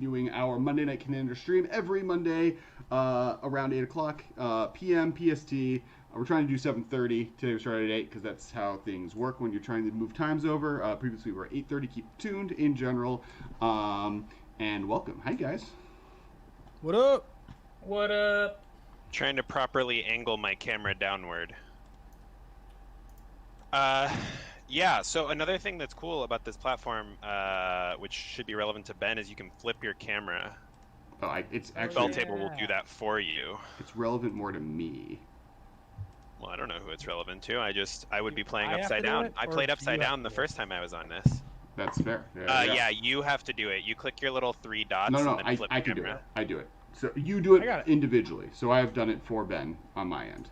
Doing our Monday Night coMMander stream every Monday around 8 o'clock p.m. PST. We're trying to do 7:30. Today we started at 8 because that's how things work when you're trying to move times over. Previously we were at 8:30. Keep tuned in general. And welcome. Hi, guys. What up? What up? Trying to properly angle my camera downward. Yeah, so another thing that's cool about this platform, which should be relevant to Ben, is you can flip your camera. Oh, it's The actually... Bell table will do that for you. It's relevant more to me. Well, I don't know who it's relevant to. I would be playing I upside down. I played upside down the first time I was on this. That's fair. Yeah, you have to do it. You click your little three dots No, and then flip I can do camera. it. I do it. So you do it individually. So I have done it for Ben on my end.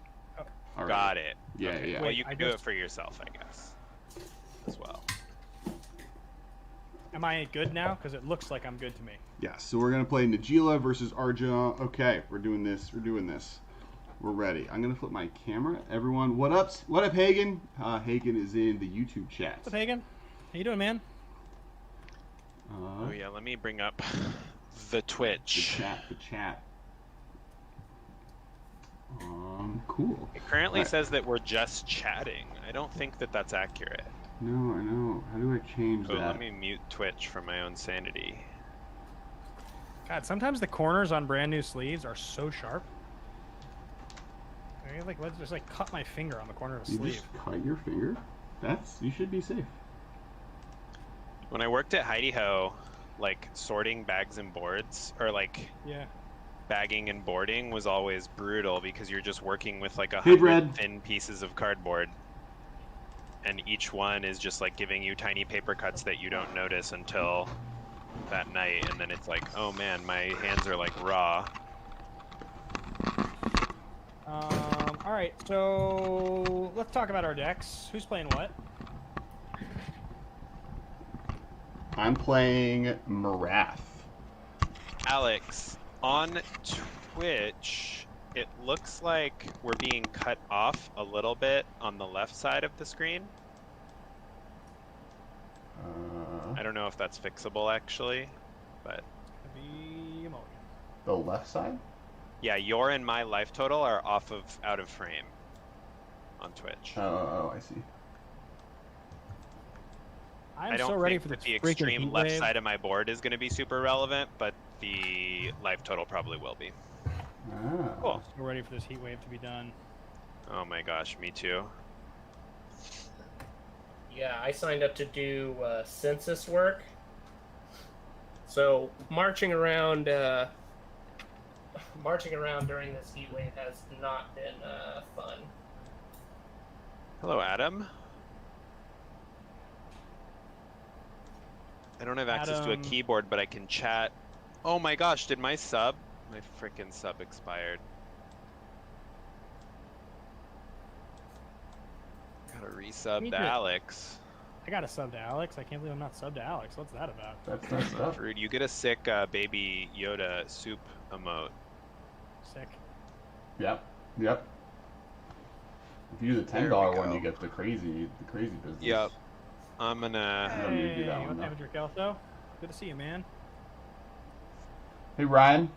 Oh. Got it. Yeah, okay. yeah. Well, you can do it for yourself, I guess, as well. Am I good now? Because it looks like I'm good to me. Yeah, so we're going to play Najila versus Arja. Okay, we're doing this. We're ready. I'm going to flip my camera. Everyone, what up? What up, Hagen? Hagen is in the YouTube chat. What's up, Hagen? How you doing, man? Oh, yeah, let me bring up the Twitch. The chat. Cool. It currently says that we're just chatting. I don't think that that's accurate. No, I know. How do I change that? Let me mute Twitch for my own sanity. God, sometimes the corners on brand new sleeves are so sharp. I like, let's just like cut my finger on the corner of a sleeve. You just cut your finger? You should be safe. When I worked at Heidi Ho, like sorting bags and boards, or like bagging and boarding was always brutal because you're just working with like 100 thin pieces of cardboard. And each one is just like giving you tiny paper cuts that you don't notice until that night, and then it's like, oh man, my hands are like raw. All right, so let's talk about our decks. Who's playing what? I'm playing Marath. Alex, on Twitch, it looks like we're being cut off a little bit on the left side of the screen. I don't know if that's fixable actually, but... The left side? Yeah, your and my life total are out of frame on Twitch. Oh, I see. I don't think that the extreme left side of my board is going to be super relevant, but the life total probably will be. Cool. We're ready for this heat wave to be done. Oh my gosh, me too. Yeah, I signed up to do census work. So marching around during this heat wave has not been fun. Hello, Adam. I don't have access to a keyboard, but I can chat. Oh my gosh, did my freaking sub expired? Gotta resub to Alex. I got a sub to Alex. I can't believe I'm not subbed to Alex. What's that about? That's messed up. Rude. You get a sick baby Yoda soup emote. Sick. Yep. If you do the $10 one, you get the crazy business. Yep. I'm gonna. Hey, you want to have a drink, Elso? Good to see you, man. Hey, Ryan.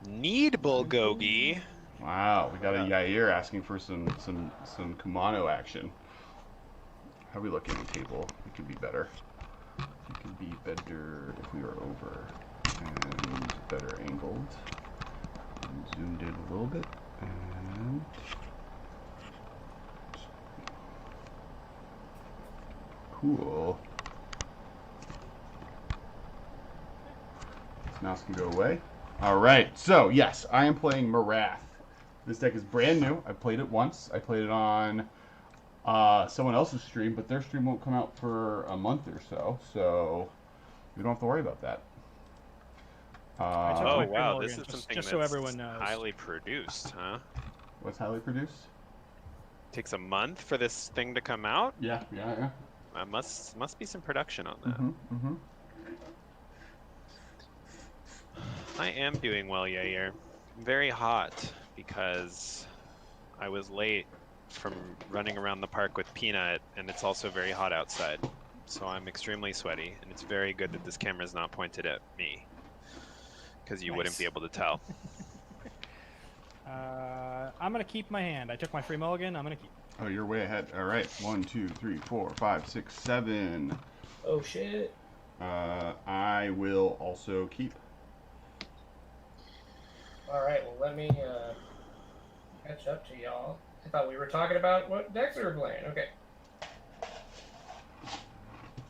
Need bulgogi. Wow, we got a Yair asking for some Kumano action. How are we looking at the table? It could be better. It could be better if we were over and better angled. And zoomed in a little bit. And cool. This mouse can go away. Alright, so yes, I am playing Marath. This deck is brand new. I played it once. I played it on someone else's stream, but their stream won't come out for a month or so we don't have to worry about that. Oh wow, this is something just that's so everyone knows. Highly produced, huh? What's highly produced? Takes a month for this thing to come out? Yeah. Must be some production on that. I am doing well, Yair. I'm very hot because I was late from running around the park with Peanut, and it's also very hot outside. so I'm extremely sweaty, and it's very good that this camera is not pointed at me, because you wouldn't be able to tell. I'm gonna keep my hand. I took my free mulligan. I'm gonna keep. Oh, you're way ahead. All right, 1, 2, 3, 4, 5, 6, 7. Oh shit. I will also keep. All right, well let me catch up to y'all. I thought we were talking about what decks we were playing. Okay.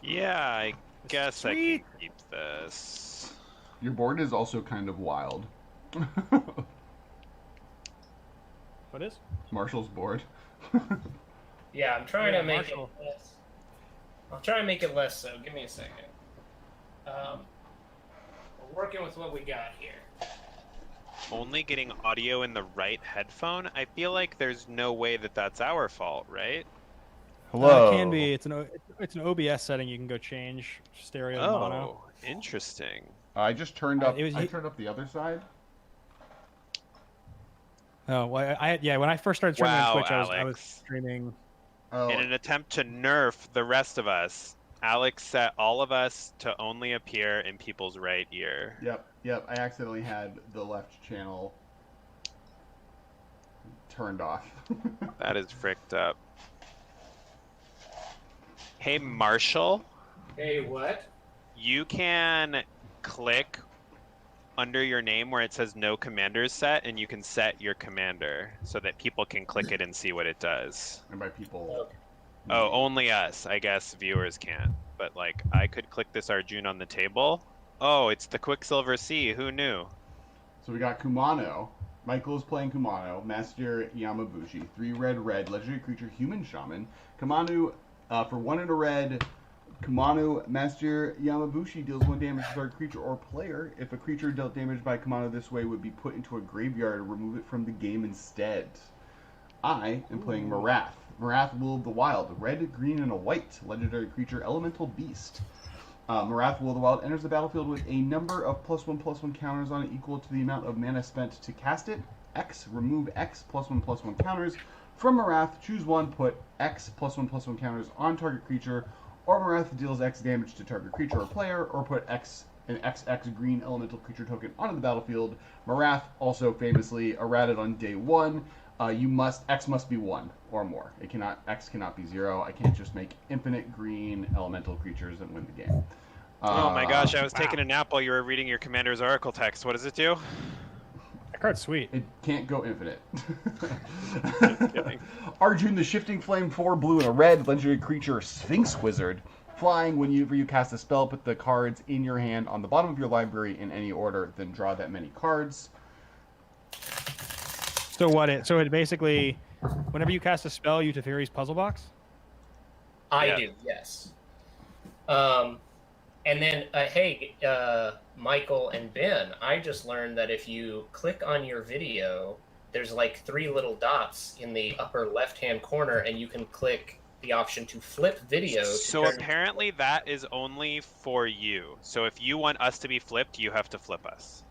Yeah, I guess I Sweet. can keep this. Your board is also kind of wild. What is? Marshall's board. Yeah, I'm trying to make Marshall. it less. I'll try and make it less so. Give me a second. We're working with what we got here. Only getting audio in the right headphone? I feel like there's no way that that's our fault, right? Hello. It can be. It's an OBS setting. You can go change stereo to mono. Oh, interesting. I just turned up. I turned up the other side. Oh well, when I first started streaming Wow, on Twitch, I was Alex. streaming. Oh, In an attempt to nerf the rest of us, Alex set all of us to only appear in people's right ear. Yep. I accidentally had the left channel turned off. That is fricked up. Hey, Marshall, Hey, what? you can click under your name where it says no commanders set, and you can set your commander so that people can click it and see what it does. And by people. Oh, only us. I guess viewers can't. But, like, I could click this Arjun on the table. Oh, it's the Quicksilver Sea. Who knew? So we got Kumano. Michael is playing Kumano. Master Yamabushi. 3 red, legendary creature, human shaman. Kumano, for 1 and a red, Kumano Master Yamabushi deals 1 damage to target creature or player. If a creature dealt damage by Kumano this way would be put into a graveyard, remove it from the game instead. I am playing Marath. Marath, Will of the Wild. Red, green, and a white. Legendary creature, elemental beast. Marath, Will of the Wild enters the battlefield with a number of +1/+1 counters on it equal to the amount of mana spent to cast it. X, remove X +1/+1 counters. From Marath, choose 1, put X +1/+1 counters on target creature, or Marath deals X damage to target creature or player, or put an XX green elemental creature token onto the battlefield. Marath, also famously errated on day 1. X must be 1 or more. X cannot be 0. I can't just make infinite green elemental creatures and win the game. Oh my gosh, I was taking a nap while you were reading your commander's oracle text. What does it do? That card's sweet. It can't go infinite. Just kidding. Arjun, the Shifting Flame, 4 blue and a red, legendary creature, Sphinx Wizard. Flying, whenever you cast a spell, put the cards in your hand on the bottom of your library in any order, then draw that many cards. So it basically, whenever you cast a spell, you Teferi's puzzle box? I Yeah. do, yes. And then, Michael and Ben, I just learned that if you click on your video, there's like 3 little dots in the upper left-hand corner, and you can click the option to flip video. So apparently that is only for you. So if you want us to be flipped, you have to flip us.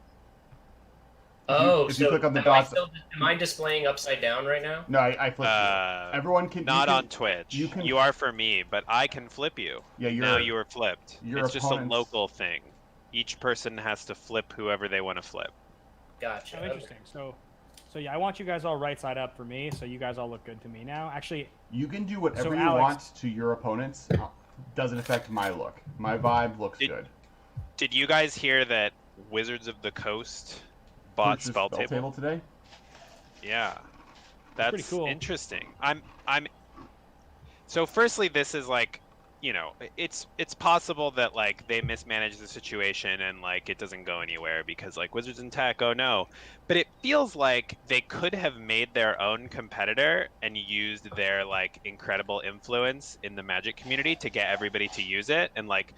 Oh, if you so click on the am dots, am I displaying upside down right now? No, I flipped you. Everyone can. Not on Twitch. You are for me, but I can flip you. Yeah, now you are flipped. Your It's just a opponent's- local thing. Each person has to flip whoever they want to flip. Gotcha. Oh, interesting. So yeah, I want you guys all right side up for me, so you guys all look good to me now. Actually, you can do whatever So you Alex- want to your opponents. Doesn't affect my look. My vibe looks good. Did you guys hear that Wizards of the Coast bought Purchased Spell Table today? Yeah, that's pretty cool. interesting. So firstly, this is like, it's possible that like they mismanaged the situation and like it doesn't go anywhere because like Wizards and Tech, oh no. But it feels like they could have made their own competitor and used their like incredible influence in the Magic community to get everybody to use it and like,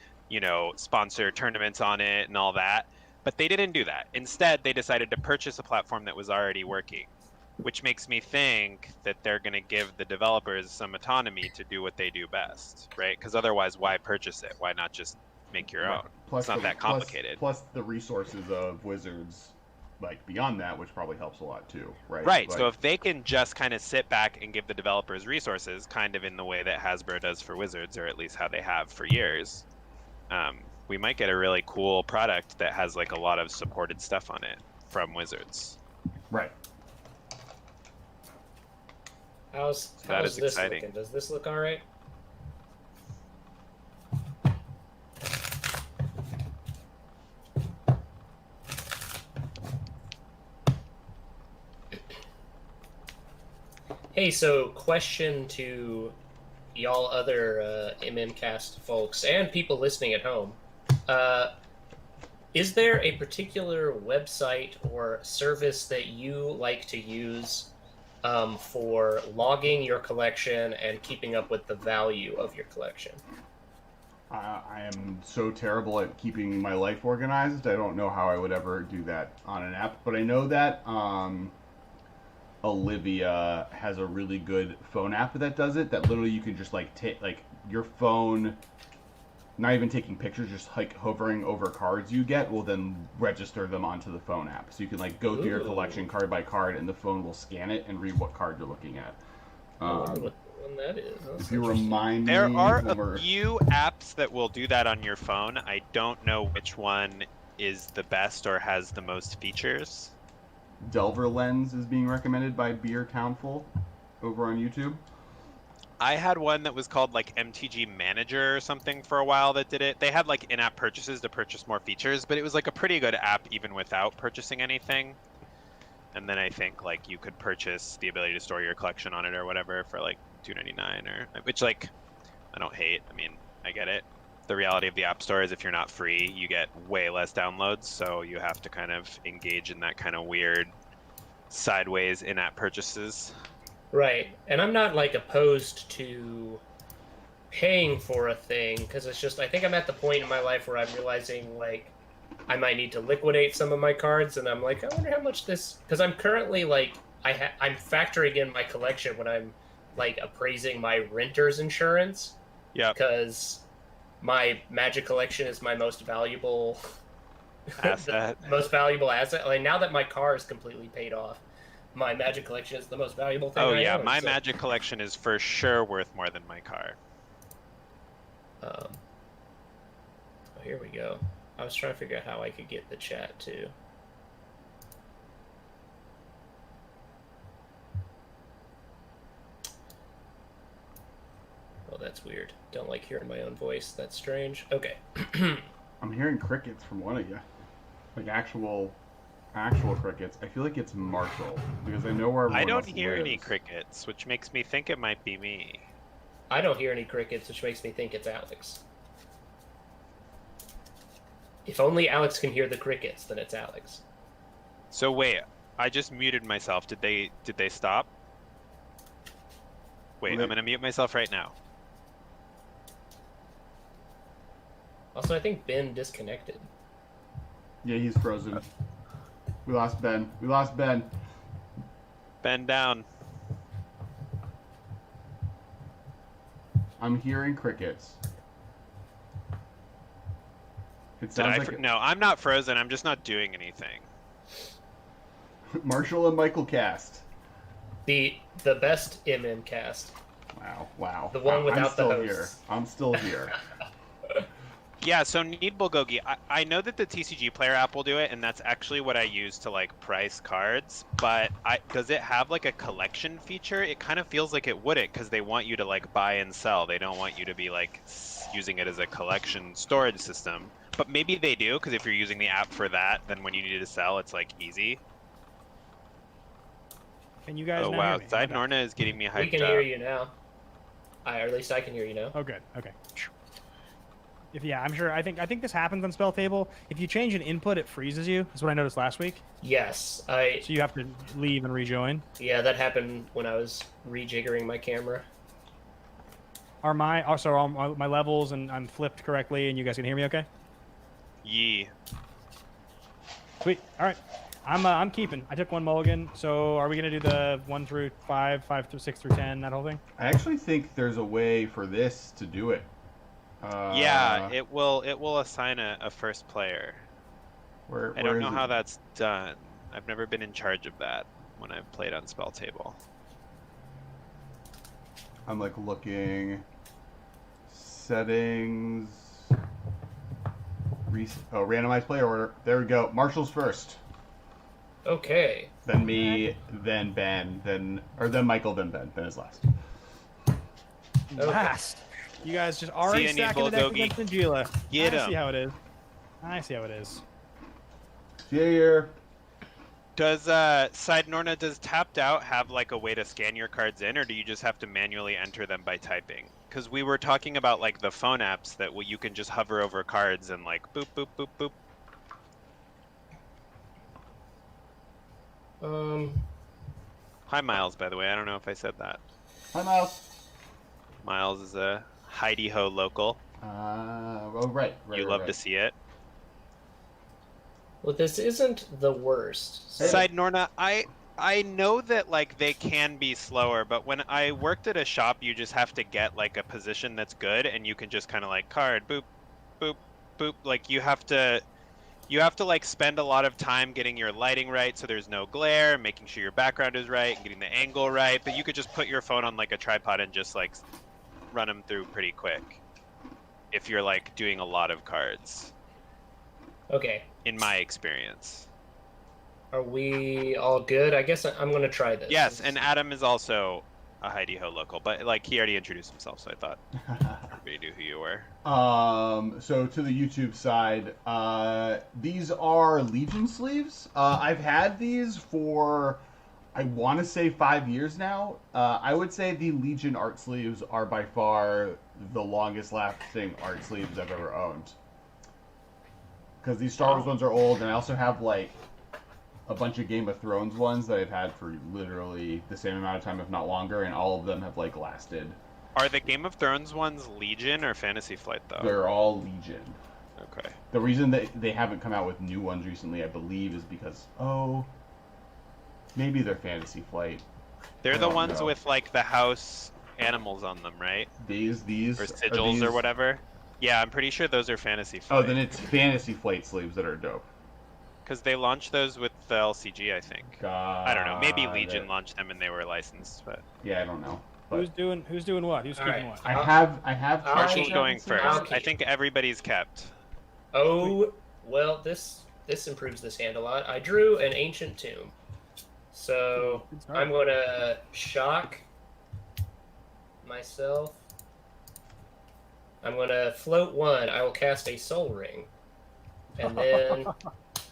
sponsor tournaments on it and all that. But they didn't do that. Instead, they decided to purchase a platform that was already working, which makes me think that they're going to give the developers some autonomy to do what they do best, right? Because otherwise, why purchase it? Why not just make your own? Plus It's not that complicated. Plus the resources of Wizards like beyond that, which probably helps a lot too, right? Right. Like, So if they can just kind of sit back and give the developers resources, kind of in the way that Hasbro does for Wizards, or at least how they have for years, we might get a really cool product that has like a lot of supported stuff on it from Wizards. right. How's this exciting. looking? Does this look all right? Hey, so question to y'all other MMcast folks and people listening at home. Is there a particular website or service that you like to use for logging your collection and keeping up with the value of your collection? I am so terrible at keeping my life organized. I don't know how I would ever do that on an app, but I know that Olivia has a really good phone app that does it. That literally you can just like take like your phone, not even taking pictures, just like hovering over cards you get will then register them onto the phone app. So you can like go through your collection card by card, and the phone will scan it and read what card you're looking at. What one that is? If you remind me, there are a few apps that will do that on your phone. I don't know which one is the best or has the most features. Delver Lens is being recommended by Beer Townful over on YouTube. I had one that was called like MTG Manager or something for a while that did it. They had like in-app purchases to purchase more features, but it was like a pretty good app even without purchasing anything. And then I think like you could purchase the ability to store your collection on it or whatever for like $2.99 or which like I don't hate. I mean, I get it. The reality of the App Store is if you're not free, you get way less downloads, so you have to kind of engage in that kind of weird sideways in-app purchases. Right, and I'm not like opposed to paying for a thing because it's just I think I'm at the point in my life where I'm realizing like I might need to liquidate some of my cards, and I'm like I wonder how much this because I'm currently like I'm factoring in my collection when I'm like appraising my renter's insurance. Yeah, because my Magic collection is my most valuable asset. most valuable asset. Like now that my car is completely paid off, my Magic collection is the most valuable thing. Oh I yeah, own, my so. Magic collection is for sure worth more than my car. Oh, here we go. I was trying to figure out how I could get the chat too. Oh, that's weird. Don't like hearing my own voice. That's strange. Okay. I'm hearing crickets from one of you, like actual crickets. I feel like it's Marshall because I know where everyone I don't else hear lives. any crickets, which makes me think it might be me. I don't hear any crickets, which makes me think it's Alex. If only Alex can hear the crickets, then it's Alex. So wait, I just muted myself. Did they stop? Wait, I'm gonna mute myself right now. Also, I think Ben disconnected. Yeah, he's frozen. We lost Ben. We lost Ben. Ben down. I'm hearing crickets. It sounds like No, I'm not frozen. I'm just not doing anything. Marshall and Michael cast. The best MMcast. Wow. The one without the hosts. Here. I'm still here. Yeah, so Need Bulgogi, I know that the TCG Player app will do it, and that's actually what I use to like price cards, but does it have like a collection feature? It kind of feels like it wouldn't, because they want you to like buy and sell. They don't want you to be like using it as a collection storage system. But maybe they do, because if you're using the app for that, then when you need to sell, it's like easy. Can you guys Oh now wow, hear me? Side Norna is getting me hyped up. We can hear you now. Or at least I can hear you now. Oh, good. Okay. I'm sure. I think this happens on Spell Table. If you change an input, it freezes you. That's what I noticed last week. Yes, So you have to leave and rejoin. Yeah, that happened when I was rejiggering my camera. Are my levels and I'm flipped correctly, and you guys can hear me okay? Yee. Sweet. All right. I'm keeping. I took one mulligan. So are we gonna do the 1 through 5, 5 through 6 through 10, that whole thing? I actually think there's a way for this to do it. Yeah, it will assign a first player. I don't know how that's done. I've never been in charge of that when I've played on Spell Table. I'm like looking settings. Randomized player order. There we go. Marshall's first. Okay. Then me, then Ben, then Michael, then Ben. Ben is last. Last. You guys just already stacking the deck against Angela. Get him. I see how it is. I see how it is. See you here. Does Side Norna, does Tapped Out have like a way to scan your cards in, or do you just have to manually enter them by typing? Because we were talking about like the phone apps that you can just hover over cards and like boop boop boop boop. Hi Miles, by the way. I don't know if I said that. Hi Miles. Miles is a Heidi Ho local. Right. You love to see it. Well, this isn't the worst. Side Norna, I know that like they can be slower, but when I worked at a shop, you just have to get like a position that's good, and you can just kind of like card boop, boop, boop. Like you have to like spend a lot of time getting your lighting right, so there's no glare, making sure your background is right, and getting the angle right. But you could just put your phone on like a tripod and just like run them through pretty quick if you're like doing a lot of cards. Okay. In my experience. Are we all good? I guess I'm going to try this. Yes, and Adam is also a Heidi Ho local, but like he already introduced himself, so I thought everybody knew who you were. So to the YouTube side, these are Legion sleeves. I've had these for, I want to say 5 years now. I would say the Legion art sleeves are by far the longest lasting art sleeves I've ever owned. Because these Star Wars ones are old, and I also have like a bunch of Game of Thrones ones that I've had for literally the same amount of time, if not longer, and all of them have like lasted. Are the Game of Thrones ones Legion or Fantasy Flight though? They're all Legion. Okay. The reason that they haven't come out with new ones recently, I believe, is because maybe they're Fantasy Flight. They're the ones with like the house animals on them, right? These or sigils or whatever. Yeah, I'm pretty sure those are Fantasy Flight. Oh, then it's Fantasy Flight sleeves that are dope. Because they launched those with the LCG, I think. I don't know. Maybe Legion launched them and they were licensed, but yeah, I don't know. But Who's doing what? Who's keeping what? I have. Marshall's going first. I think everybody's kept. Oh, well, this improves this hand a lot. I drew an Ancient Tomb, so I'm going to shock myself. I'm going to float one. I will cast a Soul Ring, and then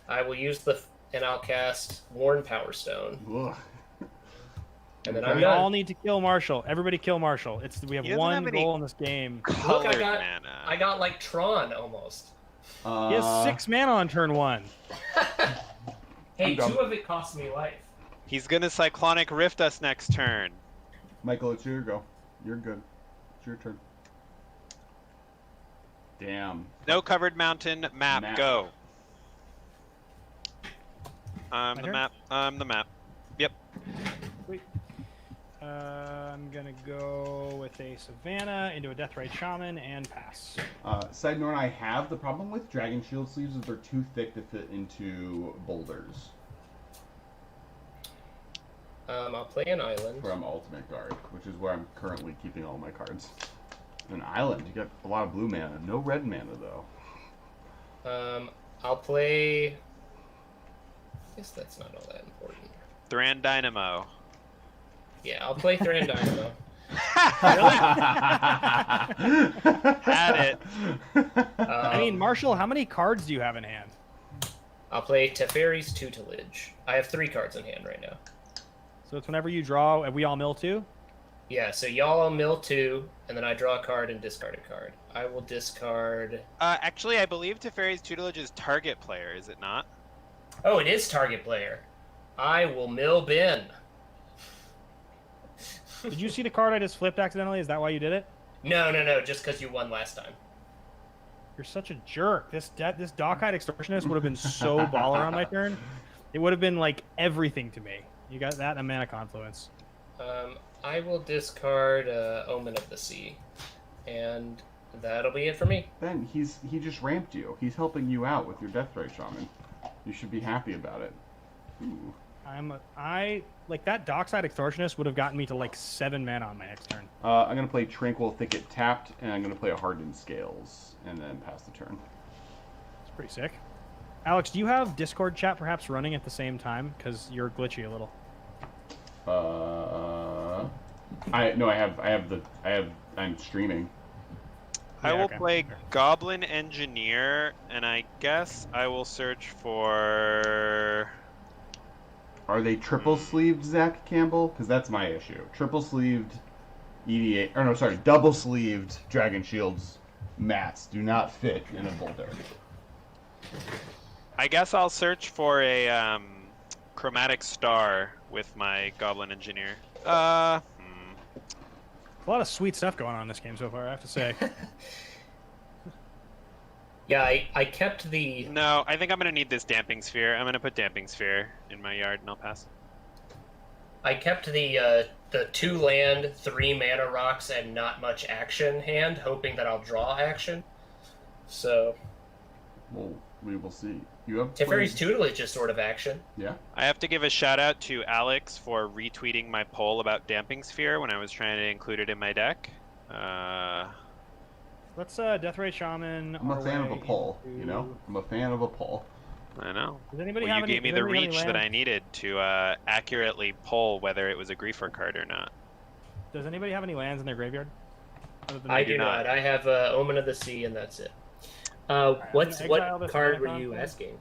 I will use and I'll cast Worn Power Stone. Ugh. And then we all need to kill Marshall. Everybody kill Marshall. We have one goal in this game. Look, I got like Tron almost. He has 6 mana on turn 1. Hey, 2 of it cost me life. He's gonna Cyclonic Rift us next turn. Michael, it's your go. You're good. It's your turn. Damn. No covered mountain map. Go. The map. Yep. Wait. I'm gonna go with a Savannah into a Deathrite Shaman and pass. Side note, I have the problem with Dragon Shield sleeves is they're too thick to fit into boulders. I'll play an island. From Ultimate Guard, which is where I'm currently keeping all my cards. An island, you got a lot of blue mana. No red mana, though. I'll play... I guess that's not all that important. Thran Dynamo. Yeah, I'll play Thran Dynamo. Had it. I mean, Marshall, how many cards do you have in hand? I'll play Teferi's Tutelage. I have 3 cards in hand right now. So it's whenever you draw, and we all mill 2? Yeah, so y'all all mill 2, and then I draw a card and discard a card. I will discard... Actually, I believe Teferi's Tutelage is target player, is it not? Oh, it is target player. I will mill Ben. Did you see the card I just flipped accidentally? Is that why you did it? No, just because you won last time. You're such a jerk. This Dockeyed Extortionist would have been so baller on my turn. It would have been like everything to me. You got that and a Mana Confluence. I will discard Omen of the Sea, and that'll be it for me. Ben, he just ramped you. He's helping you out with your Deathrite Shaman. You should be happy about it. Ooh. I like that Dockside Extortionist would have gotten me to like 7 mana on my next turn. I'm gonna play Tranquil Thicket tapped, and I'm gonna play a Hardened Scales, and then pass the turn. It's pretty sick. Alex, do you have Discord chat perhaps running at the same time? Because you're glitchy a little. I'm streaming. I will okay. play Goblin Engineer, and I guess I will search for... Are they triple sleeved, Zach Campbell? Because that's my issue. Triple sleeved EDA, or no, sorry, double sleeved Dragon Shields mats do not fit in a boulder. I guess I'll search for a chromatic star with my Goblin Engineer. A lot of sweet stuff going on in this game so far, I have to say. Yeah, I kept the... No, I think I'm going to need this Damping Sphere. I'm going to put Damping Sphere in my yard, and I'll pass. I kept the 2 land, 3 mana rocks, and not much action hand, hoping that I'll draw action. So... Well, we will see. You have Teferi's Tutelage is sort of action. Yeah. I have to give a shout out to Alex for retweeting my poll about Damping Sphere when I was trying to include it in my deck. Let's Deathray Shaman. I'm a fan of a poll, you know? I'm a fan of a poll. I know. Does anybody Well, have you any, gave me does the anybody have any reach that lands? I needed to accurately poll whether it was a Griefer card or not. Does anybody have any lands in their graveyard? I do not. I have Omen of the Sea, and that's it. What card were you asking?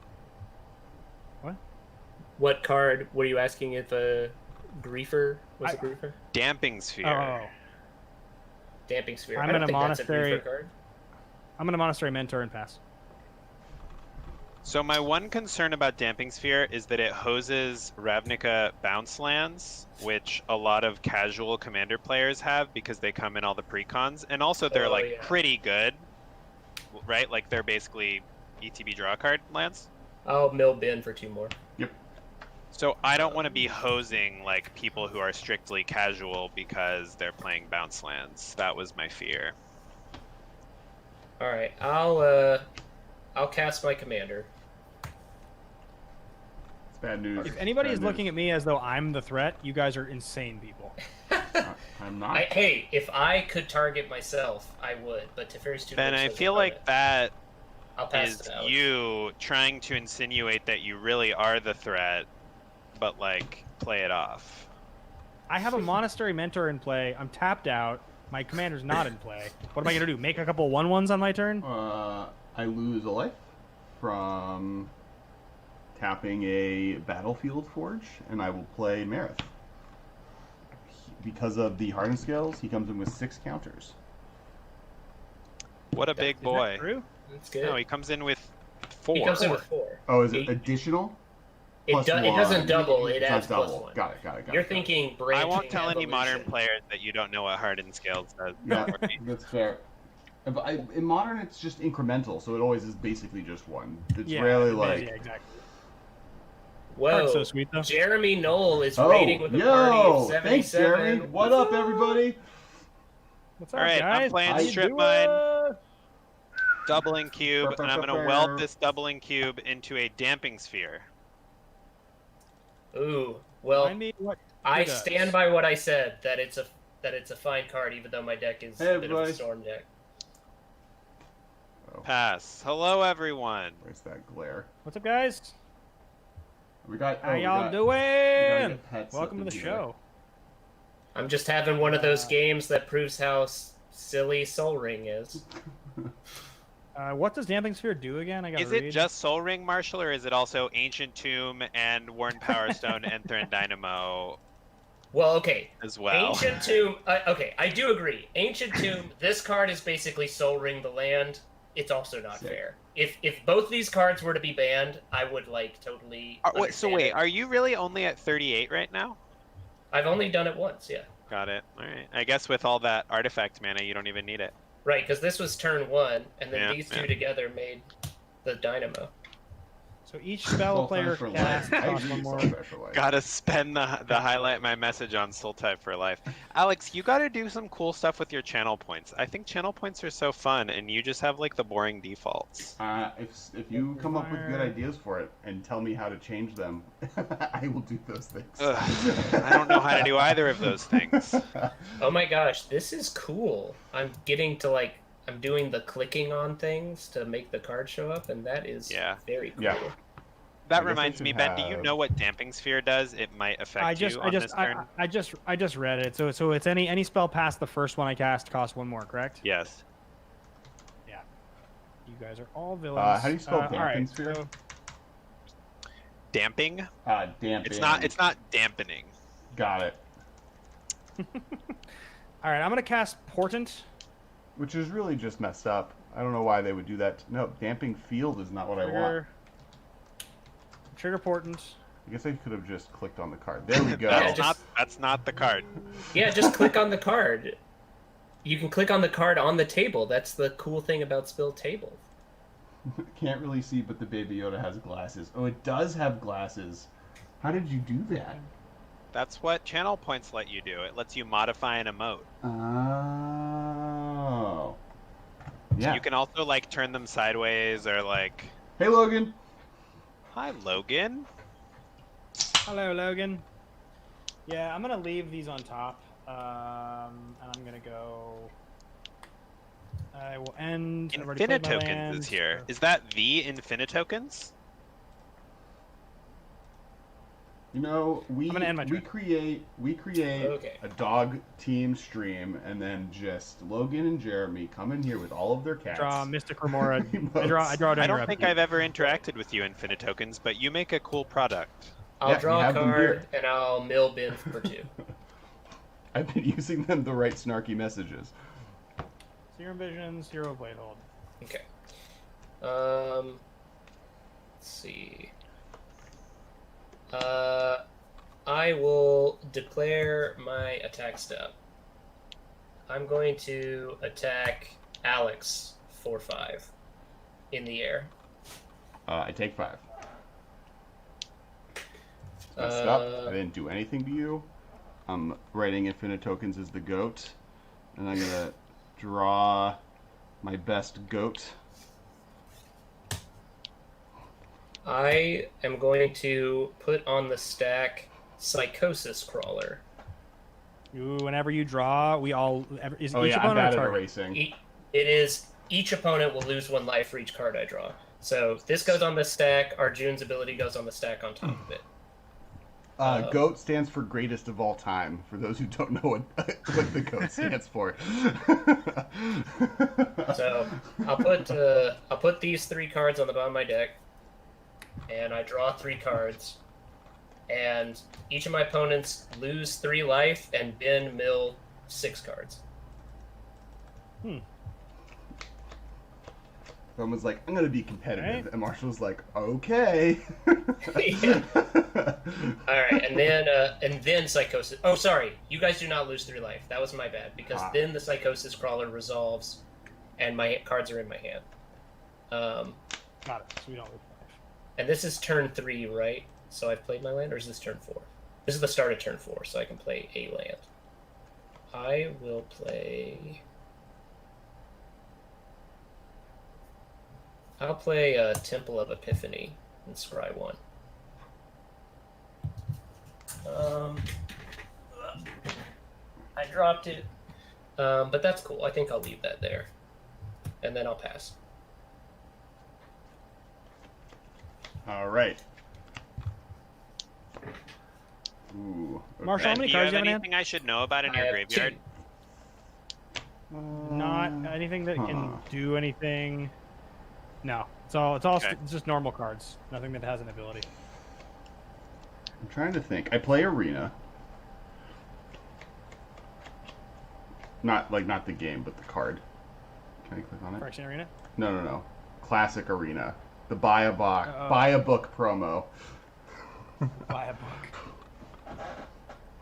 What? What card were you asking if a Griefer was a Griefer? Damping Sphere. Oh. Damping Sphere. I'm I don't in a think monastery. that's a Griefer card. I'm gonna Monastery Mentor and pass. So my one concern about Damping Sphere is that it hoses Ravnica bounce lands, which a lot of casual commander players have because they come in all the precons, and also they're pretty good, right? Like they're basically ETB draw card lands. I'll mill bin for 2 more. Yep. So I don't want to be hosing like people who are strictly casual because they're playing bounce lands. That was my fear. All right, I'll cast my commander. It's bad news. If anybody is Bad looking news. at me as though I'm the threat, you guys are insane people. I'm not. Hey, if I could target myself, I would. But Teferi's Tutelage Ben, I doesn't feel cover like it. that I'll pass is it out. you trying to insinuate that you really are the threat, but like play it off. I have a Monastery Mentor in play. I'm tapped out. My commander's not in play. What am I gonna do? Make a couple 1/1s on my turn? I lose a life from tapping a Battlefield Forge, and I will play Marith. Because of the Hardened Scales, he comes in with 6 counters. What a big Is that boy. true? That's good. No, he comes in with 4. He comes in with 4. Oh, is it He- additional? It Plus doesn't one. double. It It's adds not plus double. 1. Got it. You're thinking branching I won't tell any modern evolution. players that you don't know what Hardened Scales does. Yeah, that's fair. But in Modern, it's just incremental, so it always is basically just 1. It's rarely like... Yeah, exactly. Whoa, Card's so sweet, though. Jeremy Knoll is Oh, rating with a party of 77. thanks, Jeremy. What up, everybody? What's up, All right, guys? I'm playing How you Strip doing? Mine, Doubling Cube, and I'm going to weld this Doubling Cube into a Damping Sphere. Ooh, well, Remind me what I he does. stand by what I said, that it's a fine card, even though my deck is Hey, a bit of everybody. a storm deck. Oh, Pass. Hello, everyone. where's that glare? What's up, guys? We got... How we y'all got- doing? get pets Welcome to up the in here. show. I'm just having one of those games that proves how silly Soul Ring is. What does Damping Sphere do again? I gotta Is read. it just Soul Ring, Marshall, or is it also Ancient Tomb and Worn Power Stone and Thrin Dynamo Well, okay. as well? Ancient Tomb. Okay, I do agree. Ancient Tomb. This card is basically Soul Ring the land. It's also not Sick. fair. If both these cards were to be banned, I would like totally. So understand wait, it. are you really only at 38 right now? I've only done it once. Yeah. Got it. All right. I guess with all that artifact mana, you don't even need it. Right, because this was turn 1, and then Yeah, these two yeah. together made the Dynamo. So each spell player cast costs one more. Gotta spend the highlight my message on Soul Type for life. Alex, you gotta do some cool stuff with your channel points. I think channel points are so fun, and you just have like the boring defaults. If you come up with good ideas for it and tell me how to change them, I will do those things. I don't know how to do either of those things. Oh my gosh, this is cool. I'm getting to like, I'm doing the clicking on things to make the card show up, and that is very cool. Yeah. That reminds me, Ben, do you know what Damping Sphere does? It might affect you on this turn. I just read it. So it's any spell past the first one I cast costs one more, correct? Yes. Yeah. You guys are all villains. How do you spell Damping Sphere? So... Damping? Damping. It's not dampening. Got it. All right, I'm gonna cast Portent. Which is really just messed up. I don't know why they would do that. No, Damping Field is not what I want. Trigger Portent. I guess I could have just clicked on the card. There we go. That's not the card. Yeah, just click on the card. You can click on the card on the table. That's the cool thing about Spilled Table. Can't really see, but the Baby Yoda has glasses. Oh, it does have glasses. How did you do that? That's what channel points let you do. It lets you modify an emote. Oh. Yeah. So you can also like turn them sideways or like... Hey, Logan. Hi, Logan. Hello, Logan. Yeah, I'm gonna leave these on top, and I'm gonna go. I will end. Infinitokens is here. Is that the Infinitokens? You know, we create a dog team stream, and then just Logan and Jeremy come in here with all of their cats. Draw Mystic Remora. I draw. I don't think I've ever interacted with you, Infinitokens, but you make a cool product. I'll draw a card and I'll mill bin for 2. I've been using them to write snarky messages. Serum Visions, Hero Blade Hold. Okay. Let's see. I will declare my attack step. I'm going to attack Alex for 5 in the air. I take 5. Messed up. I didn't do anything to you. I'm writing Infinitokens as the goat, and I'm gonna draw my best goat. I am going to put on the stack Psychosis Crawler. Ooh, whenever you draw, we all... Is oh each yeah, I'm opponent bad at erasing. It is... Each opponent will lose 1 life for each card I draw. So this goes on the stack, Arjun's ability goes on the stack on top of it. GOAT stands for greatest of all time, for those who don't know what the GOAT stands for. So I'll put these 3 cards on the bottom of my deck, and I draw 3 cards, and each of my opponents lose 3 life, and Ben mill 6 cards. Someone's like, I'm gonna be competitive, and Marshall's like, okay. Yeah. All right, and then Psychosis. Oh, sorry, you guys do not lose 3 life. That was my bad, because then the Psychosis Crawler resolves, and my cards are in my hand. Got it. So we don't lose life. And this is turn 3, right? So I've played my land, or is this turn 4? This is the start of turn 4, so I can play a land. I will play. I'll play Temple of Epiphany in Scry 1. I dropped it, but that's cool. I think I'll leave that there, and then I'll pass. All right. Ooh. Okay. Marshall, how many cards do you have in hand? Anything I should know about in your graveyard? 2. Not anything that can do anything. No, it's all it's just normal cards. Nothing that has an ability. I'm trying to think. I play Arena. Not the game, but the card. Can I click on it? Correction Arena? No. Classic Arena. The buy a book promo. Buy a book.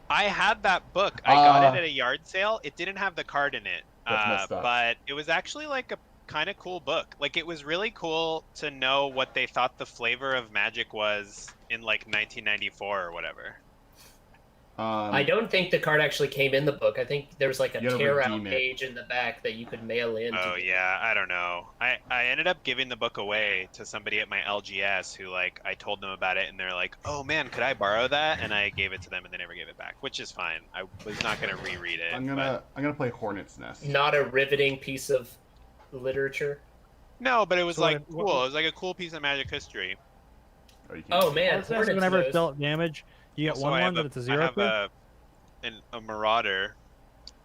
I had that book. I got it at a yard sale. It didn't have the card in it, That's messed up. but it was actually like kind of cool book. Like, it was really cool to know what they thought the flavor of Magic was in like 1994 or whatever. I don't think the card actually came in the book. I think there was like a tear out redeem it. page in the back that you could mail in. Oh yeah, I don't know. I ended up giving the book away to somebody at my LGS who, like, I told them about it and they're like, "Oh man, could I borrow that?" And I gave it to them and they never gave it back, which is fine. I was not gonna reread it. I'm gonna play Hornet's Nest. Not a riveting piece of literature. No, but it was So like what- cool. It was like a cool piece of Magic history. Oh man, Hornet's Nest, Hornet's whenever Nose. it's dealt damage, you get Also, one I have but it's a I zero. have click? a Marauder.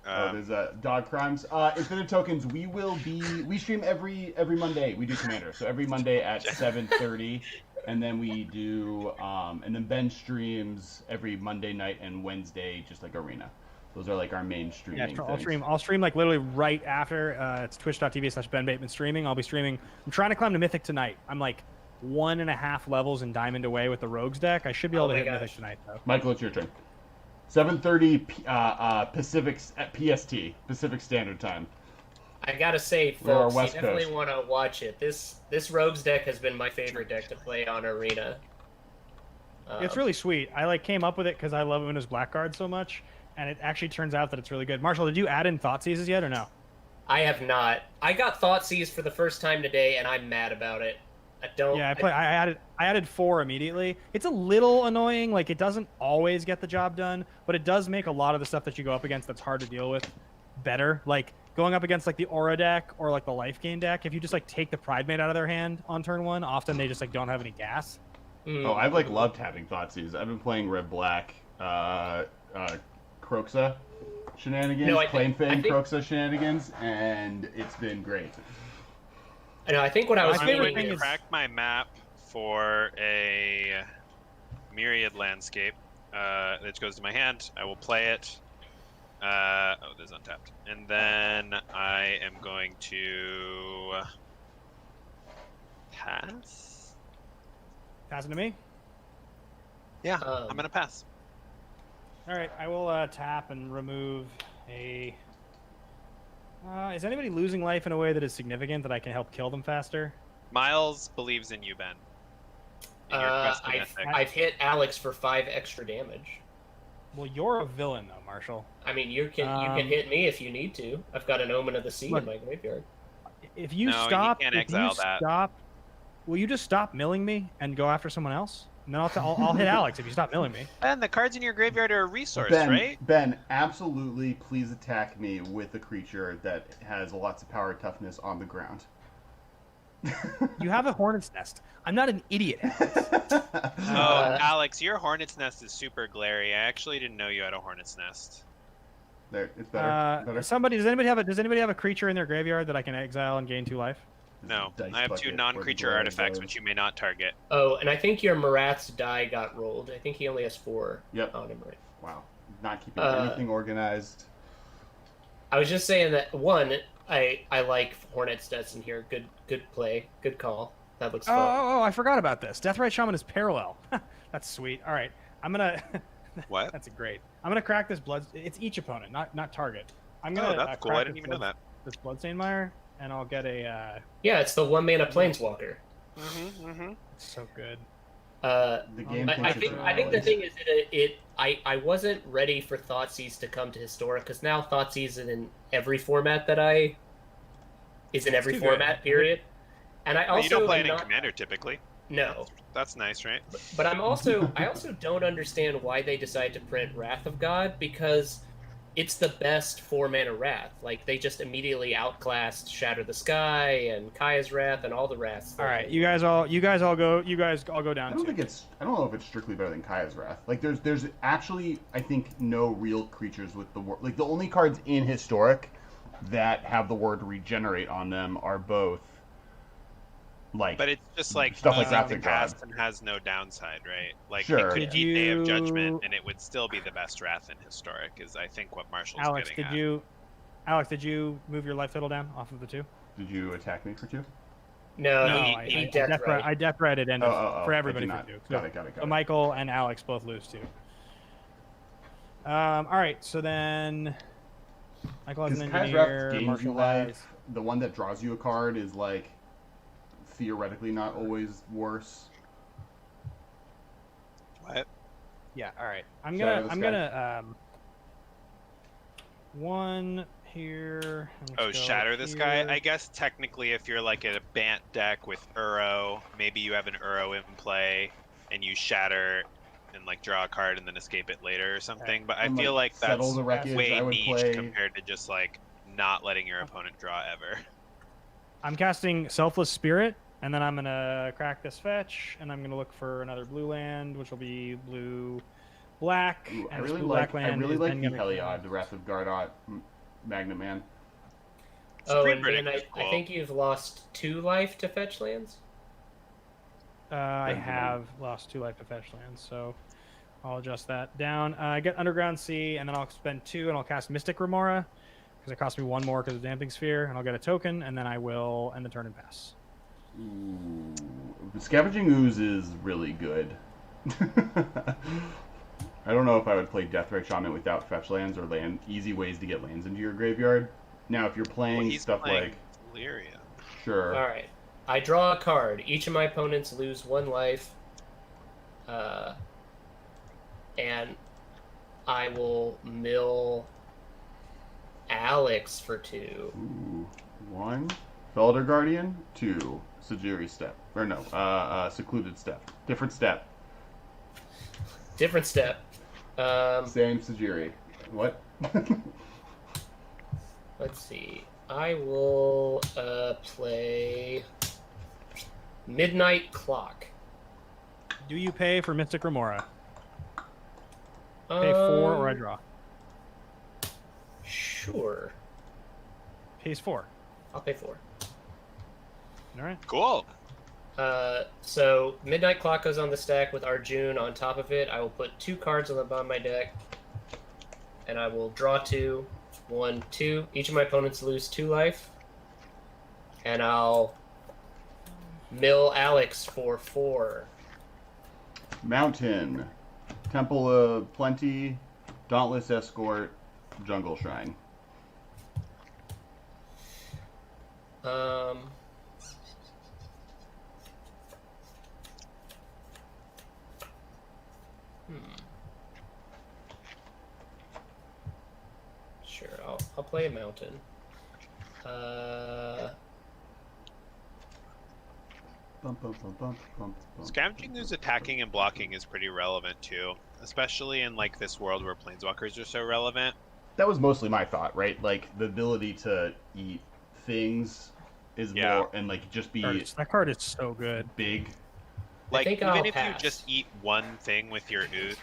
There's Dog Crimes. Instead of tokens, we stream every Monday. We do coMMander, so every Monday at 7:30, and then we do and then Ben streams every Monday night and Wednesday, just like Arena. Those are like our main streaming. Yeah, things. I'll stream like literally right after. It's twitch.tv/Ben Bateman streaming. I'll be streaming. I'm trying to climb to Mythic tonight. I'm like 1.5 levels in Diamond away with the Rogues deck. I should be able to hit Mythic tonight though. Michael, it's your turn. 7:30 Pacific at PST, Pacific Standard Time. I gotta say, We're our folks, you West definitely Coast. want to watch it. This Rogues deck has been my favorite deck to play on Arena. It's really sweet. I like came up with it because I love Una's black card so much, and it actually turns out that it's really good. Marshall, did you add in Thoughtseizes yet or no? I have not. I got Thoughtseize for the first time today, and I'm mad about it. I don't. Yeah, I added 4 immediately. It's a little annoying. Like, it doesn't always get the job done, but it does make a lot of the stuff that you go up against that's hard to deal with better. Like going up against like the Aura deck or like the Life Gain deck, if you just like take the Pride Mate out of their hand on turn 1, often they just like don't have any gas. Oh, I've like loved having Thoughtseize. I've been playing Red Black, Croxa shenanigans, Claim Fang Croxa shenanigans, and it's been great. I know. I think what I was My meaning favorite thing is is Crack my map for a Myriad landscape that goes to my hand. I will play it. Oh, there's untapped. And then I am going to pass. Passing to me. Yeah, I'm gonna pass. All right, I will tap and remove a. Is anybody losing life in a way that is significant that I can help kill them faster? Miles believes in you, Ben. In your quest to Mythic. I've hit Alex for 5 extra damage. Well, you're a villain though, Marshall. I mean, you can hit me if you need to. I've got an Omen of the Sea in my graveyard. If you No, you stop, can't if exile you that. stop, will you just stop milling me and go after someone else? And then I'll hit Alex if you stop milling me. Ben, the cards in your graveyard are a resource, Ben, right? Ben, absolutely, please attack me with a creature that has lots of power toughness on the ground. You have a Hornet's Nest. I'm not an idiot. Alex, your Hornet's Nest is super glary. I actually didn't know you had a Hornet's Nest. There, it's better. Better. Does anybody have a creature in their graveyard that I can exile and gain 2 life? No, Dice I have 2 bucket non-creature where the artifacts goes. which you may not target. Oh, and I think your Marath's die got rolled. I think he only has 4 Yep. on him, right? Wow, not keeping anything organized. I was just saying that, one, I like Hornet's Nest in here. Good play. Good call. That looks fun. Oh, I forgot about this. Deathrite Shaman is parallel. That's sweet. All right, I'm gonna. What? That's great. I'm gonna crack this blood. It's each opponent, not target. I'm gonna. Oh, that's cool. I crack didn't this even know that. This Bloodstained Mire, and I'll get a. Yeah, it's the 1-mana Planeswalker. It's so good. The game. I think the thing is I wasn't ready for Thoughtseize to come to Historic because now Thoughtseize is in every format too format. good. Period. And I also You don't play am it in not, coMMander typically. no, That's nice, right? but I also don't understand why they decided to print Wrath of God because it's the best 4-mana Wrath. Like they just immediately outclassed Shatter the Sky and Kaya's Wrath and all the Wraths. All right, you guys all go down. I don't think it's. I don't know if it's strictly better than Kaya's Wrath. Like there's actually I think no real creatures with the word. Like the only cards in Historic that have the word regenerate on them are both. Like, But it's just like stuff like easy Wrath to of cast God. and has no downside, right? Like Sure. it could Did be Day of Judgment you- and it would still be the best Wrath in Historic. Is I think what Marshall's Alex, getting did you move your life total down off of the 2? Did you attack me for 2? No, No, he I death right. I death redded and Oh, for I everybody did for not. 2. Got it. So Michael and Alex both lose 2. All right, so then Michael has an Because engineer. gains Marshall you life. has. The one that draws you a card is like theoretically not always worse. What? Yeah. All right. I'm Shadow gonna one here. Oh, shatter this guy? I guess technically if you're like a Bant deck with Uro, maybe you have an Uro in play and you shatter and like draw a card and then escape it later or something. But I feel like settle that's the wreckage. way I would niche play compared to just like not letting your opponent draw ever. I'm casting Selfless Spirit, and then I'm gonna crack this fetch, and I'm gonna look for another blue land, which will be blue black. Ooh, and this blue black land the is then gonna Heliod, the Wrath of Gardot, Magnet Man. Oh, Supreme and Verdict Ben, is I cool. think you've lost 2 life to fetch lands. I have lost 2 life to fetch lands, so I'll adjust that down. I get Underground Sea, and then I'll spend 2, and I'll cast Mystic Remora, because it costs me 1 more because of Damping Sphere, and I'll get a token, and then I will end the turn and pass. Ooh, the Scavenging Ooze is really good. I don't know if I would play Deathrite Shaman without fetch lands or easy ways to get lands into your graveyard. Now, if you're playing stuff like Delirium. Sure. All right. I draw a card. Each of my opponents lose 1 life. And I will mill Alex for 2. Ooh, 1 Felder Guardian, 2 Sajiri Step. Or no, Secluded Step. Different step. Different step. Same Sajiri. What? Let's see. I will play Midnight Clock. Do you pay for Mystic Remora? Pay 4 or I draw? Sure. Pays 4. I'll pay 4. All right. Cool. So Midnight Clock goes on the stack with Arjun on top of it. I will put 2 cards on the bottom of my deck, and I will draw 2. 1, 2. Each of my opponents lose 2 life, and I'll mill Alex for 4. Mountain. Temple of Plenty. Dauntless Escort. Jungle Shrine. Sure, I'll play a mountain. Scavenging Ooze attacking and blocking is pretty relevant too, especially in like this world where planeswalkers are so relevant. That was mostly my thought, right? Like the ability to eat things is more, and like just be that card is so good. Big. Like even even I'll if you pass. just eat one thing with your Ooze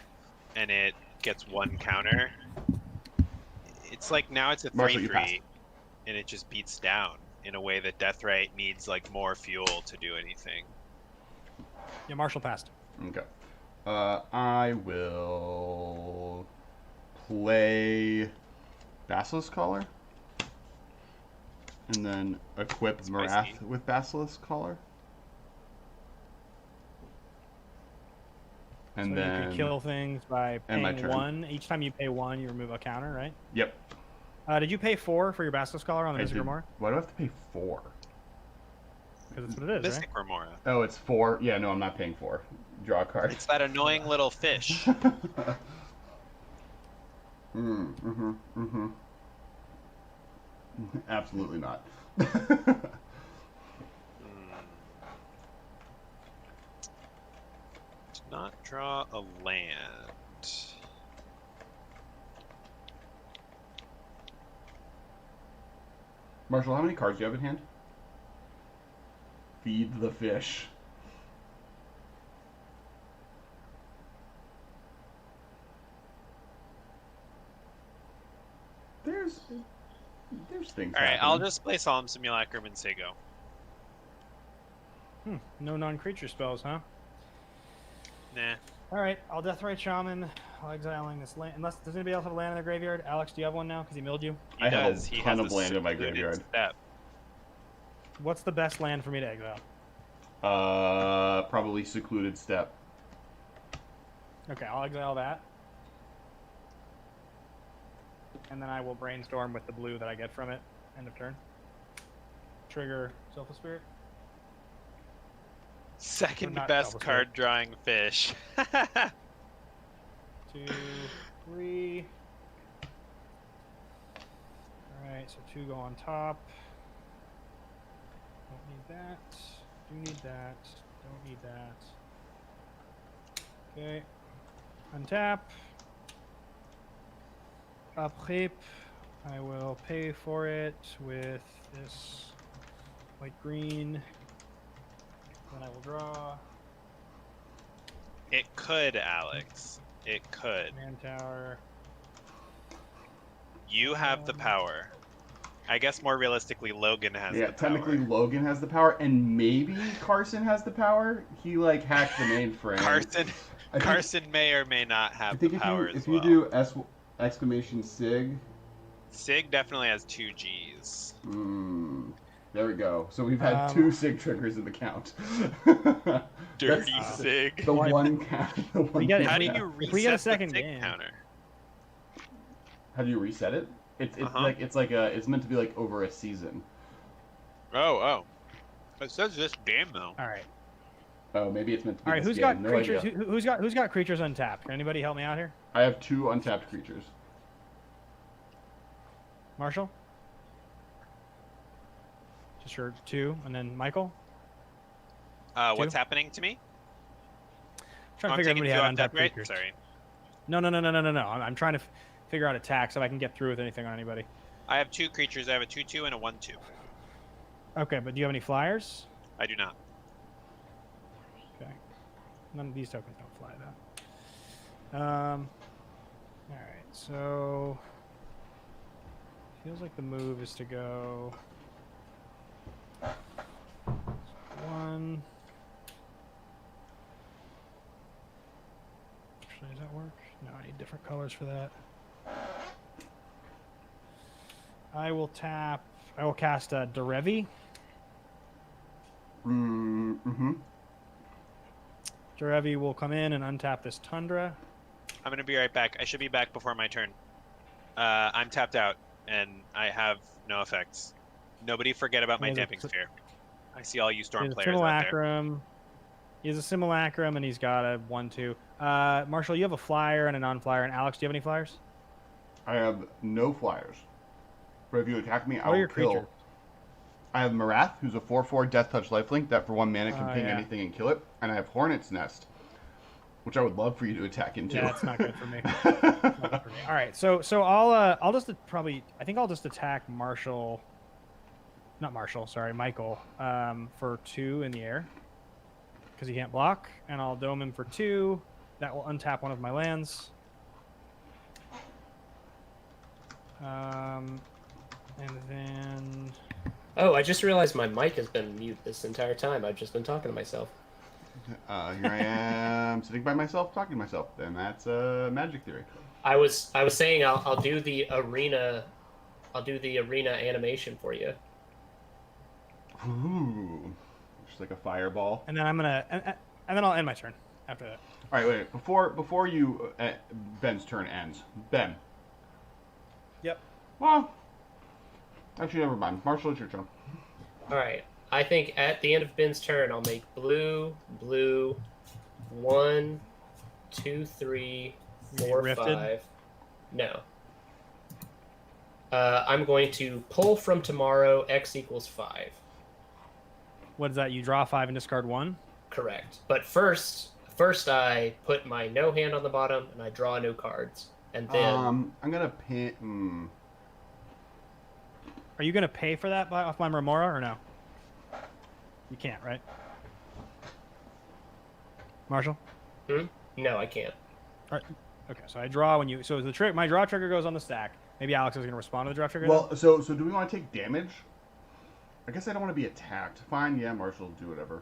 and it gets 1 counter, it's like now it's a Marshall, you pass. 3/3 and it just beats down in a way that Deathrite needs like more fuel to do anything. Yeah, Marshall passed. Okay. I will play Basilisk Collar. And then equip Marath with Basilisk Collar. And so then you can kill things by and my paying turn. 1. Each time you pay 1, you remove a counter, right? Yep. Did you pay 4 for your Basilisk Collar on the Mystic Remora? Why do I have to pay 4? Because that's what it is, Mystic right? Remora. Oh, it's 4. Yeah, no, I'm not paying 4. Draw a card. It's that annoying little fish. Absolutely not. Not draw a land. Marshall, how many cards do you have in hand? Feed the fish. There's things. All right, I'll happening. just play Solemn Simulacrum and say go. No non-creature spells, huh? Nah. All right, I'll Deathrite Shaman while exiling this land. Unless does anybody else have a land in their graveyard? Alex, do you have one now? Because he milled you. He I have does. a He ton has of a land in my secluded graveyard. Step. What's the best land for me to exile? Probably Secluded Step. Okay, I'll exile that. and then I will brainstorm with the blue that I get from it. End of turn. Trigger Soulful Spirit. Second not best Soulful card drawing fish. 2, 3. Alright, so 2 go on top. Don't need that. Do need that. Don't need that. Okay. Untap. Après, I will pay for it with this white-green. Then I will draw. It could, Alex. It could. Man Tower. You have the power. I guess more realistically, Logan has the power. Yeah, technically Logan has the power, and maybe Carson has the power. He like hacked the mainframe. Carson may or may not have the power if you do exclamation SIG. SIG definitely has 2 Gs. There we go. So we've had 2 SIG triggers in the count. Dirty SIG. The one count. How do you reset the SIG counter? How do you reset it? It's it's meant to be like over a season. Oh. It says this game though. All right. Oh, maybe it's meant to be. All right. Who's got creatures? Who's got creatures untapped? Can anybody help me out here? I have 2 untapped creatures. Marshall. Just your 2, and then Michael. What's happening to me? Trying to figure out if anybody had untapped creatures. Sorry. No. I'm trying to figure out attacks if I can get through with anything on anybody. I have 2 creatures. I have a 2/2 and a 1/2. Okay, but do you have any flyers? I do not. Okay. None of these tokens don't fly though. All right. So feels like the move is to go 1. Actually, does that work? No, I need different colors for that. I will cast Derevi. Derevi will come in and untap this Tundra. I'm going to be right back. I should be back before my turn. I'm tapped out, and I have no effects. Nobody forget about my Damping Sphere. I see all you Storm players out there. He has a Simulacrum, and he's got a 1/2. Marshall, you have a flyer and a non-flyer. And Alex, do you have any flyers? I have no flyers. But if you attack me, I will What are your kill. creatures? I have Marath, who's a 4/4 Death Touch lifelink that for 1 mana can ping anything and kill it. And I have Hornet's Nest, which I would love for you to attack into. Yeah, that's not good for me. All right, so I'll just I'll just attack Marshall. Not Marshall, sorry, Michael, for 2 in the air because he can't block, and I'll dome him for 2. That will untap one of my lands. And then. Oh, I just realized my mic has been mute this entire time. I've just been talking to myself. Here I am sitting by myself, talking to myself. Then that's magic theory. I was saying I'll do the arena. I'll do the arena animation for you. Ooh, just like a fireball. And then and then I'll end my turn after that. All right, wait. Before you Ben's turn ends, Ben. Yep. Well, actually, never mind. Marshall, it's your turn. All right. I think at the end of Ben's turn, I'll make blue, 1, 2, 3, 4, 5. No. I'm going to pull from tomorrow. X equals 5. What is that? You draw 5 and discard 1? Correct. But first I put my no hand on the bottom and I draw no cards. And then I'm gonna pin. Are you gonna pay for that off my Remora or no? You can't, right? Marshall? No, I can't. All right. Okay, so I draw when you. So my draw trigger goes on the stack. Maybe Alex is gonna respond to the draw trigger. Well, so do we want to take damage? I guess I don't want to be attacked. Fine, yeah, Marshall, do whatever.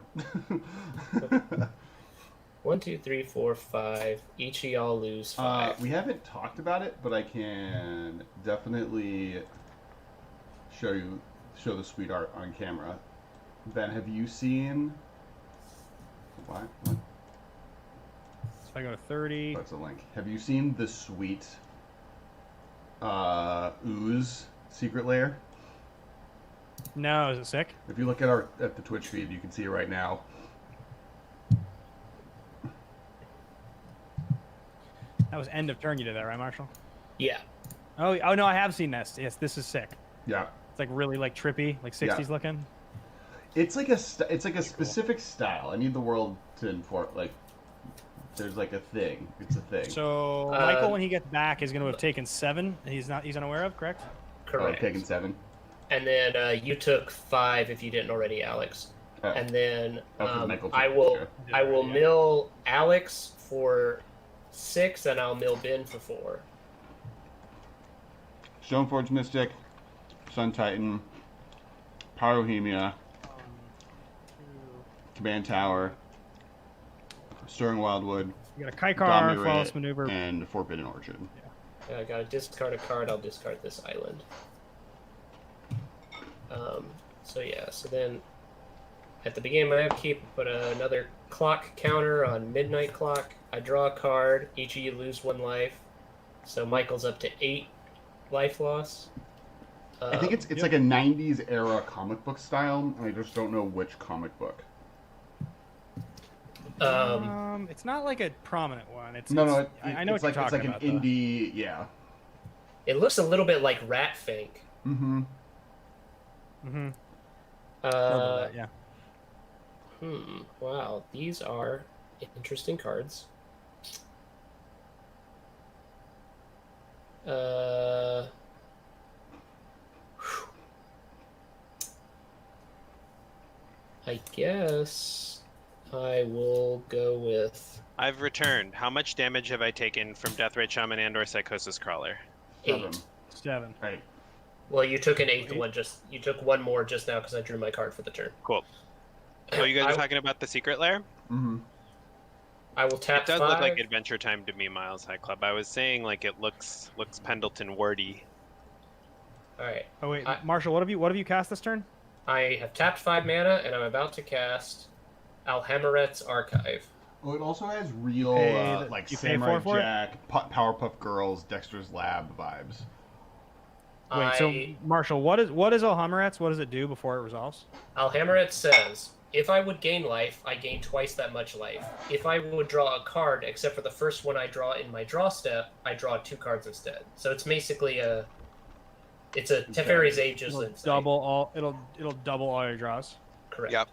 1, 2, 3, 4, 5. Each of y'all lose 5. We haven't talked about it, but I can definitely show the sweet art on camera. Ben, have you seen what? So if I go to 30. That's a link. Have you seen the sweet Ooze Secret Lair. No, is it sick? If you look at the Twitch feed, you can see it right now. That was end of turn. You did that, right, Marshall? Yeah. Oh no, I have seen this. Yes, this is sick. Yeah. It's like really like trippy, like 60s looking. It's like a specific style. I need the world to inform. Like, there's like a thing. It's a thing. So Michael, when he gets back, is going to have taken 7. He's unaware of, correct? Correct. Oh, taken 7. And then you took 5 if you didn't already, Alex. Oh. And then I will mill Alex for 6, and I'll mill Ben for 4. Stoneforge Mystic, Sun Titan, Pyrohemia, Command Tower, Stirring Wildwood, you got a Kaikar, Flawless Maneuver, and Forbidden Orchard. Yeah, I gotta discard a card. I'll discard this island. So then at the beginning of my upkeep, I put another clock counter on Midnight Clock. I draw a card. Each of you lose 1 life. So Michael's up to 8 life loss. I think it's like a 90s era comic book style, and I just don't know which comic book. It's not like a prominent one. I know it's what you're talking like about. It's like an indie, yeah. It looks a little bit like Ratfink. Mm-hmm. Mm-hmm. Yeah. Wow, these are interesting cards. I guess I will go with... I've returned. How much damage have I taken from Deathrite Shaman and/or Psychosis Crawler? 8. 7. Right. Well, you took an 8th one. You took 1 more just now because I drew my card for the turn. Cool. So you guys are talking about the Secret Lair? Mm-hmm. I will tap 5. It does look like Adventure Time to me, Miles High Club. I was saying like it looks Pendleton wordy. All right. Oh wait, Marshall, what have you cast this turn? I have tapped 5 mana, and I'm about to cast Alhammaret's Archive. Oh, it also has real like Samurai Jack, Powerpuff Girls, Dexter's Lab vibes. Wait, so Marshall, what is Alhammaret's? What does it do before it resolves? Alhammaret says, if I would gain life, I gain twice that much life. If I would draw a card, except for the first one I draw in my draw step, I draw 2 cards instead. So it's basically it's a Teferi's Aegis. It'll double all your draws. Correct. Yep.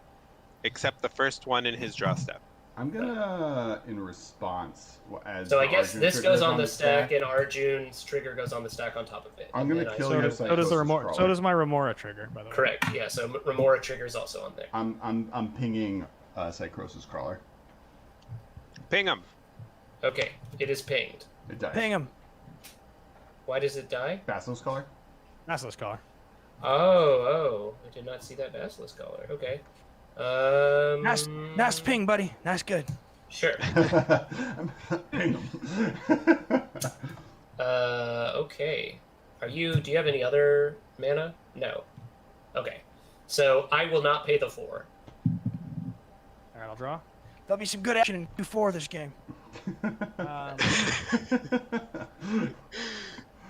Except the first one in his draw step. I'm gonna, in response, so I guess this goes on the stack, and Arjun's trigger goes on the stack on top of it. I'm gonna kill your Psychosis Crawler. So does my Remora trigger, by the way. Correct. Yeah. So Remora trigger is also on there. I'm pinging Psychosis Crawler. Ping him. Okay, it is pinged. It dies. Ping him. Why does it die? Basilisk Collar. Basilisk Collar. Oh, I did not see that Basilisk Collar. Okay. Nice ping, buddy. Nice, good. Sure. Ping him. Okay. Do you have any other mana? No. Okay. So I will not pay the 4. Alright, I'll draw. There'll be some good action in Q4 this game.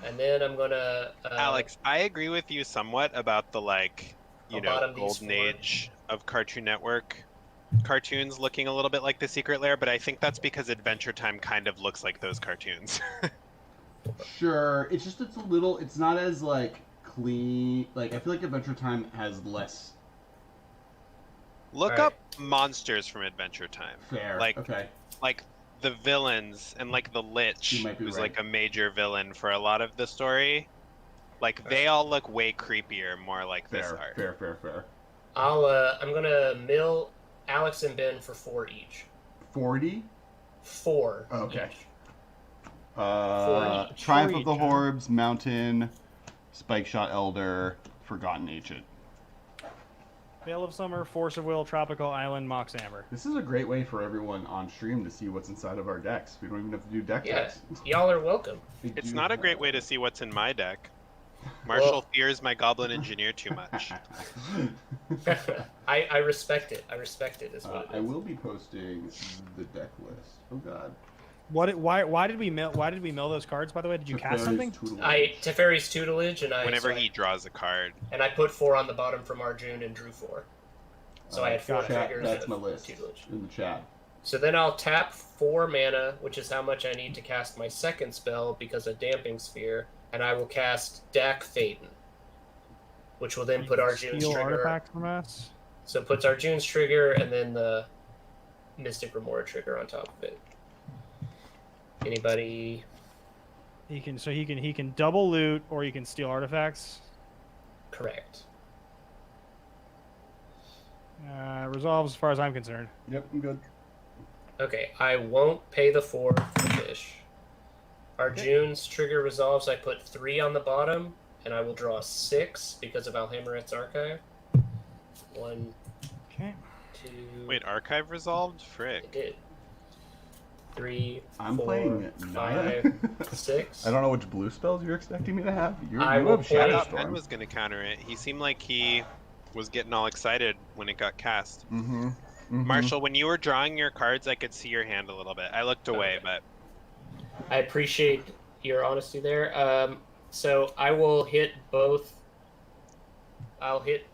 And then I'm gonna... Alex, I agree with you somewhat about the, golden age of Cartoon Network cartoons looking a little bit like the Secret Lair, but I think that's because Adventure Time kind of looks like those cartoons. Sure. It's not as, clean. I feel like Adventure Time has less... Look up monsters from Adventure Time. Fair. Okay. The villains and the Lich, who's right. A major villain for a lot of the story. They all look way creepier, more like fair, this art. Fair. I'm gonna mill Alex and Ben for 4 each. 40? 4. Okay. Each. Triumph of the Horbs, Mountain, Spike Shot Elder, Forgotten Ancient. Veil of Summer, Force of Will, Tropical Island, Mox Amber. This is a great way for everyone on stream to see what's inside of our decks. We don't even have to do deck checks. Y'all are welcome. It's not a great way to see what's in my deck. Marshall fears my Goblin Engineer too much. I respect it. I respect it. Is what it is. I will be posting the deck list. Oh God. Why did we mill those cards? By the way, did you cast something? Teferi's tutelage, and whenever he draws a card, and I put 4 on the bottom from Arjun and drew 4. So I had 4 triggers. That's my list tutelage in the chat. So then I'll tap 4 mana, which is how much I need to cast my second spell because of Damping Sphere, and I will cast Dak Faden, which will then put Arjun's trigger. Artifact from us. So it puts Arjun's trigger and then the Mystic Remora trigger on top of it. Anybody? He can double loot or you can steal artifacts. Correct. Resolves as far as I'm concerned. Yep, I'm good. Okay, I won't pay the 4 for fish. Arjun's trigger resolves. I put 3 on the bottom, and I will draw 6 because of Alhammaret's Archive. 1, okay. 2. Wait, Archive resolved? Frick. It did. 3, I'm 4, playing 5, 6. I don't know which blue spells you're expecting me to have. You I have will Shadowstorm. Ben was going to counter it. He seemed like he was getting all excited when it got cast. Mm-hmm. Marshall, when you were drawing your cards, I could see your hand a little bit. I looked away, but... I appreciate your honesty there. So I will hit both... I'll hit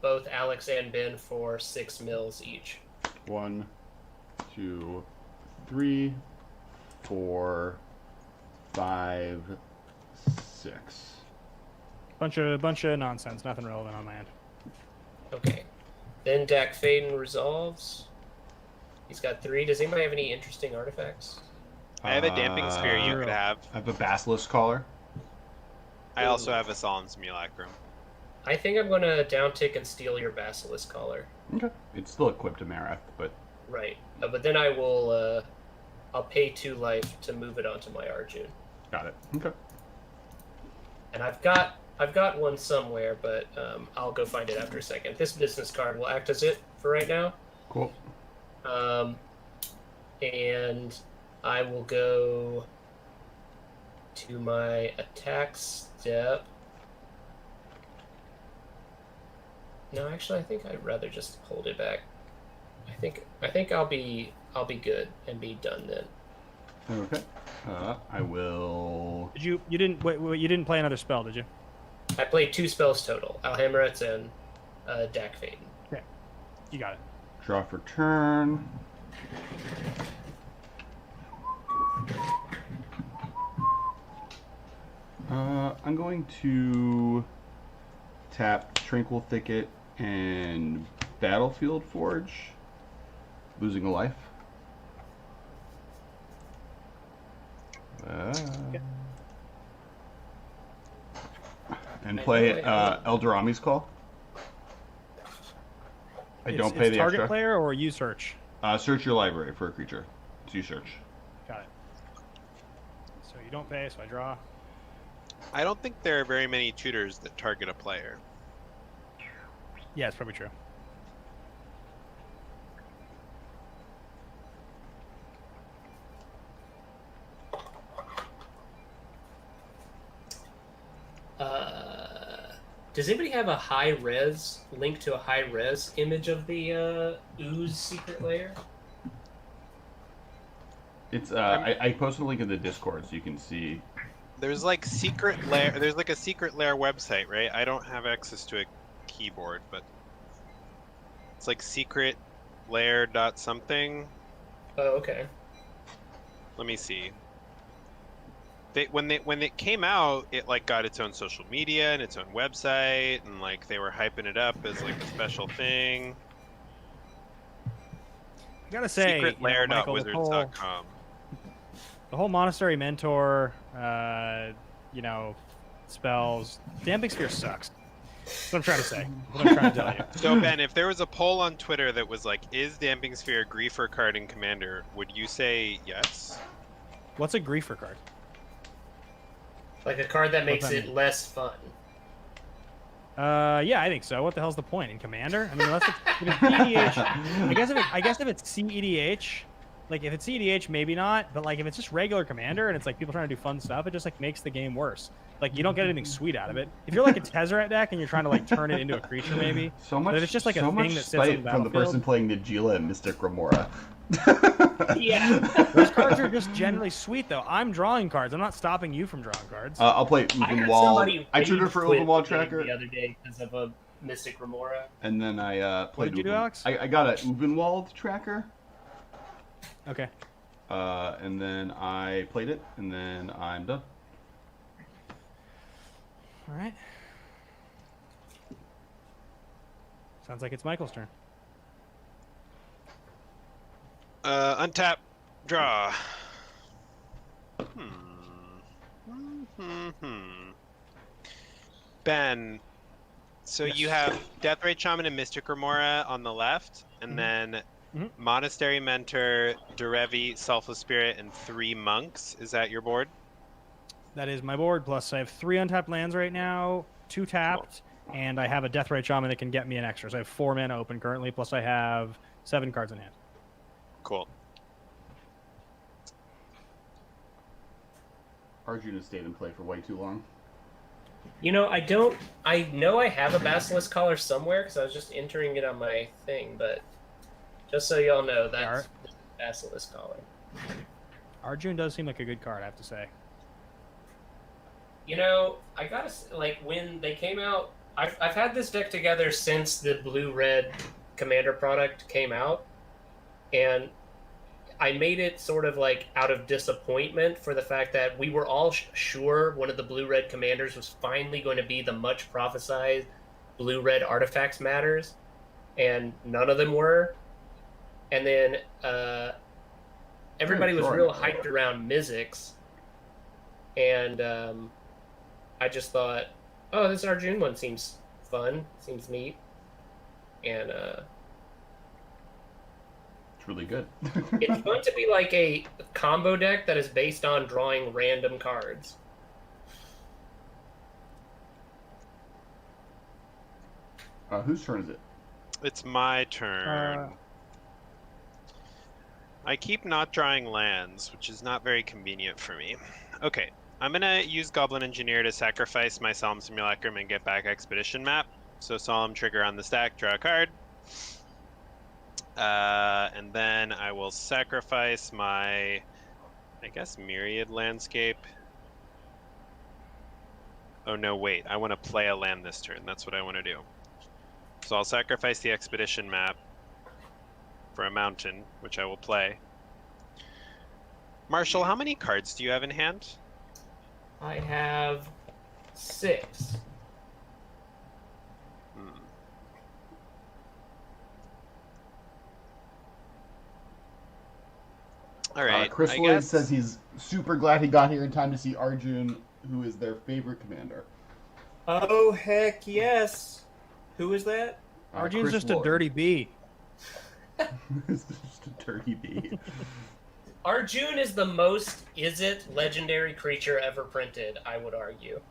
both Alex and Ben for 6 mils each. 1, 2, 3, 4, 5, 6. Bunch of nonsense. Nothing relevant on my end. Okay. Then Dak Faden resolves. He's got 3. Does anybody have any interesting artifacts? I have a Damping Sphere you could have. I have a Basilisk Collar. I also have a Solemn Simulacrum. I think I'm going to downtick and steal your Basilisk Collar. Okay. It's still equipped to Mareth, but... Right. But then I will... I'll pay 2 life to move it onto my Arjun. Got it. Okay. And I've got one somewhere, but I'll go find it after a second. This business card will act as it for right now. Cool. And I will go to my attack step. No, actually, I think I'd rather just hold it back. I think I'll be good and be done then. Okay. I will. You didn't play another spell, did you? I played 2 spells total: Alhammaret's and Dak Faden. Okay, you got it. Draw for turn. I'm going to tap Tranquil Thicket and Battlefield Forge, losing a life. And play Eldorami's Call. I don't pay the target extra. Player or you search? Search your library for a creature. So you search. Got it. So you don't pay, so I draw. I don't think there are very many tutors that target a player. Yeah, it's probably true. Does anybody have a high-res link to a high-res image of the Ooze secret lair? It's I posted a link in the Discord so you can see. There's like secret lair. There's like a secret lair website, right? I don't have access to a keyboard, but it's like secret lair dot something. Oh, okay. Let me see. When it came out, it like got its own social media and its own website, and like they were hyping it up as like a special thing. I gotta say, secretlair.wizards.com. The whole Monastery Mentor, spells. Damping Sphere sucks. That's what I'm trying to say. What I'm trying to tell you. So Ben, if there was a poll on Twitter that was like, "Is Damping Sphere a griefer card in coMMander?" would you say yes? What's a griefer card? Like a card that makes it less fun. Yeah, I think so. What the hell's the point in coMMander? I mean, unless if it's EDH, I guess if it's CEDH, like if it's CEDH, maybe not. But like if it's just regular coMMander and it's like people trying to do fun stuff, it just like makes the game worse. Like you don't get anything sweet out of it. If you're like a Tezzeret deck and you're trying to like turn it into a creature, maybe. So much. But if it's just like so a much thing that sits spite on the from the person playing Najila and Mystic Remora. Yeah. Those cards are just generally sweet, though. I'm drawing cards. I'm not stopping you from drawing cards. I'll play Uvenwald. I triggered for Uvenwald tracker the other day because of a Mystic Remora. And then I played. What did you do, Alex? I got a Uvenwald tracker. Okay. And then I played it, and then I'm done. All right. Sounds like it's Michael's turn. Untap, draw. Ben, so Yes. you have Deathrite Shaman and Mystic Remora on the left, and then Monastery Mentor, Derevi, Selfless Spirit, and 3 monks. Is that your board? That is my board. Plus, I have 3 untapped lands right now, 2 tapped, and I have a Deathrite Shaman that can get me an extra. So I have 4 mana open currently. Plus, I have 7 cards in hand. Cool. Arjun has stayed in play for way too long. You know, I know I have a Basilisk Collar somewhere because I was just entering it on my thing, but just so y'all know, that's Basilisk Collar. Arjun does seem like a good card, I have to say. You know, I gotta like when they came out. I've had this deck together since the blue-red coMMander product came out, and I made it sort of like out of disappointment for the fact that we were all sure one of the blue-red coMManders was finally going to be the much prophesized blue-red artifacts matters, and none of them were. And then everybody was real hyped around Mizzix, and I just thought, oh, this Arjun one seems fun, seems neat, and it's really good. it's going to be like a combo deck that is based on drawing random cards. Whose turn is it? It's my turn. I keep not drawing lands, which is not very convenient for me. Okay, I'm going to use Goblin Engineer to sacrifice my Solemn Simulacrum and get back Expedition Map. So Solemn trigger on the stack, draw a card. And then I will sacrifice my, I guess, Myriad Landscape. Oh no, wait, I want to play a land this turn. That's what I want to do. So I'll sacrifice the Expedition Map for a mountain, which I will play. Marshall, how many cards do you have in hand? I have 6. All right. Chris Lloyd says he's super glad he got here in time to see Arjun, who is their favorite coMMander. Oh, heck yes. Who is that? Arjun's Chris just Lloyd. a dirty bee. It's just a dirty bee. Arjun is the most legendary creature ever printed, I would argue.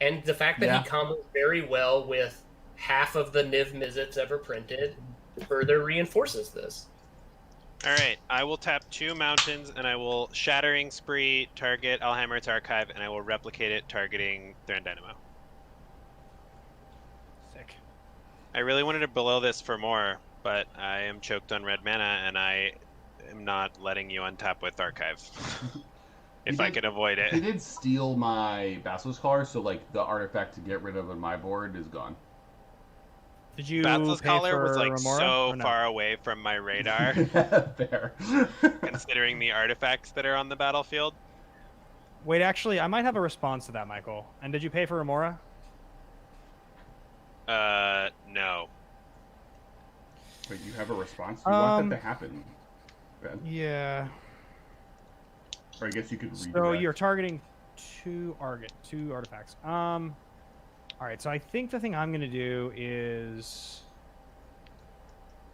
And the fact that he combos very well with half of the Niv Mizzets ever printed further reinforces this. Alright, I will tap 2 mountains, and I will Shattering Spree, target Alhammer's Archive, and I will replicate it, targeting Thran Dynamo. Sick. I really wanted to below this for more, but I am choked on red mana, and I am not letting you untap with Archive. If I could avoid it. He did steal my Basilisk Collar, so like the artifact to get rid of on my board is gone. Did you Basilisk pay Collar for was like Remora, so or no? far away from my radar, Fair. considering the artifacts that are on the battlefield. Wait, actually, I might have a response to that, Michael. And did you pay for Remora? No. Wait, you have a response? You want that to happen, Ben? Yeah. Or I guess you could read So you're targeting 2 artifacts. All right, so I think the thing I'm going to do is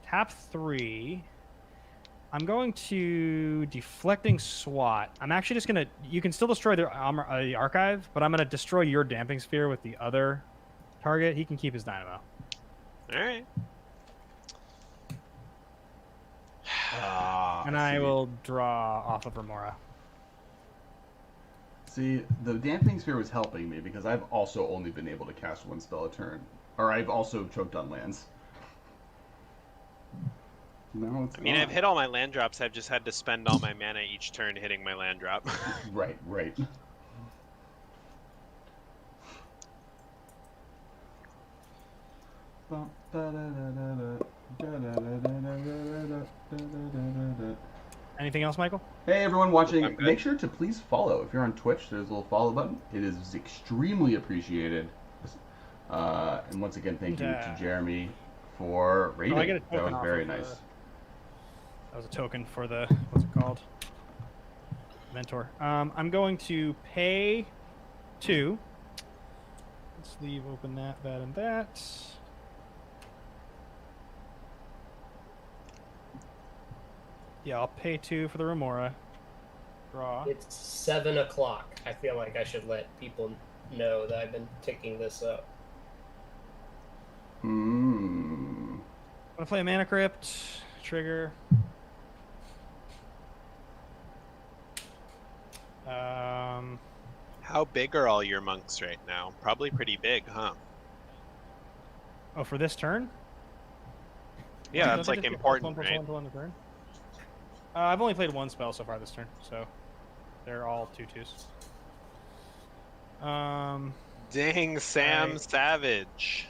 tap 3. I'm going to Deflecting Swat. I'm actually just going to... You can still destroy the archive, but I'm going to destroy your Damping Sphere with the other target. He can keep his Dynamo. All right. And I will draw off of Remora. See, the Damping Sphere was helping me because I've also only been able to cast 1 spell a turn. Or I've also choked on lands. No, it's I mean, not. I've hit all my land drops. I've just had to spend all my mana each turn hitting my land drop. Right, right. Anything else, Michael? Hey, everyone watching, I'm good. make sure to please follow. If you're on Twitch, there's a little follow button. It is extremely appreciated. And once again, thank you to Jeremy for rating. I get a That token was off very of, nice. That was a token for the, what's it called? Mentor. I'm going to pay 2. Let's leave open that, and that. Yeah, I'll pay 2 for the Remora. Draw. It's 7 o'clock. I feel like I should let people know that I've been ticking this up. Hmm. I'm gonna play a Mana Crypt. Trigger. How big are all your monks right now? Probably pretty big, huh? Oh, for this turn? Yeah, Don't that's they like just get important, +1/+1 right? to one turn? I've only played 1 spell so far this turn, so they're all 2/2s. Dang, Sam Savage.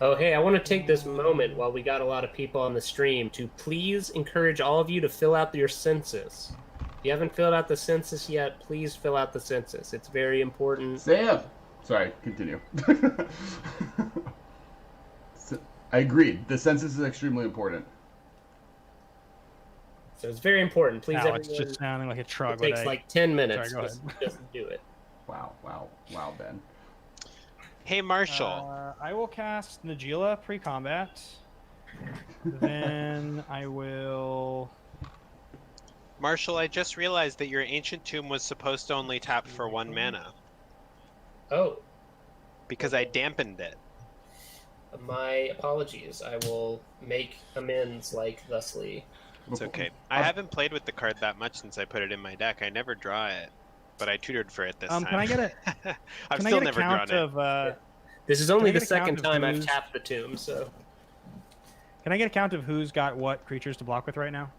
Oh, hey, I want to take this moment while we got a lot of people on the stream to please encourage all of you to fill out your census. If you haven't filled out the census yet, please fill out the census. It's very important. Sam! Sorry, continue. I agreed. The census is extremely important. So it's very important. Please, Now everyone. it's just sounding like a truck. It takes like 10 minutes. Sorry, go Just do it. Wow, Ben. Hey, Marshall. I will cast Najila pre-combat. Then I will... Marshall, I just realized that your Ancient Tomb was supposed to only tap for 1 mana. Oh, Because I dampened it. my apologies. I will make amends like thusly. It's okay. I haven't played with the card that much since I put it in my deck. I never draw it, but I tutored for it this time. Can I get a? I've Can still I get a never count drawn of? This is only Can I the get a count second of time I've who's- tapped the tomb, so. Can I get a count of who's got what creatures to block with right now?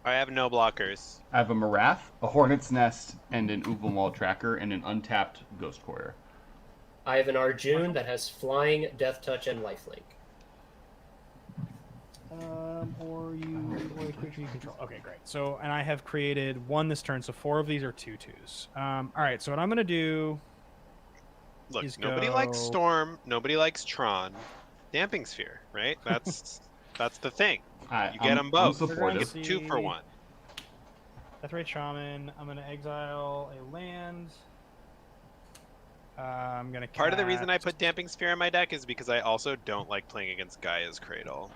I have no blockers. I have a Marath, a Hornet's Nest, and an Uvalmal Tracker, and an untapped Ghost Courier. I have an Arjun that has flying, death touch, and lifelink. Or a creature you control. Okay, great. So, and I have created 1 this turn, so 4 of these are 2/2s. All right. So what I'm gonna do? Look, is nobody go- likes Storm. Nobody likes Tron. Damping Sphere, right? That's the thing. You get them both. I'm supportive. You get 2 for 1. Deathrite Shaman. I'm gonna exile a land. I'm gonna. Part of the reason I cast- put Damping Sphere in my deck is because I also don't like playing against Gaia's Cradle.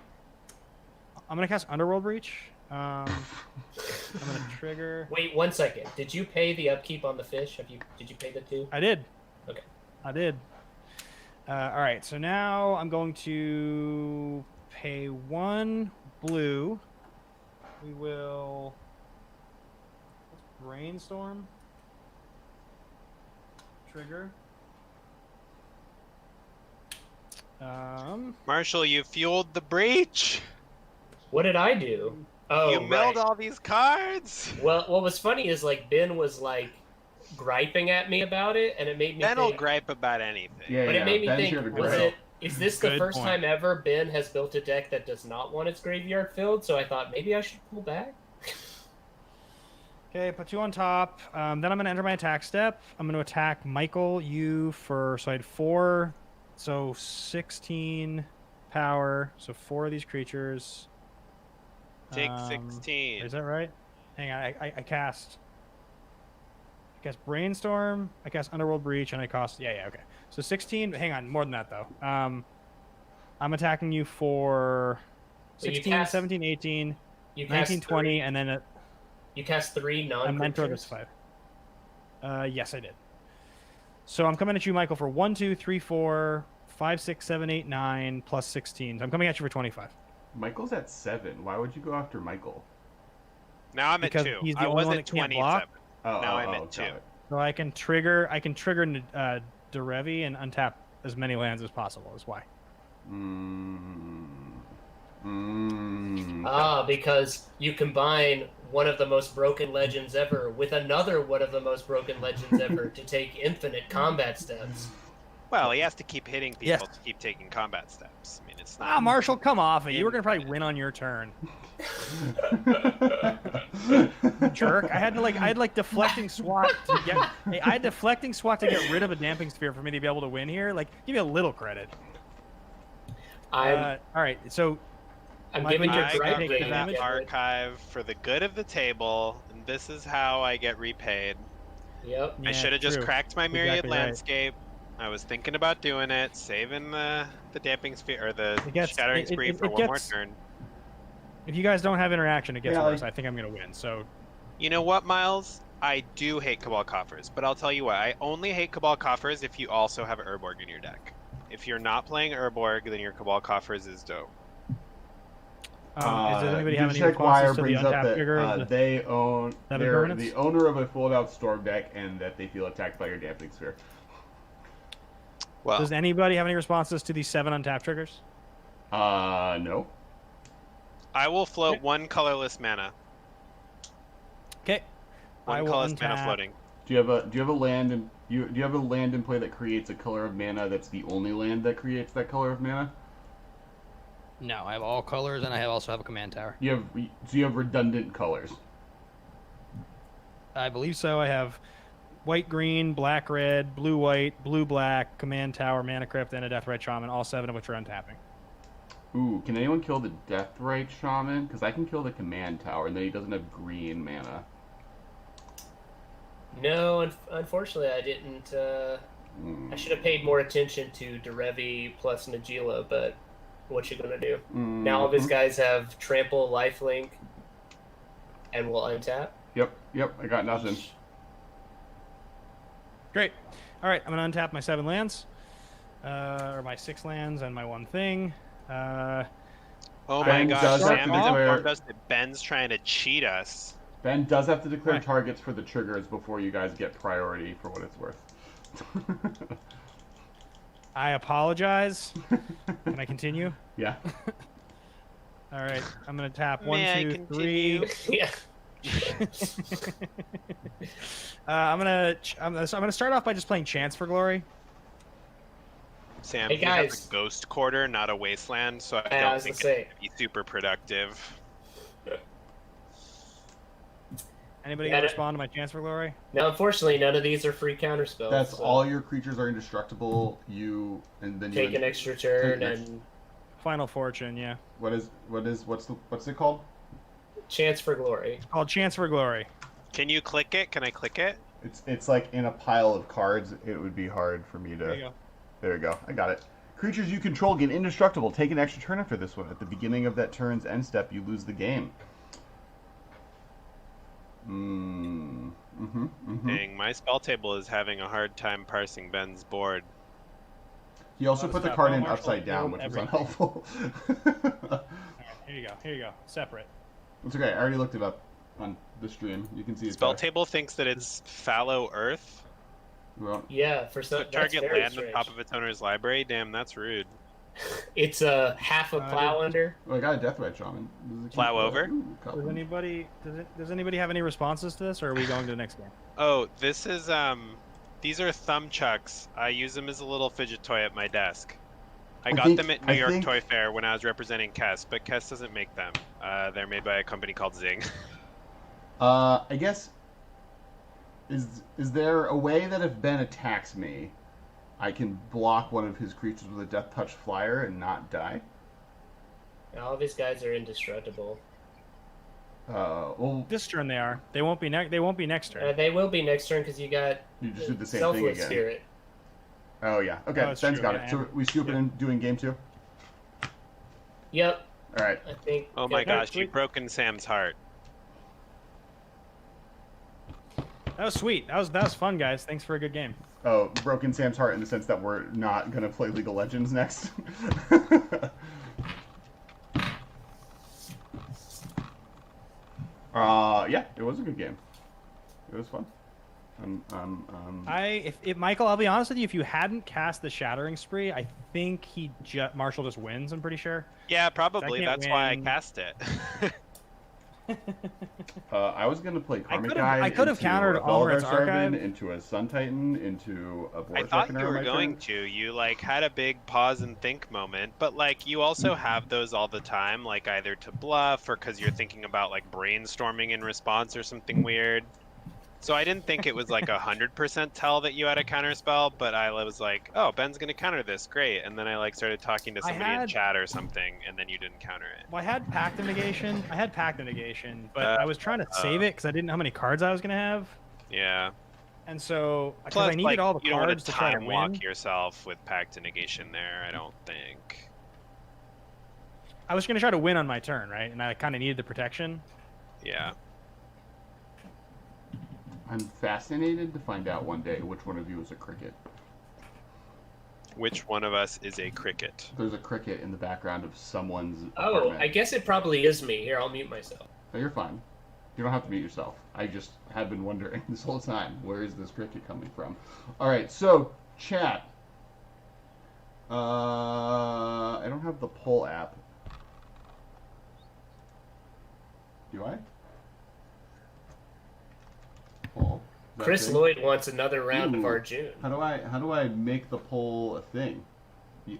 I'm gonna cast Underworld Breach. I'm gonna trigger. Wait 1 second. Did you pay the upkeep on the fish? Did you pay the 2? I did. Okay. I did. All right. So now I'm going to pay 1 blue. We will. Let's brainstorm. Trigger. Marshall, you fueled the breach. What did I do? Oh, You milled right. all these cards. Well, what was funny is like Ben was like griping at me about it, and it made me Ben will think. gripe about anything. Yeah, But it made me Ben's think: here to was grill. is this the Good first point. time ever Ben has built a deck that does not want its graveyard filled? So I thought maybe I should pull back. Okay, put 2 on top. Then I'm going to enter my attack step. I'm going to attack Michael, you for, so I had 4, so 16 power. So 4 of these creatures. Take 16. Is that right? Hang on, I cast Brainstorm, I cast Underworld Breach, and I cost, yeah, okay. So 16, hang on, more than that though. I'm attacking you for So you 16, cast- 17, 18, You 19, cast 20, three, and then you cast 3 a non mentor that's 5. Yes, I did. So I'm coming at you, Michael, for 1, 2, 3, 4, 5, 6, 7, 8, 9, plus 16. I'm coming at you for 25. Michael's at 7. Why would you go after Michael? Now I'm Because at 2. he's the I only was one at that can't block. 27. Now I'm at got 2. it. So I can trigger Derevi and untap as many lands as possible. Is why. Because you combine one of the most broken legends ever with another one of the most broken legends ever to take infinite combat steps. Well, he has to keep hitting people to keep taking combat steps. I mean, it's not. Marshall, come off it. You were gonna probably win on your turn. Jerk! I had deflecting SWAT to get. I had deflecting SWAT to get rid of a damping sphere for me to be able to win here. Like, give you a little credit. All right, so I'm giving you credit. The archive for the good of the table, and this is how I get repaid. Yep. I should have just cracked my myriad landscape. I was thinking about doing it, saving the damping sphere or the shattering spree for one more turn. If you guys don't have interaction, it gets worse. I think I'm gonna win. So, you know what, Miles? I do hate Cabal Coffers, but I'll tell you what. I only hate Cabal Coffers if you also have Urborg in your deck. If you're not playing Urborg, then your Cabal Coffers is dope. Does anybody have any responses to the untapped trigger? They're the owner of a fold-out storm deck, and that they feel attacked by your damping sphere. Well, does anybody have any responses to these 7 untapped triggers? No. I will float 1 colorless mana. Okay. 1 colorless mana floating. Do you have a land in do you have a land in play that creates a color of mana that's the only land that creates that color of mana? No, I have all colors, and I also have a command tower. You have redundant colors. I believe so. I have white, green, black, red, blue, white, blue, black, command tower, mana crypt, and a deathrite shaman. All 7 of which are untapping. Ooh, can anyone kill the deathrite shaman? Because I can kill the command tower, and then he doesn't have green mana. No, unfortunately, I didn't. I should have paid more attention to Derevi plus Najila, but what you gonna do? Now all of his guys have trample, lifelink, and will untap. Yep. I got nothing. Great. All right, I'm gonna untap my 7 lands, or my 6 lands and my 1 thing. Oh my gosh, Sam is informed us that Ben's trying to cheat us. Ben does have to declare targets for the triggers before you guys get priority, for what it's worth. I apologize. Can I continue? Yeah. All right, I'm gonna tap 1, 2, 3. Yeah. I'm gonna start off by just playing Chance for Glory. Sam, hey guys, has a ghost quarter, not a wasteland, so I don't think it's gonna be super productive. Anybody gonna respond to my Chance for Glory? No, unfortunately, none of these are free counter spells. That's all your creatures are indestructible. And then take an extra turn and Final Fortune. Yeah. What's it called? Chance for Glory. It's called Chance for Glory. Can you click it? Can I click it? It's like in a pile of cards. It would be hard for me to. There you go. There we go. I got it. Creatures you control get indestructible. Take an extra turn after this one. At the beginning of that turn's end step, you lose the game. Dang, my spell table is having a hard time parsing Ben's board. He also put the card in upside down, which was unhelpful. Alright, here you go. Separate. It's okay. I already looked it up on the stream. You can see it. Spell table thinks that it's fallow earth. Well, yeah, for some target land on top of its owner's library. Damn, that's rude. It's a half a plow under. Oh, I got a deathbite shaman. Plow over. Does anybody have any responses to this, or are we going to the next game? Oh, this is these are thumb chucks. I use them as a little fidget toy at my desk. I got them at New York Toy Fair when I was representing Kess, but Kess doesn't make them. They're made by a company called Zing. I guess is there a way that if Ben attacks me, I can block one of his creatures with a Death Touch Flyer and not die? All of his guys are indestructible. Well, this turn they are. They won't be next turn. They will be next turn because you got. You just did the same thing again. Spirit. Oh yeah. Okay. Ben's got it. So we scoop it in doing game 2. Yep. All right. I think. Oh my gosh! You've broken Sam's heart. That was sweet. That was fun, guys. Thanks for a good game. Oh, broken Sam's heart in the sense that we're not gonna play League of Legends next. Yeah, it was a good game. It was fun. If Michael, I'll be honest with you, if you hadn't cast the Shattering Spree, I think Marshall just wins. I'm pretty sure. Yeah, probably. That's why I cast it. I was gonna play Karmic I could have countered Almred's Archive into a Sun Titan, into a Boar I thought you Reckoner on were my going turn. to. You like had a big pause and think moment, but like you also have those all the time, like either to bluff or because you're thinking about like brainstorming in response or something weird. So I didn't think it was like 100% tell that you had a counter spell, but I was like, oh, Ben's gonna counter this, great. And then I like started talking to somebody in chat or something, and then you didn't counter it. Well, I had Pact of Negation. But I was trying to save it because I didn't know how many cards I was gonna have. Yeah. And so, because Plus, I needed like, all the you don't want cards to to try to time win. walk yourself with Pact of Negation there, I don't think. I was gonna try to win on my turn, right? And I kind of needed the protection. Yeah. I'm fascinated to find out one day which one of you is a cricket. Which one of us is a cricket? There's a cricket in the background of someone's Oh, apartment. I guess it probably is me. Here, I'll mute myself. No, you're fine. You don't have to mute yourself. I just have been wondering this whole time, where is this cricket coming from? All right, so chat. I don't have the poll app. Do I? Poll. Chris Lloyd wants another round of Ooh. Arjun. How do I make the poll a thing?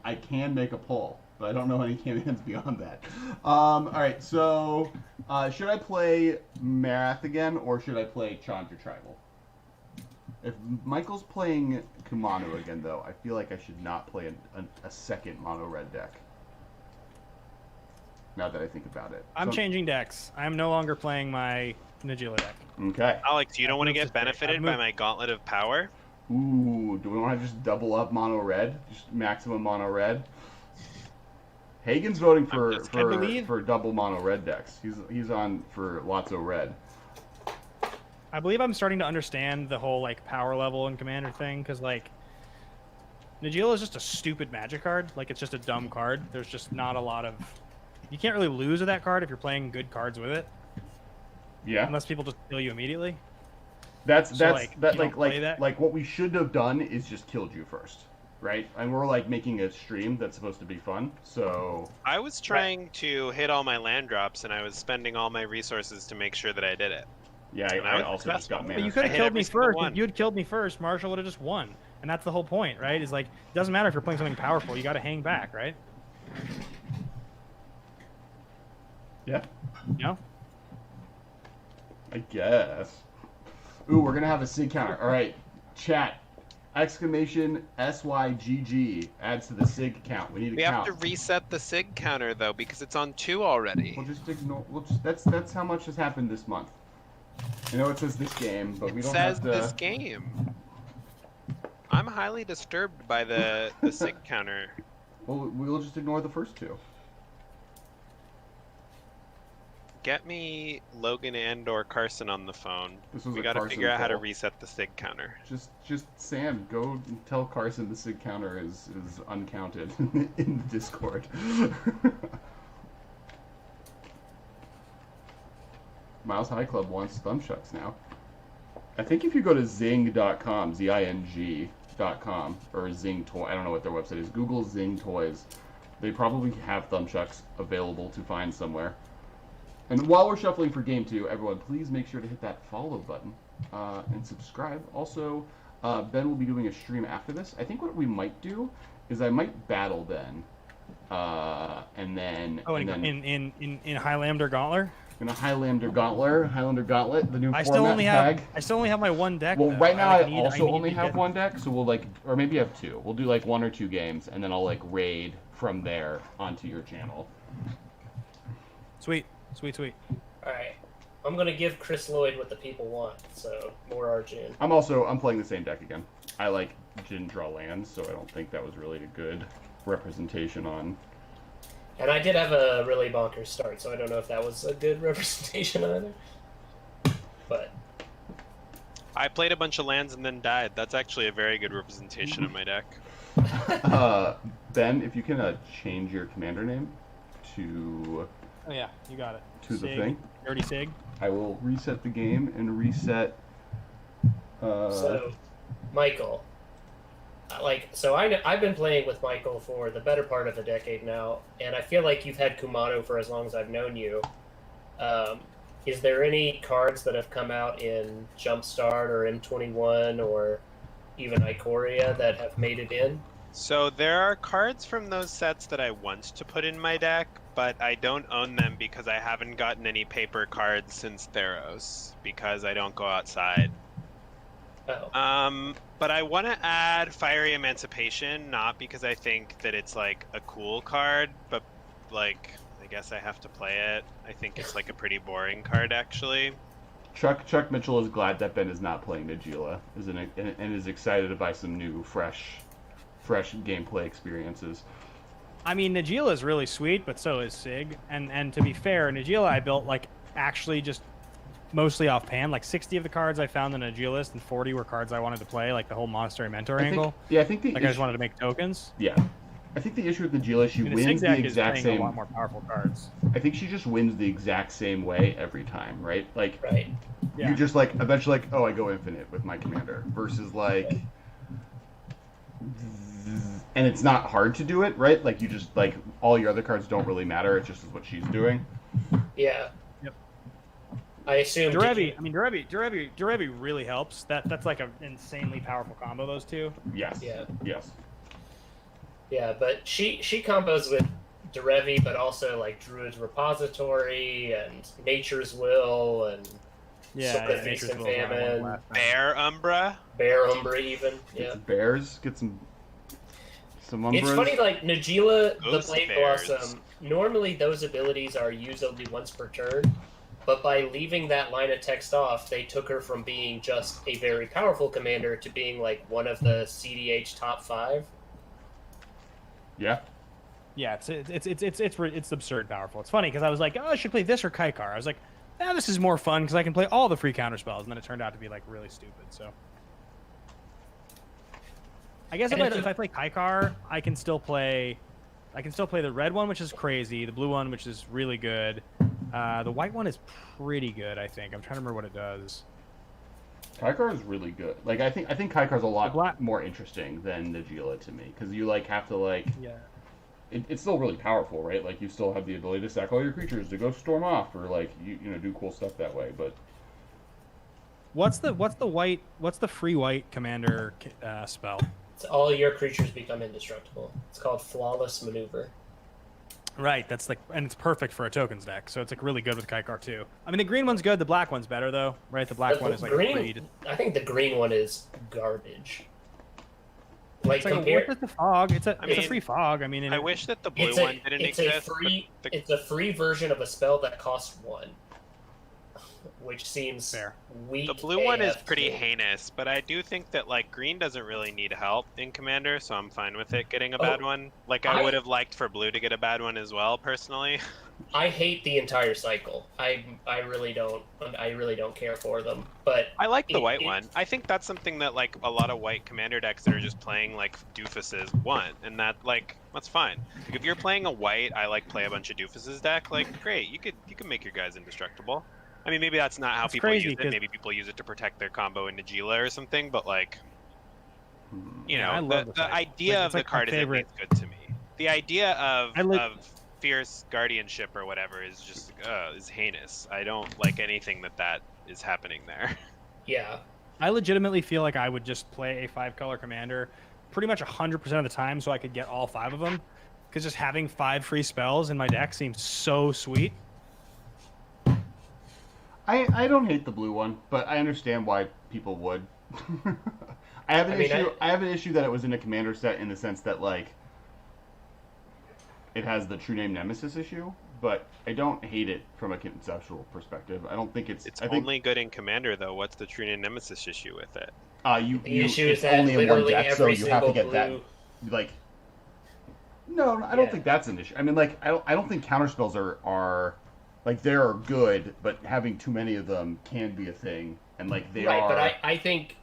I can make a poll, but I don't know any commands beyond that. All right, so should I play Marath again, or should I play Chandra Tribal? If Michael's playing Kumano again, though, I feel like I should not play a second mono red deck. Now that I think about it, I'm changing decks. I'm no longer playing my Nagila deck. Okay. Alex, you don't want to get benefited by my Gauntlet of Power? Ooh, do we want to just double up mono red? Just maximum mono red? Hagen's voting for double mono red decks. He's on for lots of red. I believe I'm starting to understand the whole like power level and commander thing, because like Nagila is just a stupid magic card. Like it's just a dumb card. There's just not a lot of. You can't really lose with that card if you're playing good cards with it. Yeah. Unless people just kill you immediately. Like what we should have done is just killed you first, right? And we're like making a stream that's supposed to be fun, so. I was trying to hit all my land drops, and I was spending all my resources to make sure that I did it. Yeah, I also just got mana. But you could have killed me first. If you had killed me first, Marshall would have just won. And that's the whole point, right? Is like, it doesn't matter if you're playing something powerful. You got to hang back, right? Yeah. No? I guess. Ooh, we're gonna have a SIG counter. All right, chat. Exclamation SYGG adds to the SIG count. We need a count. We have to reset the SIG counter though because it's on 2 already. We'll just ignore. That's how much has happened this month. I know it says this game, but we don't have to. It says this game. I'm highly disturbed by the SIG counter. Well, we'll just ignore the first 2. Get me Logan and or Carson on the phone. We gotta figure out how to reset the SIG counter. Just Sam, go and tell Carson the SIG counter is uncounted in the Discord. Miles High Club wants Thumbshucks now. I think if you go to zing.com, zing.com, or Zing Toy, I don't know what their website is, Google Zing Toys, they probably have Thumbshucks available to find somewhere. And while we're shuffling for Game 2, everyone, please make sure to hit that follow button and subscribe. Also, Ben will be doing a stream after this. I think what we might do is I might battle Ben, and then... Oh, in Highlander Gauntler? In a Highlander Gauntlet, the new I format still only have my one deck. Well, though. right now I also need only to have get- one deck, so we'll like, or maybe I have 2. We'll do like 1 or 2 games, and then I'll like raid from there onto your channel. Sweet. Alright. I'm gonna give Chris Lloyd what the people want, so more Arjun. I'm playing the same deck again. I like didn't draw lands, so I don't think that was really a good representation on. And I did have a really bonkers start, so I don't know if that was a good representation either. But I played a bunch of lands and then died. That's actually a very good representation of my deck. Ben, if you can change your commander name to... Oh yeah, you got it. To the thing. Dirty Sig. I will reset the game and reset So, Michael, I've been playing with Michael for the better part of a decade now, and I feel like you've had Kumano for as long as I've known you. Is there any cards that have come out in Jumpstart or M21 or even Ikoria that have made it in? So there are cards from those sets that I want to put in my deck, but I don't own them because I haven't gotten any paper cards since Theros, because I don't go outside. Oh. But I want to add Fiery Emancipation, not because I think that it's like a cool card, but like I guess I have to play it. I think it's like a pretty boring card, actually. Chuck Mitchell is glad that Ben is not playing Najeela, and is excited to buy some new, fresh gameplay experiences. I mean, Najeela is really sweet, but so is Sig. And to be fair, Najeela I built like actually just mostly off pan. Like 60 of the cards I found in the Najeela list, and 40 were cards I wanted to play, like the whole Monastery Mentor angle. I think I just wanted to make tokens. Yeah. I think the issue with Najeela, she wins the exact same. A lot more powerful cards. I think she just wins the exact same way every time, right? Like, right. Yeah. You just like eventually like, oh, I go infinite with my commander versus like, and it's not hard to do it, right? Like you just like all your other cards don't really matter. It just is what she's doing. Yeah. Yep. I assume Derevi really helps. That's like an insanely powerful combo. Those two. Yes. Yeah. Yes. Yeah, but she combos with Derevi, but also like Druid's Repository and Nature's Will and Feast and Famine. Bear Umbra even. Yeah. Bears get some Umbras. It's funny, like Najeela, Ghost the Blade Bears. Blossom. Normally, those abilities are used only once per turn, but by leaving that line of text off, they took her from being just a very powerful commander to being like one of the CDH top 5. Yeah. Yeah, it's absurd powerful. It's funny because I was like, oh, I should play this or Kaikar. I was like, this is more fun because I can play all the free counter spells, and then it turned out to be like really stupid. So I guess if I play Kaikar, I can still play the red one, which is crazy, the blue one, which is really good. The white one is pretty good, I think. I'm trying to remember what it does. Kaikar is really good. Like I think Kaikar's a lot more interesting than Najeela to me because you like have to like it's still really powerful, right? Like you still have the ability to sack all your creatures to go storm off or like you know do cool stuff that way. But what's the free white commander spell? It's all your creatures become indestructible. It's called Flawless Maneuver. Right, and it's perfect for a tokens deck, so it's like really good with Kaikar too. I mean, the green one's good, the black one's better though, right? The black one is like green. I think the green one is garbage. Like compared to the fog, it's a free fog. I mean, I wish that the blue one didn't exist. It's a free version of a spell that costs 1. Which seems fair. Weak. The blue one is pretty heinous, but I do think that like green doesn't really need help in Commander, so I'm fine with it getting a bad one. Like I would have liked for blue to get a bad one as well, personally. I hate the entire cycle. I really don't care for them. But I like the white one. I think that's something that like a lot of white Commander decks that are just playing like doofuses want, and that's fine. Like, if you're playing a white, I like play a bunch of doofuses deck. Like great, you could make your guys indestructible. I mean, maybe that's not how people use it. Maybe people use it to protect their combo in Najeela or something. But like, you know, the idea of the card is at least good to me. The idea of fierce guardianship or whatever is just is heinous. I don't like anything that is happening there. Yeah. I legitimately feel like I would just play a 5-color commander pretty much 100% of the time so I could get all 5 of them. Because just having 5 free spells in my deck seems so sweet. I don't hate the blue one, but I understand why people would. I have an issue that it was in a commander set in the sense that like it has the true name Nemesis issue, but I don't hate it from a conceptual perspective. I don't think it's only good in commander though. What's the true name Nemesis issue with it? It's only in one deck, so you have to get that. Like, no, I don't think that's an issue. I mean, like, I don't think counterspells are like they're good, but having too many of them can be a thing, and like they are. But I think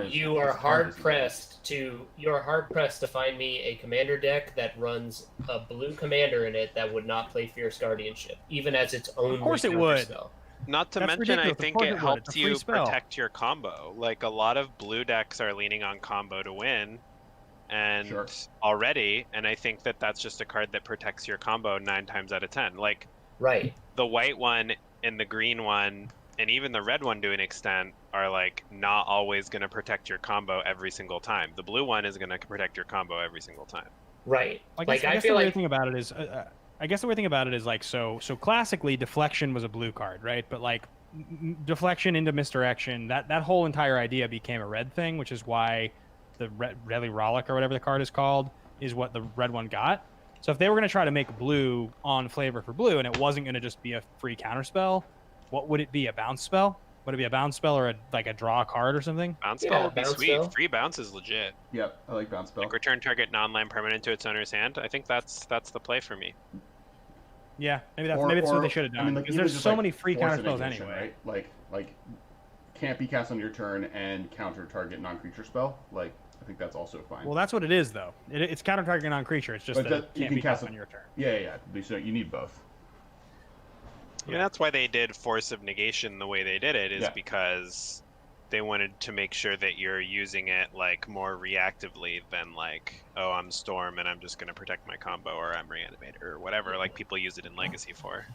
you are hard pressed to find me a commander deck that runs a blue commander in it that would not play Fierce Guardianship, even as its own. Of course it would. Spell. Not to That's mention, I ridiculous. Of think course it it would. It's helps a free you spell. protect your combo. Like, a lot of blue decks are leaning on combo to win, and Sure. already, and I think that that's just a card that protects your combo 9 times out of 10. Like, Right. the white one and the green one, and even the red one to an extent, are like not always going to protect your combo every single time. The blue one is going to protect your combo every single time. Right. I Like, I guess feel the weird like thing about it is, I guess the weird thing about it is like so classically deflection was a blue card, right? But like deflection into misdirection, that whole entire idea became a red thing, which is why the Rally Rollick or whatever the card is called is what the red one got. So if they were going to try to make blue on flavor for blue, and it wasn't going to just be a free counter spell, what would it be? A bounce spell? Would it be a bounce spell or a draw card or something? Bounce Yeah, spell would be bounce sweet. spell. Free bounce is legit. Yep, I like bounce spell. Like, return target non-land permanent to its owner's hand. I think that's the play for me. Yeah, maybe that's Or- what they should have done. I mean, like, because even there's just, so like, many free force counter of spells negation, anyway. right? Like can't be cast on your turn and counter target non-creature spell. Like, I think that's also fine. Well, that's what it is, though. It's counter targeting on creature. It's just But that it you can't can be cast cast it- on your turn. yeah. So you need both. I mean, that's why they did force of negation the way they did it, is Yeah. because they wanted to make sure that you're using it like more reactively than like, oh, I'm Storm and I'm just going to protect my combo, or I'm Reanimator or whatever, like people use it in Legacy for.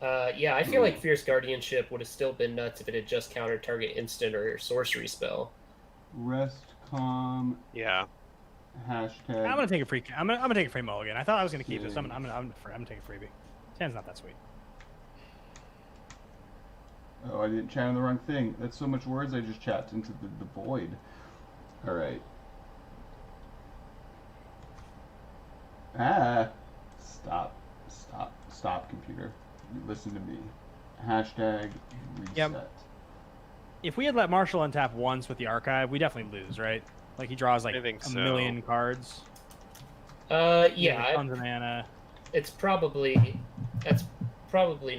Yeah, I feel like Fierce Guardianship would have still been nuts if it had just countered target instant or sorcery spell. Restcom Yeah. hashtag. I'm gonna take a free. I'm gonna take a free mulligan. I thought I was gonna keep this. I'm gonna take a freebie. 10's not that sweet. Oh, I didn't chat on the wrong thing. That's so much words I just chat into the void. All right. Stop, computer. You listen to me. Hashtag reset. Yep. If we had let Marshall untap once with the archive, we definitely lose, right? Like he draws like I think a so. million cards. Yeah, Tons of mana. that's probably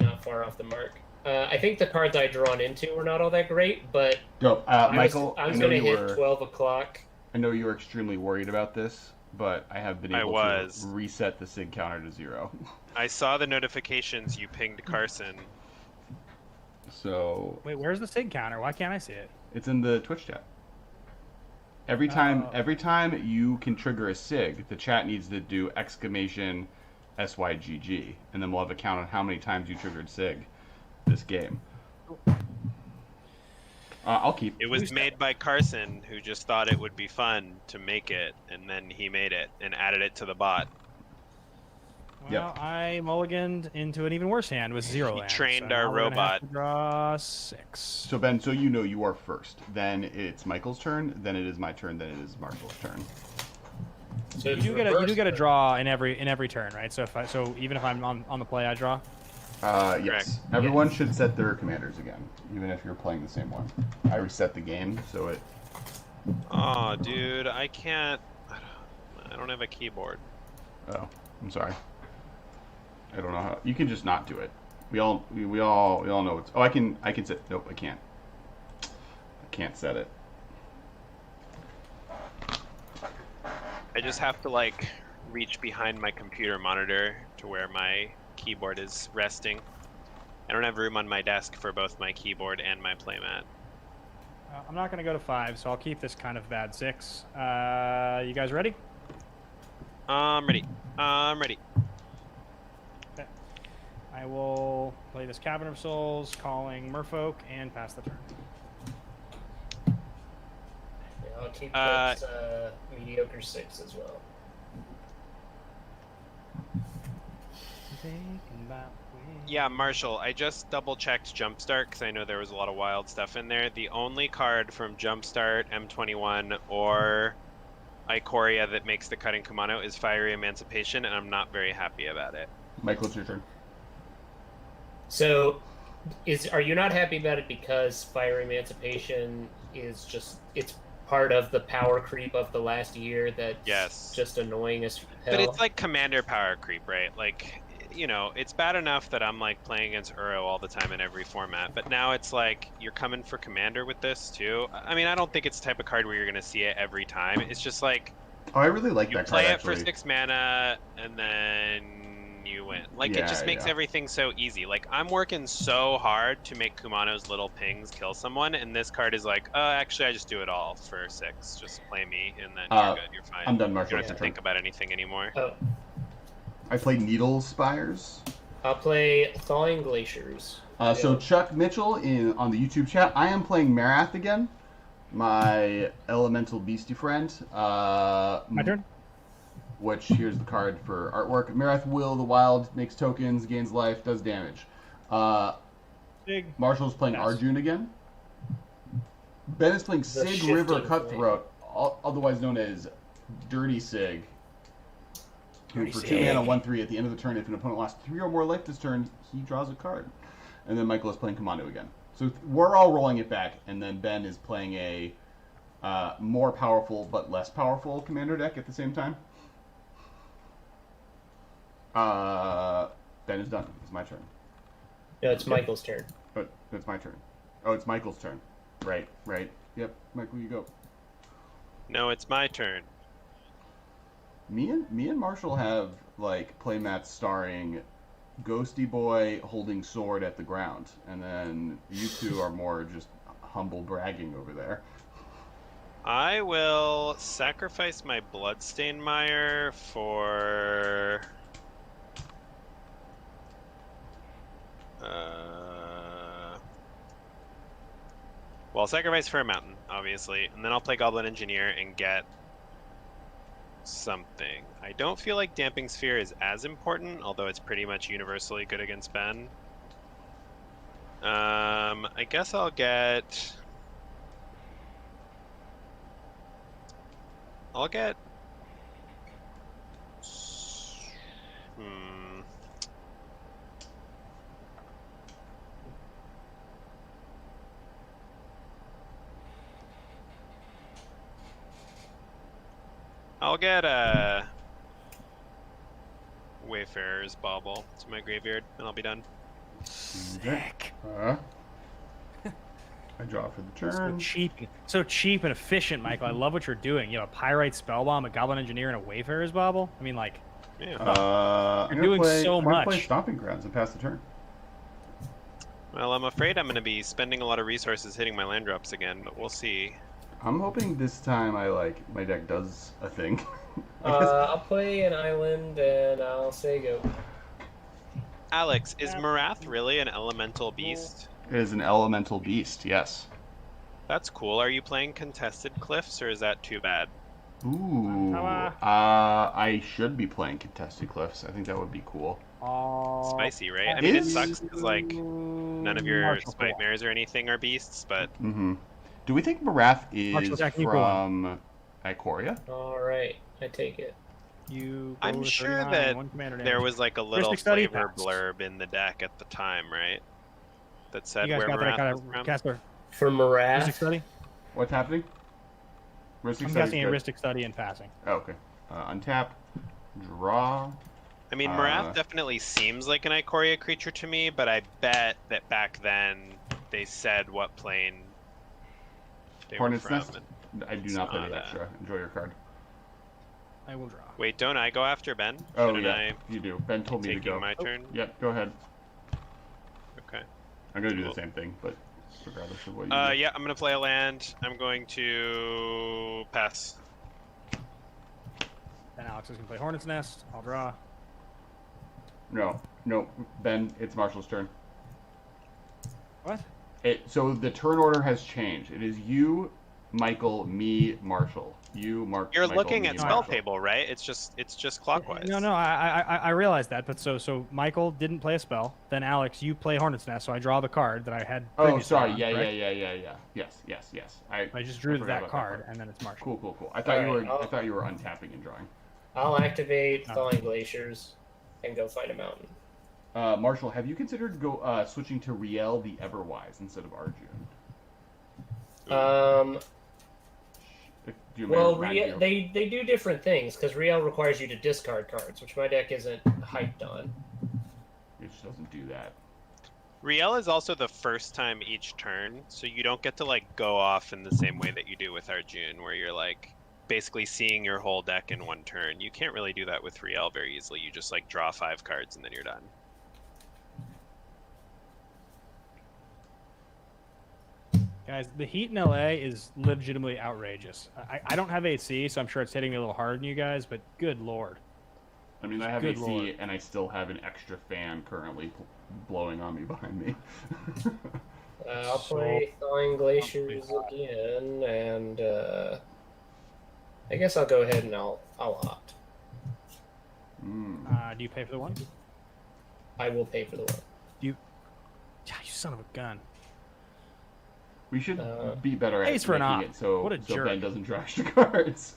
not far off the mark. I think the cards I drawn into were not all that great, but Dope. Michael, I was know going to you hit were. 12 o'clock. I know you were extremely worried about this, but I have been able to reset the SIG counter to 0. I saw the notifications you pinged Carson. So Wait, where's the SIG counter? Why can't I see it? it's in the Twitch chat. Every time you can trigger a SIG, the chat needs to do exclamation SYGG, and then we'll have a count on how many times you triggered SIG this game. I'll keep. It was made by Carson, who just thought it would be fun to make it, and then he made it and added it to the bot. Well, Yep. I mulliganed into an even worse hand with 0 He land. trained so our now we're gonna have robot. to draw 6. So Ben, so you know you are first. Then it's Michael's turn. Then it is my turn. Then it is Marshall's turn. So You it's do get a reversed, draw but- in every turn, right? So even if I'm on the play, I draw. Yes. Correct. Everyone should set their commanders again, even if you're playing the same one. I reset the game, so it. Oh, dude, I can't. I don't have a keyboard. Oh, I'm sorry. I don't know how. You can just not do it. We all know it's. Oh, I can set. Nope, I can't. I can't set it. I just have to like reach behind my computer monitor to where my keyboard is resting. I don't have room on my desk for both my keyboard and my playmat. I'm not going to go to 5, so I'll keep this kind of bad 6. You guys ready? I'm ready. I'm ready. Okay. I will play this Cabin of Souls, calling Merfolk, and pass the turn. Yeah, I'll keep this mediocre 6 as well. Yeah, Marshall, I just double-checked Jumpstart because I know there was a lot of wild stuff in there. The only card from Jumpstart, M21, or Ikoria that makes the cut in Kumano is Fiery Emancipation, and I'm not very happy about it. Michael, it's your turn. So, are you not happy about it because Fire Emancipation is just it's part of the power creep of the last year that's just annoying as hell? But it's like Commander power creep, right? Like, you know, it's bad enough that I'm like playing against Uro all the time in every format, but now it's like you're coming for Commander with this too. I mean, I don't think it's the type of card where you're gonna see it every time. It's just like Oh, I really like you that play card. it for Actually, 6 mana, and then you win. Like, it just makes everything so easy. Like, I'm working so hard to make Kumano's little pings kill someone, and this card is like, actually, I just do it all for 6. Just play me, and then you're good. You're fine. I'm done, Marshall. You don't have to think about anything anymore. Oh. I play Needle Spires. I'll play Thawing Glaciers. So Chuck Mitchell on the YouTube chat. I am playing Marath again, my elemental beastie friend. My turn. Which, here's the card for artwork. Marath Will the Wild, makes tokens, gains life, does damage. Marshall's playing Arjun again. Ben is playing Sig River Cutthroat, otherwise known as Dirty Sig. Who, for 2 mana, 1/3 at the end of the turn, if an opponent lost 3 or more life this turn, he draws a card. And then Michael is playing commando again. So we're all rolling it back, and then Ben is playing a more powerful but less powerful commander deck at the same time. Ben is done. It's my turn. No, it's Michael's turn. Oh, it's my turn. Oh, it's Michael's turn. Right. Yep, Michael, you go. No, it's my turn. Me and Marshall have like playmats starring Ghosty Boy holding sword at the ground, and then you two are more just humble bragging over there. I will sacrifice my Bloodstain Mire for well, I'll sacrifice for a mountain, obviously, and then I'll play Goblin Engineer and get something. I don't feel like Damping Sphere is as important, although it's pretty much universally good against Ben. I guess I'll get... I'll get a Wayfarer's Bauble to my graveyard, and I'll be done. Sick. I draw for the turn. So cheap and efficient, Michael. I love what you're doing. You have a Pyrite Spellbomb, a Goblin Engineer, and a Wayfarer's Bauble. I mean, like, yeah. You're doing so much. I'm gonna play Stomping Grounds and pass the turn. Well, I'm afraid I'm going to be spending a lot of resources hitting my land drops again, but we'll see. I'm hoping this time my deck does a thing. I'll play an island and I'll say go. Alex, is Marath really an elemental beast? It is an elemental beast, yes. That's cool. Are you playing Contested Cliffs, or is that too bad? Ooh. I should be playing Contested Cliffs. I think that would be cool. Spicy, right? I mean, it sucks because, like, none of your Spite Mares or anything are beasts, but... Mm-hmm. Do we think Marath is from Ikoria? Alright, I take it. I'm sure that there was like a little flavor blurb in the deck at the time, right? That said where Marath was from. Casper. For Marath? Rhystic Study? What's happening? I'm guessing a Rhystic Study and passing. Oh, okay. Untap. Draw. I mean, Marath definitely seems like an Ikoria creature to me, but I bet that back then they said what plane they Hornet's were Nest? from. I do not play the extra. Enjoy your card. I will draw. Wait, don't I go after Ben? Oh, yeah, you do. Ben told me to go. My turn? Yep, go ahead. Okay. I'm going to do the same thing, but regardless of what you do. Yeah, I'm going to play a land. I'm going to pass. Then Alex is going to play Hornet's Nest. I'll draw. No, Ben, it's Marshall's turn. What? So the turn order has changed. It is you, Michael, me, Marshall. You, Mark. You're Michael, looking me, at Marshall. spell table, right? It's just clockwise. No, I realized that, but so Michael didn't play a spell. Then Alex, you play Hornet's Nest, so I draw the card that I had. Oh, sorry. On, yeah. Yes. I just drew that card, and then it's Marshall. Cool. I thought you were untapping and drawing. I'll activate Thawing Glaciers and go find a mountain. Marshall, have you considered switching to Riel the Everwise instead of Arjun? Well, they do different things, because Riel requires you to discard cards, which my deck isn't hyped on. It just doesn't do that. Riel is also the first time each turn, so you don't get to like go off in the same way that you do with Arjun, where you're like basically seeing your whole deck in one turn. You can't really do that with Riel very easily. You just like draw 5 cards and then you're done. Guys, the heat in LA is legitimately outrageous. I don't have AC, so I'm sure it's hitting me a little hard on you guys, but good lord. I mean, I have Good AC, Lord. and I still have an extra fan currently blowing on me behind me. I'll play Thawing Glaciers again, and I guess I'll go ahead and I'll opt. Do you pay for the one? I will pay for the one. You son of a gun. We should be better at pays for an making op. it so, What a so jerk. Ben doesn't draw extra cards.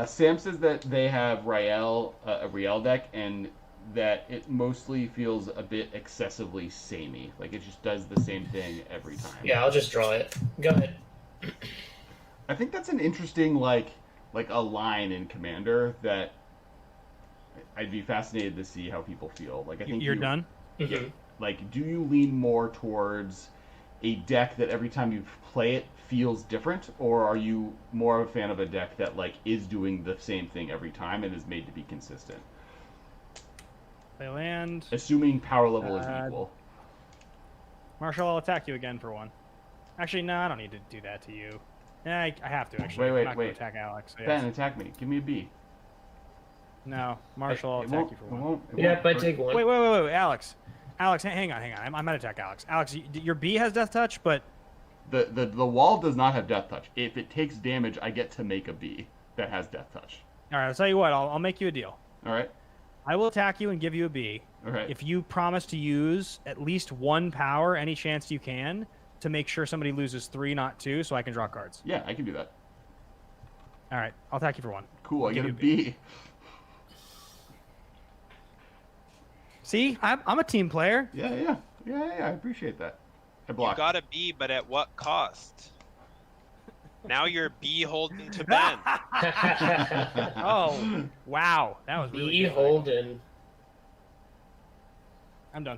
Sam says that they have a Riel deck, and that it mostly feels a bit excessively samey. Like it just does the same thing every time. Yeah, I'll just draw it. Go ahead. I think that's an interesting like a line in coMMander that I'd be fascinated to see how people feel. Like I think You're done? Yeah, like, do you lean more towards a deck that every time you play it feels different, or are you more of a fan of a deck that like is doing the same thing every time and is made to be consistent? They land. Assuming power level is equal. Marshall, I'll attack you again for one. Actually, no, I don't need to do that to you. Yeah, I have to actually. Wait, I'm not gonna wait. attack Alex. So Ben, yes. attack me. Give me a B. No, Marshall, I'll It attack won't- you for it one. won't- it Yeah, won't if I hurt. take one. Wait, Alex. Alex, hang on. I might attack Alex. Alex, your B has Death Touch, but The wall does not have Death Touch. If it takes damage, I get to make a B that has Death Touch. all right. I'll tell you what. I'll make you a deal. All right. I will attack you and give you a B All right. if you promise to use at least one power, any chance you can, to make sure somebody loses 3, not 2, so I can draw cards. Yeah, I can do that. All right, I'll attack you for 1. Cool. I Give get a you a B. See, I'm a team player. Yeah. I appreciate that. I You blocked. got a B, but at what cost? Now you're beholden to Ben. Oh, wow, that was really good. Holden. I'm done.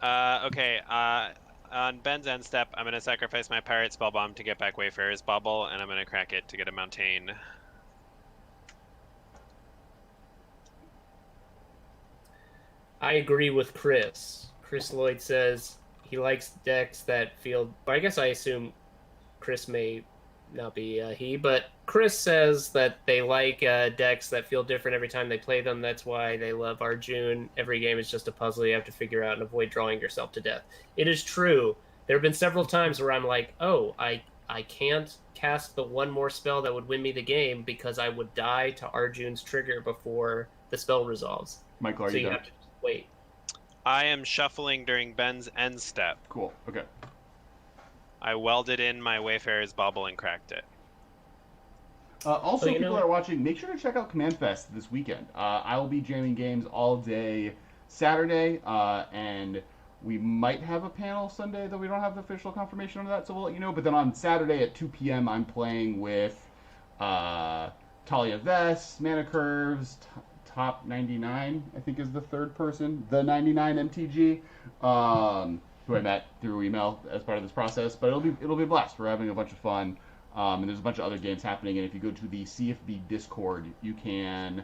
Okay, on Ben's end step, I'm going to sacrifice my Pirate Spell Bomb to get back Wayfarer's Bubble, and I'm going to crack it to get a Mountain. I agree with Chris. Chris Lloyd says he likes decks that feel. I guess I assume Chris may not be he, but Chris says that they like decks that feel different every time they play them. That's why they love Arjun. Every game is just a puzzle you have to figure out and avoid drawing yourself to death. It is true. There have been several times where I'm like, oh, I can't cast the one more spell that would win me the game because I would die to Arjun's trigger before the spell resolves. Michael, are So you you done? have to just wait. I am shuffling during Ben's end step. Cool. Okay. I welded in my Wayfarer's Bubble and cracked it. Also, Oh, you people know- that are watching, make sure to check out Command Fest this weekend. I will be jamming games all day Saturday, and we might have a panel Sunday, though we don't have the official confirmation on that, so we'll let you know. But then on Saturday at 2 p.m., I'm playing with Talia Vess, Mana Curves, Top 99, I think is the third person, the 99 MTG, who I met through email as part of this process. But it'll be a blast. We're having a bunch of fun. And there's a bunch of other games happening, and if you go to the CFB Discord, you can,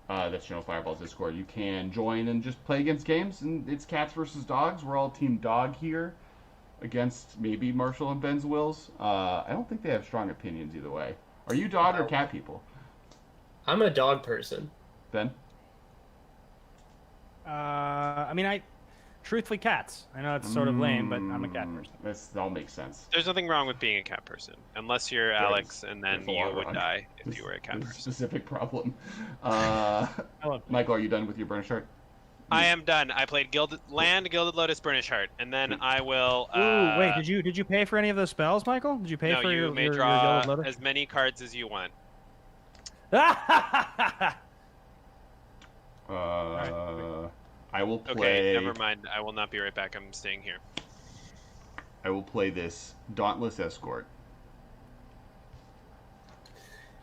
that's General Fireball's Discord, you can join and just play against games, and it's cats versus dogs. We're all Team Dog here against maybe Marshall and Ben's Wills. I don't think they have strong opinions either way. Are you dog or cat people? I'm a dog person. Ben? Truthfully, cats. I know it's sort of lame, but I'm a cat person. That all makes sense. There's nothing wrong with being a cat person, unless you're Alex, and then there's a lot you would wrong. die if you were a cat There's a person. specific problem. I love Michael, are you done with your burnish heart? I am done. I played Gilded Lotus, Burnish Heart, and then I will. Ooh, wait, did you pay for any of those spells, Michael? Did you pay No, for you your may your draw Gilded Lotus? as many cards as you want. I will play. Okay, never mind. I will not be right back. I'm staying here. I will play this Dauntless Escort.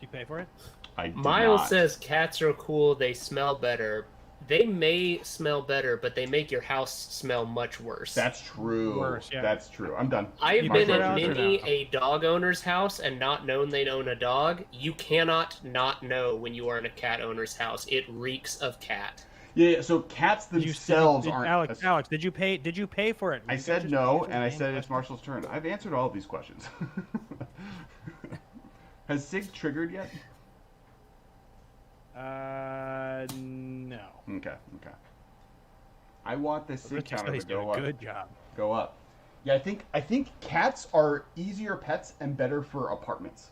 Did you pay for it? I did Miles not. says cats are cool. They smell better. they may smell better, but they make your house smell much worse. That's true. Worse, yeah. That's true. I'm done. I've been prefer at dogs or many no? a dog owner's house and not known they'd own a dog. You cannot not know when you are in a cat owner's house. It reeks of cat. Yeah, so cats themselves aren't... Alex, did you pay for it? I said no, and I said it's Marshall's turn. I've answered all of these questions. Has Sig triggered yet? No. Okay. I want this Sig counter to go up. Good job. Go up. Yeah, I think cats are easier pets and better for apartments.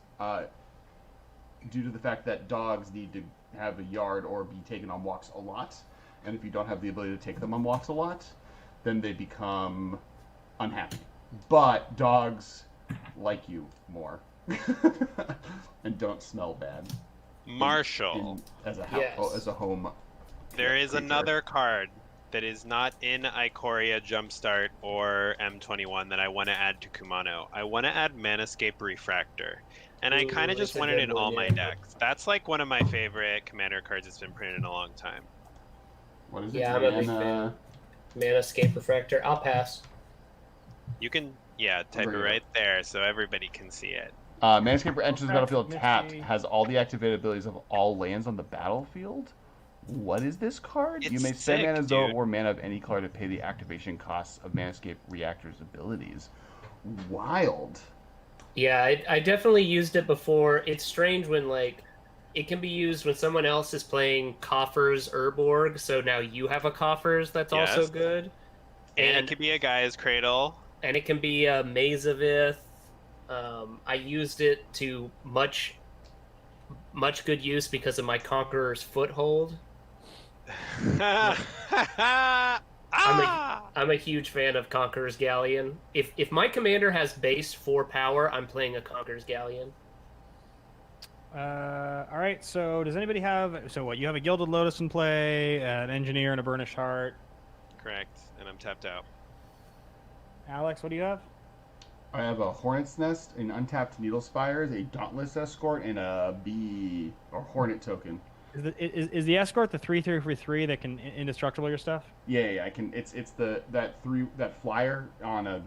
Due to the fact that dogs need to have a yard or be taken on walks a lot. And if you don't have the ability to take them on walks a lot, then they become unhappy. But dogs like you more. And don't smell bad. Marshall. As a home. There is another card that is not in Ikoria Jumpstart or M21 that I want to add to Kumano. I want to add Manascape Refractor. And I kind of just want it in all my decks. That's like one of my favorite commander cards that's been printed in a long time. What is it? Yeah, I'm a big fan. Manascape Refractor. I'll pass. You can, type it right there so everybody can see it. Manascape enters the battlefield tapped, has all the activated abilities of all lands on the battlefield. What is this card? You may spend mana as though it were mana of any color to pay the activation costs of Manascape Reactor's abilities. Wild. Yeah, I definitely used it before. It's strange when, like, it can be used when someone else is playing Coffers Urborg, so now you have a Coffers that's also good. And it could be a Gaia's Cradle. And it can be a Maze of Ith. I used it to much good use because of my Conqueror's Foothold. I'm a huge fan of Conqueror's Galleon. If my commander has base 4 power, I'm playing a Conqueror's Galleon. All right. So does anybody have? So what? You have a Gilded Lotus in play, an Engineer, and a Burnished Heart. Correct. And I'm tapped out. Alex, what do you have? I have a Hornet's Nest, an Untapped Needle Spires, a Dauntless Escort, and a Bee or Hornet token. Is the Escort the 3/3 for 3 that can indestructible your stuff? Yeah, I can. It's that flyer on a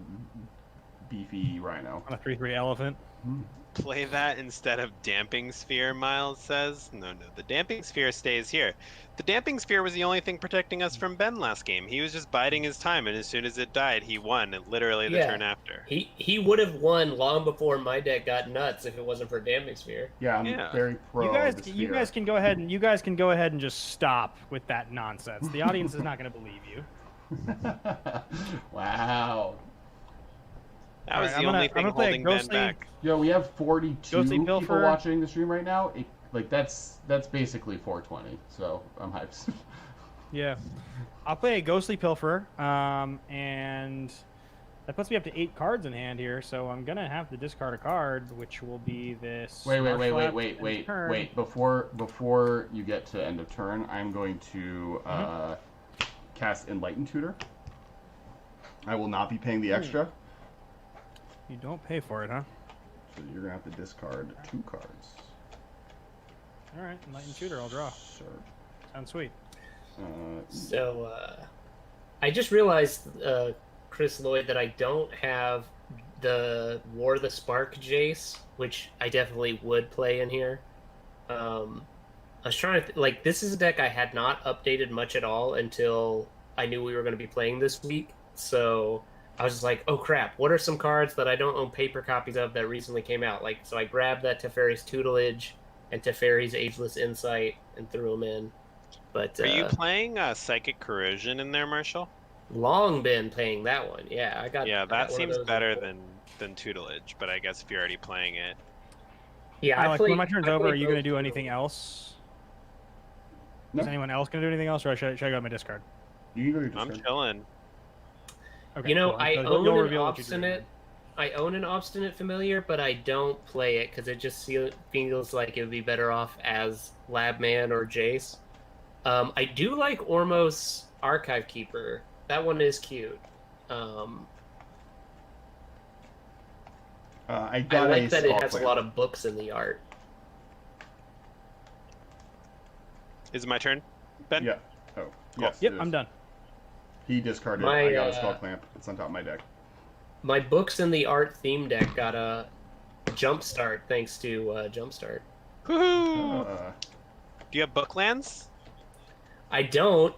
beefy rhino. On a 3/3 elephant. Play that instead of Damping Sphere, Miles says. No, the Damping Sphere stays here. The Damping Sphere was the only thing protecting us from Ben last game. He was just biding his time, and as soon as it died, he won, literally the turn after. He would have won long before my deck got nuts if it wasn't for Damping Sphere. Yeah, I'm very pro. You guys can go ahead and just stop with that nonsense. The audience is not going to believe you. Wow. That was the only thing holding Ben back. Yo, we have 42 people Pilfer. watching the stream right now. That's basically 420. So I'm hyped. Yeah, I'll play a Ghostly Pilferer, and that puts me up to 8 cards in hand here. So I'm gonna have to discard a card, which will be this. Wait. Before you get to end of turn, I'm going to cast Enlightened Tutor. I will not be paying the extra. You don't pay for it, huh? So you're gonna have to discard 2 cards. All right, Enlightened Tutor, I'll draw. Sure. Sounds sweet. I just realized, Chris Lloyd, that I don't have the War the Spark Jace, which I definitely would play in here. I was trying to this is a deck I had not updated much at all until I knew we were going to be playing this week. So I was just like, oh crap, what are some cards that I don't own paper copies of that recently came out? So I grabbed that Teferi's Tutelage and Teferi's Ageless Insight and threw them in. But are you playing Psychic Corrosion in there, Marshall? Long been playing that one. Yeah, I got. Yeah, that seems better than Tutelage, but I guess if you're already playing it. Yeah, Alex, when my turn's over, are you going to do anything else? No. Is anyone else going to do anything else, or should I go to my discard? You can go to your I'm discard. chilling. Okay, cool. I own an Obstinate Familiar, but I don't play it because it just feels like it would be better off as Labman or Jace. I do like Ormos Archive Keeper. That one is cute. I like that it has a lot of books in the art. Is it my turn, Ben? Yeah. Oh. Yes. Yep, I'm done. He discarded. My, I got a Skull Clamp. It's on top of my deck. My books in the art theme deck got a jumpstart thanks to Jumpstart. Woohoo! Do you have booklands? I don't.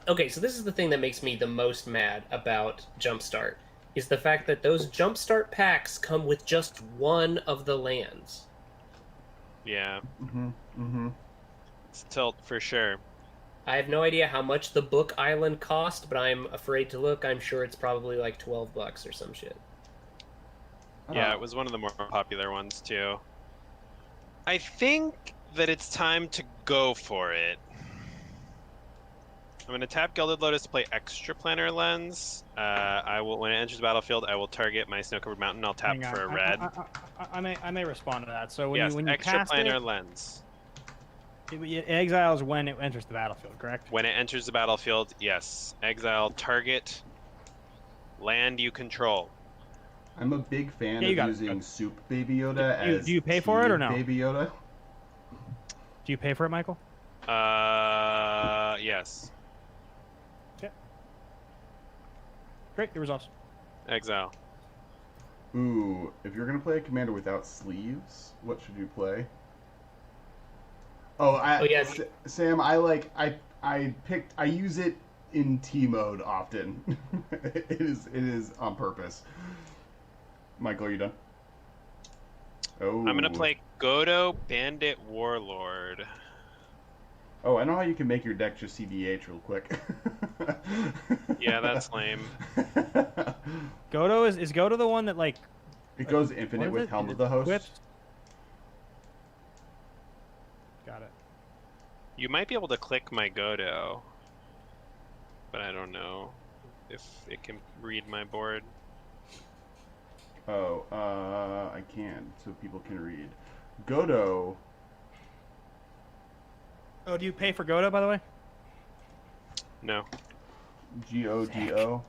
Okay, so this is the thing that makes me the most mad about Jumpstart, is the fact that those Jumpstart packs come with just one of the lands. Yeah. Mm-hmm. It's tilt for sure. I have no idea how much the book island cost, but I'm afraid to look. I'm sure it's probably like $12 or some shit. Yeah, it was one of the more popular ones too. I think that it's time to go for it. I'm going to tap Gilded Lotus to play Extra Planner Lens. I will, when it enters the battlefield, I will target my snow-covered mountain. I'll tap for a red. I may respond to that. So when you Extra cast Planner it, Lens. it exiles when it enters the battlefield, correct? When it enters the battlefield, yes. Exile target land you control. I'm a big fan of using Soup Baby Yoda as do you pay for it or no? Baby Yoda. Do you pay for it, Michael? Yes. Okay. Great, it resolves. Exile. Ooh, if you're gonna play a commander without sleeves, what should you play? Sam, I use it in T mode often. it is on purpose. Michael, you done? Oh. I'm gonna play Godo Bandit Warlord. Oh, I know how you can make your deck just CDH real quick. Yeah, that's lame. Godo is Godo the one that like it goes infinite with Helm of the Host? Whipped? Got it. You might be able to click my Godo, but I don't know if it can read my board. Oh, I can, so people can read. Godo. Oh, do you pay for Godo, by the way? No. Godo.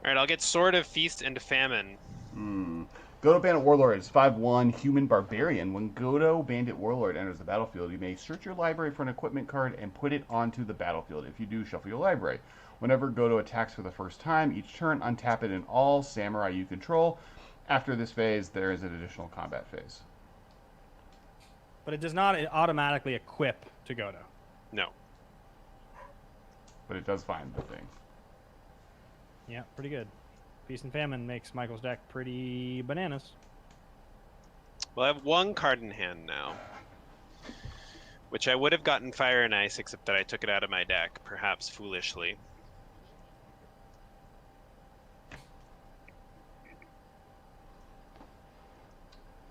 Alright, I'll get Sword of Feast and Famine. Godo Bandit Warlord is 5/1 human barbarian. When Godo Bandit Warlord enters the battlefield, you may search your library for an equipment card and put it onto the battlefield. If you do, shuffle your library. Whenever Godo attacks for the first time, each turn, untap it in all samurai you control. After this phase, there is an additional combat phase. But it does not automatically equip to Godo. No. But it does find the thing. Yeah, pretty good. Feast and Famine makes Michael's deck pretty bananas. Well, I have one card in hand now, which I would have gotten Fire and Ice, except that I took it out of my deck, perhaps foolishly.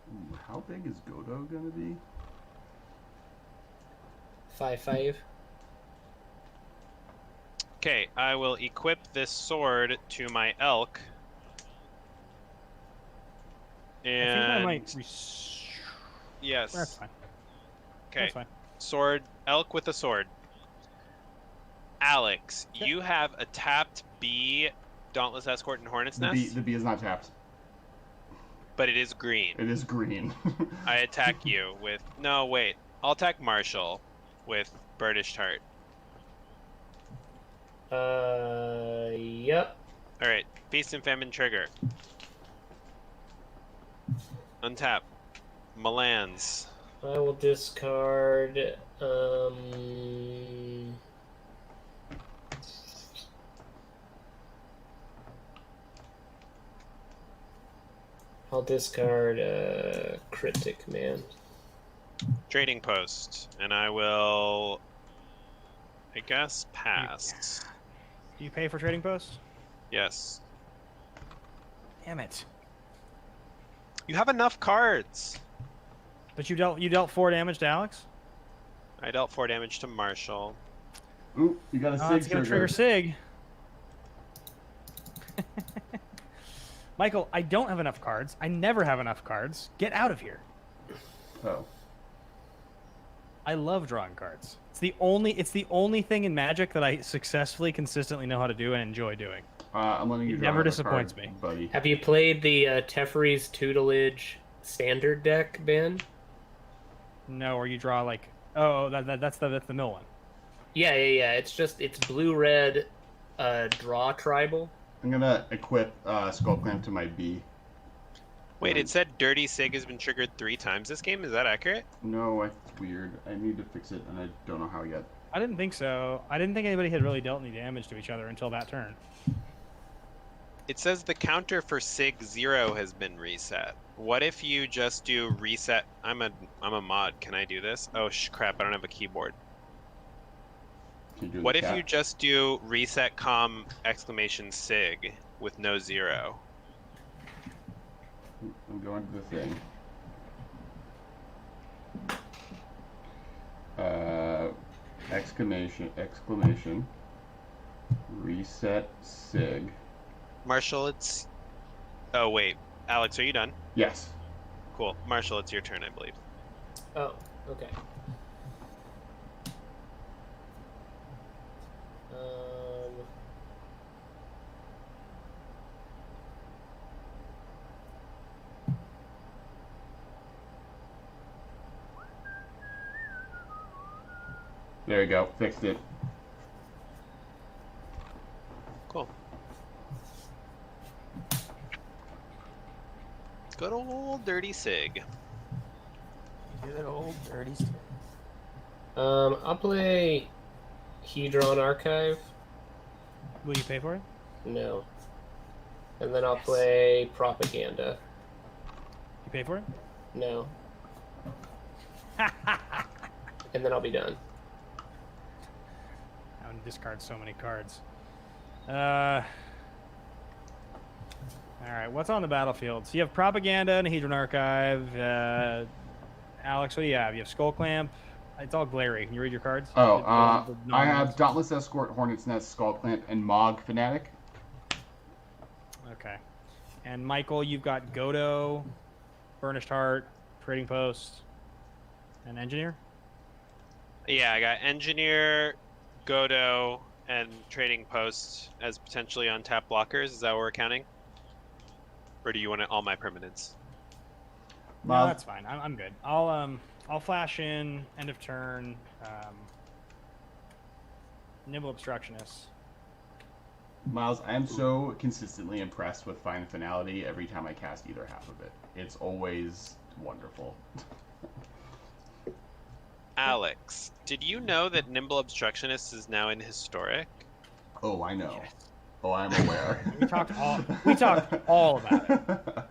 Ooh, how big is Godo gonna be? 5/5. Okay, I will equip this sword to my elk. And I think I might. Yes. That's fine. Okay. That's fine. Sword, elk with a sword. Alex, Yep. you have a tapped B, Dauntless Escort, and Hornet's Nest. The B is not tapped. But it is green. It is green. I attack you with... No, wait. I'll attack Marshall with Birdish Tart. Yep. Alright, Feast and Famine trigger. Untap. Malans. I will discard, I'll discard, Cryptic Command. Trading Post. And I will... I guess pass. Do you pay for Trading Post? Yes. Damn it. You have enough cards. But you dealt 4 damage to Alex? I dealt 4 damage to Marshall. Ooh, you got a Sig it's gonna trigger Sig. Michael, I don't have enough cards. I never have enough cards. Get out of here. Oh. I love drawing cards. It's the only thing in Magic that I successfully, consistently know how to do and enjoy doing. I'm letting you It draw never another disappoints card, me. buddy. Have you played the Teferi's Tutelage standard deck, Ben? No, or you draw like Oh, that's the mill one. Yeah. It's blue-red, draw tribal. I'm gonna equip Skull Clamp to my B. Wait, it said Dirty Sig has been triggered 3 times this game. Is that accurate? No, it's weird. I need to fix it, and I don't know how yet. I didn't think so. I didn't think anybody had really dealt any damage to each other until that turn. It says the counter for Sig 0 has been reset. What if you just do reset? I'm a mod. Can I do this? Oh crap! I don't have a keyboard. What if you just do reset com exclamation Sig with no 0? I'm going to the thing. Exclamation. Reset Sig. Marshall, it's... Oh, wait. Alex, are you done? Yes. Cool. Marshall, it's your turn, I believe. Oh, okay. There you go. Fixed it. Cool. Good old Dirty Sig. Good old Dirty Sig. I'll play Hedron Archive. Will you pay for it? No. And then I'll play Propaganda. You pay for it? No. And then I'll be done. I would discard so many cards. All right, what's on the battlefield? So you have Propaganda and Hedron Archive. Alex, what do you have? You have Skull Clamp. It's all glary. Can you read your cards? I have Dauntless Escort, Hornet's Nest, Skull Clamp, and Mog Fanatic. Okay. And Michael, you've got Godo, Burnished Heart, Trading Post, and Engineer? Yeah, I got Engineer, Godo, and Trading Post as potentially untapped blockers. Is that what we're counting? Or do you want all my permanents? No, that's fine. I'm good. I'll flash in end of turn. Nimble Obstructionist. Miles, I am so consistently impressed with Fine Finality every time I cast either half of it. It's always wonderful. Alex, did you know that Nimble Obstructionist is now in Historic? Oh, I know. Yes. Oh, I'm aware. We talked all about it.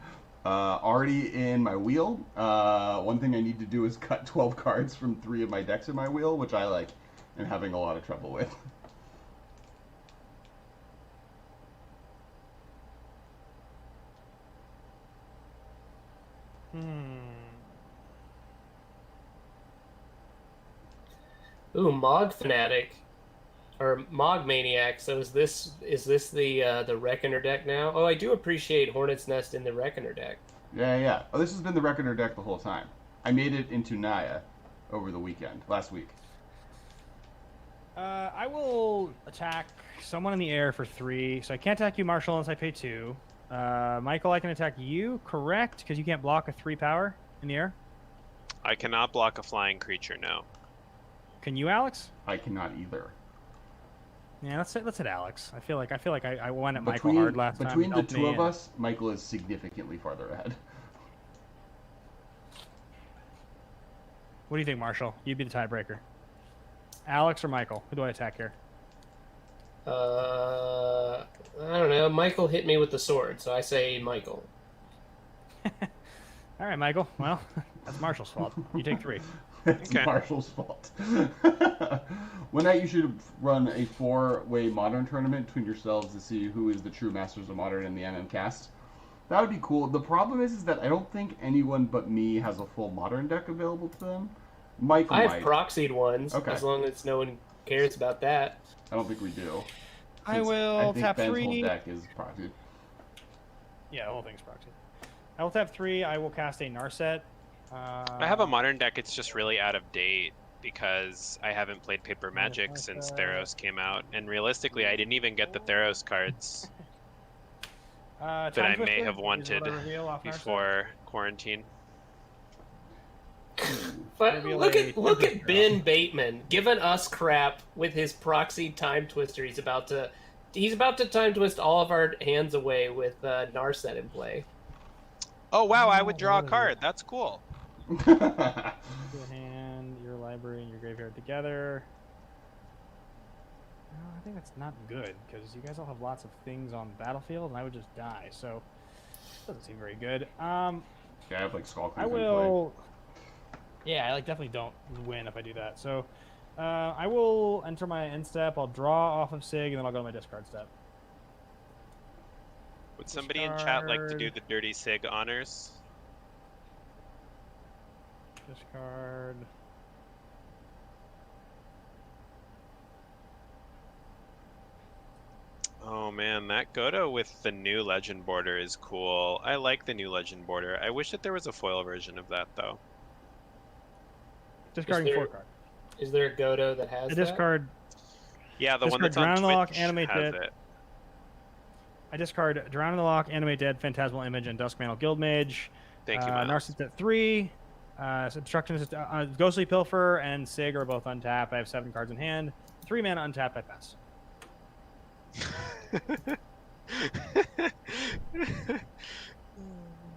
Already in my wheel. One thing I need to do is cut 12 cards from 3 of my decks in my wheel, which I am having a lot of trouble with. Ooh, Mog Fanatic. Or Mog Maniac. So is this the Reckoner deck now? Oh, I do appreciate Hornet's Nest in the Reckoner deck. Yeah. Oh, this has been the Reckoner deck the whole time. I made it into Naya over the weekend, last week. I will attack someone in the air for 3. So I can't attack you, Marshall, unless I pay 2. Michael, I can attack you, correct? Because you can't block a 3 power in the air. I cannot block a flying creature, no. Can you, Alex? I cannot either. Yeah, let's hit Alex. I feel like I went at Michael hard last time. Between the two of us, Michael is significantly farther ahead. What do you think, Marshall? You'd be the tiebreaker. Alex or Michael? Who do I attack here? I don't know. Michael hit me with the sword, so I say Michael. All right, Michael. Well, that's Marshall's fault. You take 3. It's Okay. Marshall's fault. One night you should run a 4-way Modern tournament between yourselves to see who is the true Masters of Modern in the MMcast. That would be cool. The problem is that I don't think anyone but me has a full Modern deck available to them. Michael I might. have proxied ones, Okay. as long as no one cares about that. I don't think we do. I Since will I think tap Ben's 3. whole deck is proxied. Yeah, the whole thing's proxy. I will tap 3. I will cast a Narset. I have a modern deck, it's just really out of date because I haven't played Paper Magic since Theros came out, and realistically I didn't even get the Theros cards that I may have wanted before quarantine. But look at Ben Bateman giving us crap with his proxy time twister. He's about to time twist all of our hands away with Narset in play. Oh wow, I would draw a card. That's cool. Your hand, your library, and your graveyard together. No, I think that's not good because you guys all have lots of things on the battlefield, and I would just die. So doesn't seem very good. Yeah, I have like Skull I will. Yeah, I definitely don't win if I do that. So I will enter my end step. I'll draw off of Sig, and then I'll go to my discard step. Would somebody in chat like to do the dirty Sig honors? Discard. Oh man, that Godo with the new legend border is cool. I like the new legend border. I wish that there was a foil version of that though. Discarding 4 cards. Is there a Godo that has I discard. Yeah, the one that's on Twitch Animate has Dead. it. I discard Drown in the Lock, Animate Dead, Phantasmal Image, and Duskmantle Guildmage. Thank you, Miles. Narcissist at 3. Obstructionist, Ghostly Pilfer, and Sig are both untapped. I have 7 cards in hand. 3 mana untapped, I pass.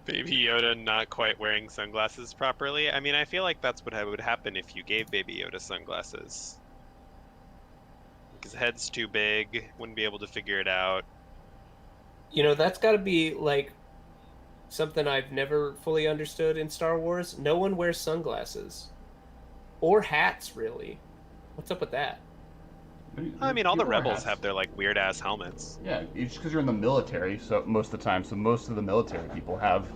Baby Yoda not quite wearing sunglasses properly. I mean, I feel like that's what would happen if you gave Baby Yoda sunglasses. His head's too big, wouldn't be able to figure it out. You know, that's got to be like something I've never fully understood in Star Wars. No one wears sunglasses or hats, really. What's up with that? I mean, all the rebels have their like weird ass helmets. Yeah, it's just because you're in the military, so most of the time. So most of the military people have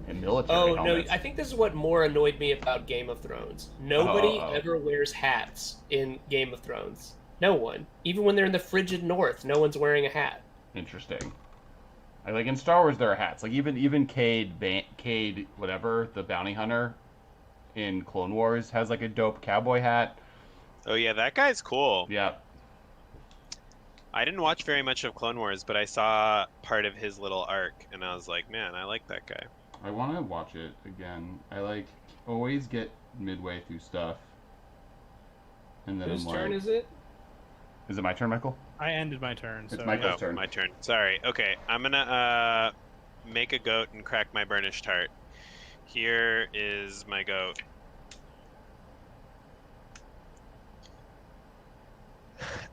military helmets. No, I think this is what more annoyed me about Game of Thrones. Nobody ever wears hats in Game of Thrones. No one. Even when they're in the frigid north, no one's wearing a hat. Interesting. Like in Star Wars, there are hats. Like even Cade, whatever, the bounty hunter in Clone Wars has like a dope cowboy hat. Oh yeah, that guy's cool. Yeah. I didn't watch very much of Clone Wars, but I saw part of his little arc, and I was like, man, I like that guy. I want to watch it again. I always get midway through stuff, and then Whose turn is it? Is it my turn, Michael? I ended my turn. It's Michael's turn. My turn. Sorry. Okay, I'm gonna make a goat and crack my burnished heart. Here is my goat.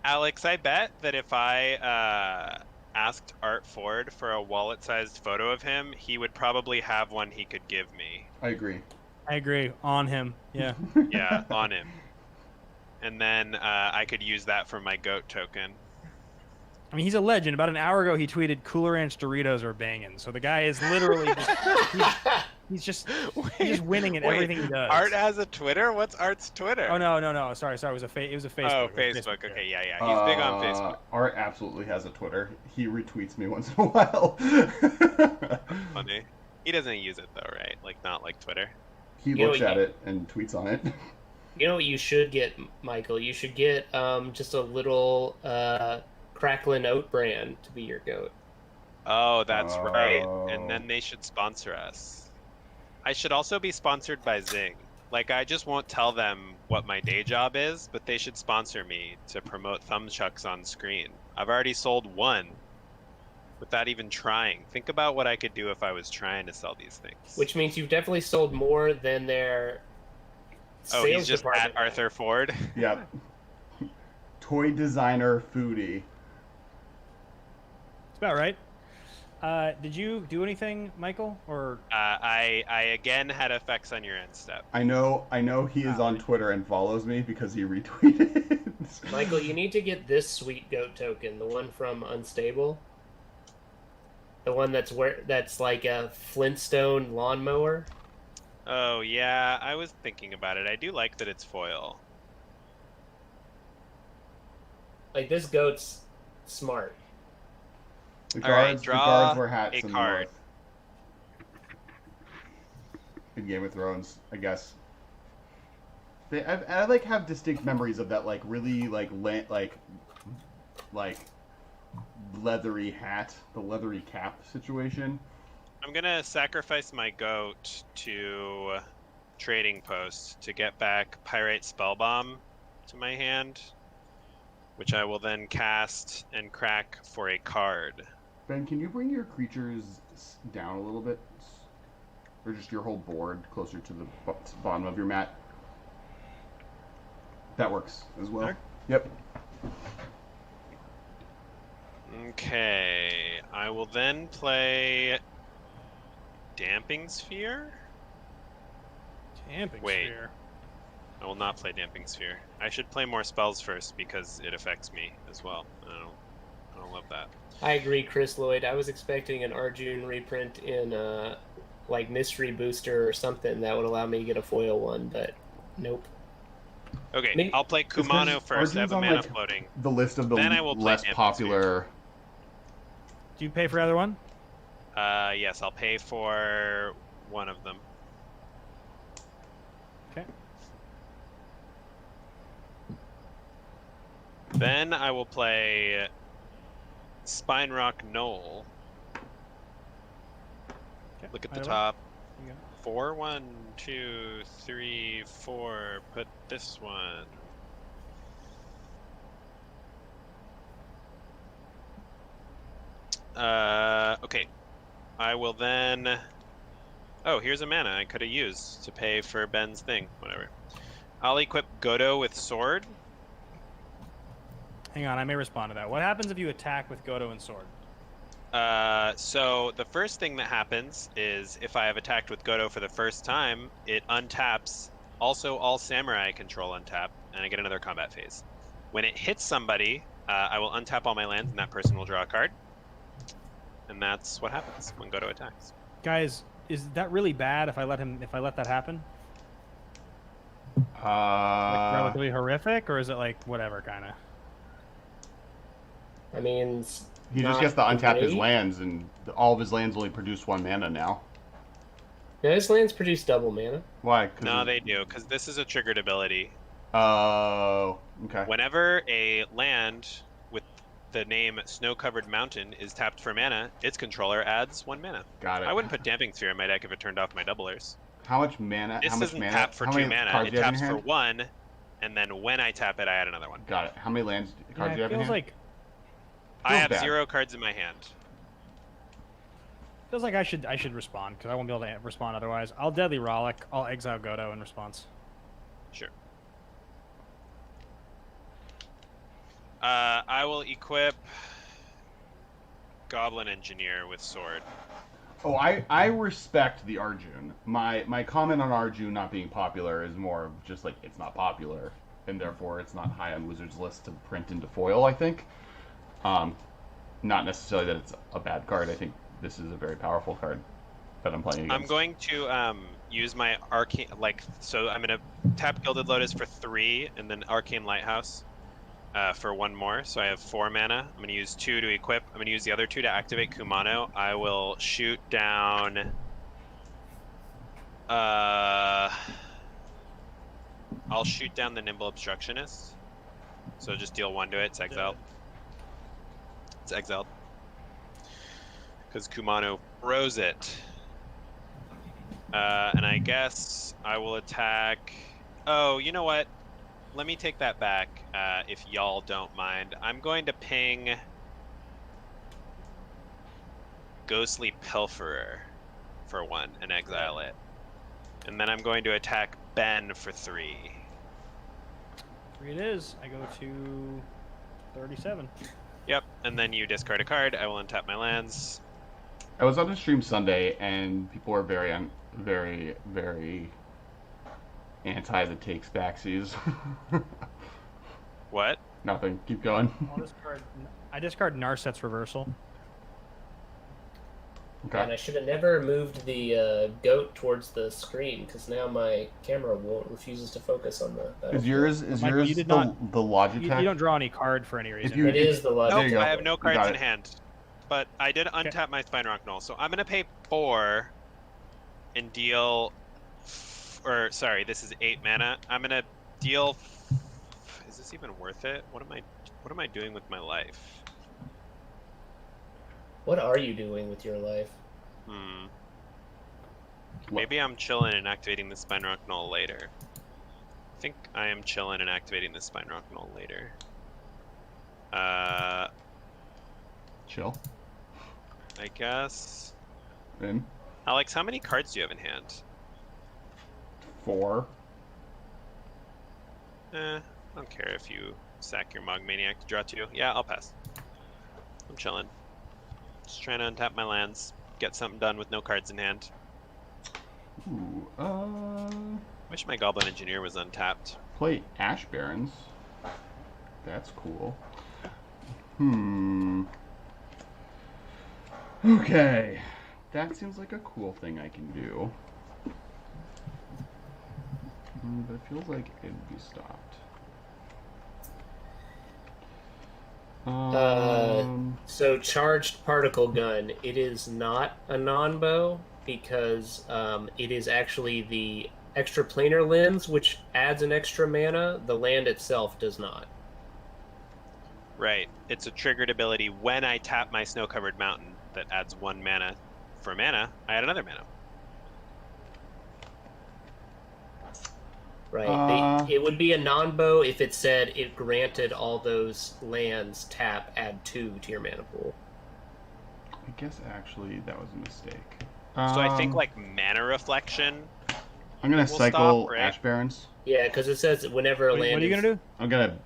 Alex, I bet that if I asked Art Ford for a wallet-sized photo of him, he would probably have one he could give me. I agree. On him. Yeah. Yeah, on him. And then I could use that for my goat token. I mean, he's a legend. About an hour ago, he tweeted Cooler Ranch Doritos are banging. So the guy is literally he's just winning at everything he does. Art has a Twitter? What's Art's Twitter? Oh no. Sorry. It was a Facebook. Oh, Facebook. Okay, yeah. He's big on Facebook. Art absolutely has a Twitter. He retweets me once in a while. Funny. He doesn't use it though, right? Like not like Twitter. He looks at it and tweets on it. You know what you should get, Michael? You should get just a little Cracklin' Oat brand to be your goat. Oh, that's right. And then they should sponsor us. I should also be sponsored by Zing. Like, I just won't tell them what my day job is, but they should sponsor me to promote Thumbchucks on screen. I've already sold one without even trying. Think about what I could do if I was trying to sell these things. Which means you've definitely sold more than their sales he's just department. at Arthur Ford? Yep. Toy designer foodie. It's about right. Did you do anything, Michael? Or I again had effects on your end step. I know he is on Twitter and follows me because he retweeted. Michael, you need to get this sweet goat token, the one from Unstable. The one that's like a Flintstone lawnmower. Oh yeah, I was thinking about it. I do like that it's foil. Like, this goat's smart. The guards wear hats a card. In Game of Thrones, I guess. I like have distinct memories of that really like leathery hat, the leathery cap situation. I'm gonna sacrifice my goat to trading post to get back Pyrite Spellbomb to my hand, which I will then cast and crack for a card. Ben, can you bring your creatures down a little bit? Or just your whole board closer to the bottom of your mat? That works as well. There? Yep. Okay, I will then play Damping Sphere? Damping Wait. Sphere. I will not play Damping Sphere. I should play more spells first because it affects me as well. I don't love that. I agree, Chris Lloyd. I was expecting an Arjun reprint in like Mystery Booster or something that would allow me to get a foil one, but nope. Okay, I'll play Kumano first. I have a Arjun's mana on, like, floating. the list of the Then I will play less Damping popular. Do you pay for either one? Yes, I'll pay for one of them. Okay. Then I will play Spine Rock Knoll. Okay. Look at the Either top. one. You 4, 1, 2, 3, 4. Put this one. Okay. I will then. Oh, here's a mana I could have used to pay for Ben's thing. Whatever. I'll equip Godo with sword. Hang on, I may respond to that. What happens if you attack with Godo and sword? So the first thing that happens is if I have attacked with Godo for the first time, it untaps. Also, all samurai I control untap, and I get another combat phase. When it hits somebody, I will untap all my lands, and that person will draw a card. And that's what happens when Godo attacks. Guys, is that really bad if I let that happen? Like relatively horrific, or is it like whatever kind of? I mean, it's He just not gets to untap his great. lands, and all of his lands only produce 1 mana now. Yeah, his lands produce double mana. Why? 'Cause No, they do, because this is a triggered ability. Oh, okay. Whenever a land with the name Snow-Covered Mountain is tapped for mana, its controller adds 1 mana. Got it. I wouldn't put Damping Sphere in my deck if it turned off my doublers. How much mana? This how much doesn't mana? tap for how 2 many mana. cards It do you have in taps your for hand? 1, and then when I tap it, I add another one. Got it. How many lands cards do you Yeah, have it in feels hand? like I have bad. 0 cards in my hand. I should respond because I won't be able to respond otherwise. I'll Deadly Rollick. I'll exile Godo in response. Sure. I will equip Goblin Engineer with sword. Oh, I respect the Arjun. My comment on Arjun not being popular is more of just like it's not popular, and therefore it's not high on Wizards' list to print into foil, I think. Not necessarily that it's a bad card. I think this is a very powerful card that I'm playing against. I'm going to use my Arcane, so I'm going to tap Gilded Lotus for 3, and then Arcane Lighthouse for 1 more, so I have 4 mana. I'm going to use 2 to equip. I'm going to use the other 2 to activate Kumano. I will shoot down... I'll shoot down the Nimble Obstructionist. So just deal 1 to it, it's exiled. It's exiled. Because Kumano froze it. And I guess I will attack... Oh, you know what? Let me take that back, if y'all don't mind. I'm going to ping Ghostly Pilferer for 1 and exile it. And then I'm going to attack Ben for 3. 3 it is. I go to 37. Yep, and then you discard a card. I will untap my lands. I was on a stream Sunday, and people were very, very anti the takes backsies. What? Nothing. Keep going. I discard Narset's Reversal. Okay. And I should have never moved the goat towards the screen because now my camera refuses to focus on the. Is yours Michael, you did the not- Logitech? You don't draw any card for any reason. you- It is the There logic. you Nope, go. I have no You cards got in it. hand. But I did untap my Spine Rock Knoll, so I'm going to pay 4 and deal... sorry, this is 8 mana. I'm going to deal... Is this even worth it? What am I doing with my life? What are you doing with your life? maybe I'm chilling and activating the Spine Rock Null later. I think I am chilling and activating the Spine Rock Null later. Chill. I guess. In. Alex, how many cards do you have in hand? 4. I don't care if you sack your Mogmaniac to draw 2. Yeah, I'll pass. I'm chilling. Just trying to untap my lands, get something done with no cards in hand. Ooh, Wish my Goblin Engineer was untapped. play Ash Barrens. That's cool. Okay. That seems like a cool thing I can do. But it feels like it'd be stopped. So charged particle gun, it is not a non-bow because it is actually the extra planar lens, which adds an extra mana. The land itself does not. Right. It's a triggered ability when I tap my snow-covered mountain that adds 1 mana. For mana, I add another mana. Right. It would be a non-bow if it said it granted all those lands tap, add 2 to your mana pool. I guess actually that was a mistake. So I think like Mana Reflection. I'm gonna cycle Ash Barrens. Yeah, because it says whenever a land. What are you gonna do? I'm gonna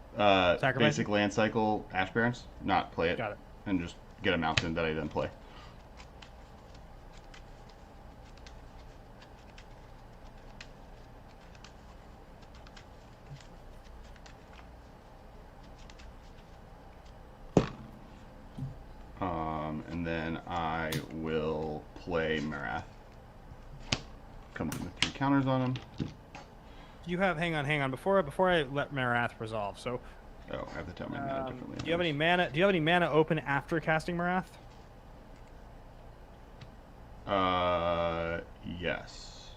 Sacrifice? basic land cycle Ash Barrens, not play it. Got it. And just get a mountain that I then play. And then I will play Marath. Comes in with 3 counters on him. You have hang on before I let Marath resolve. So Oh, I have to tell my mana differently. do you have any mana? Do you have any mana open after casting Marath? Yes.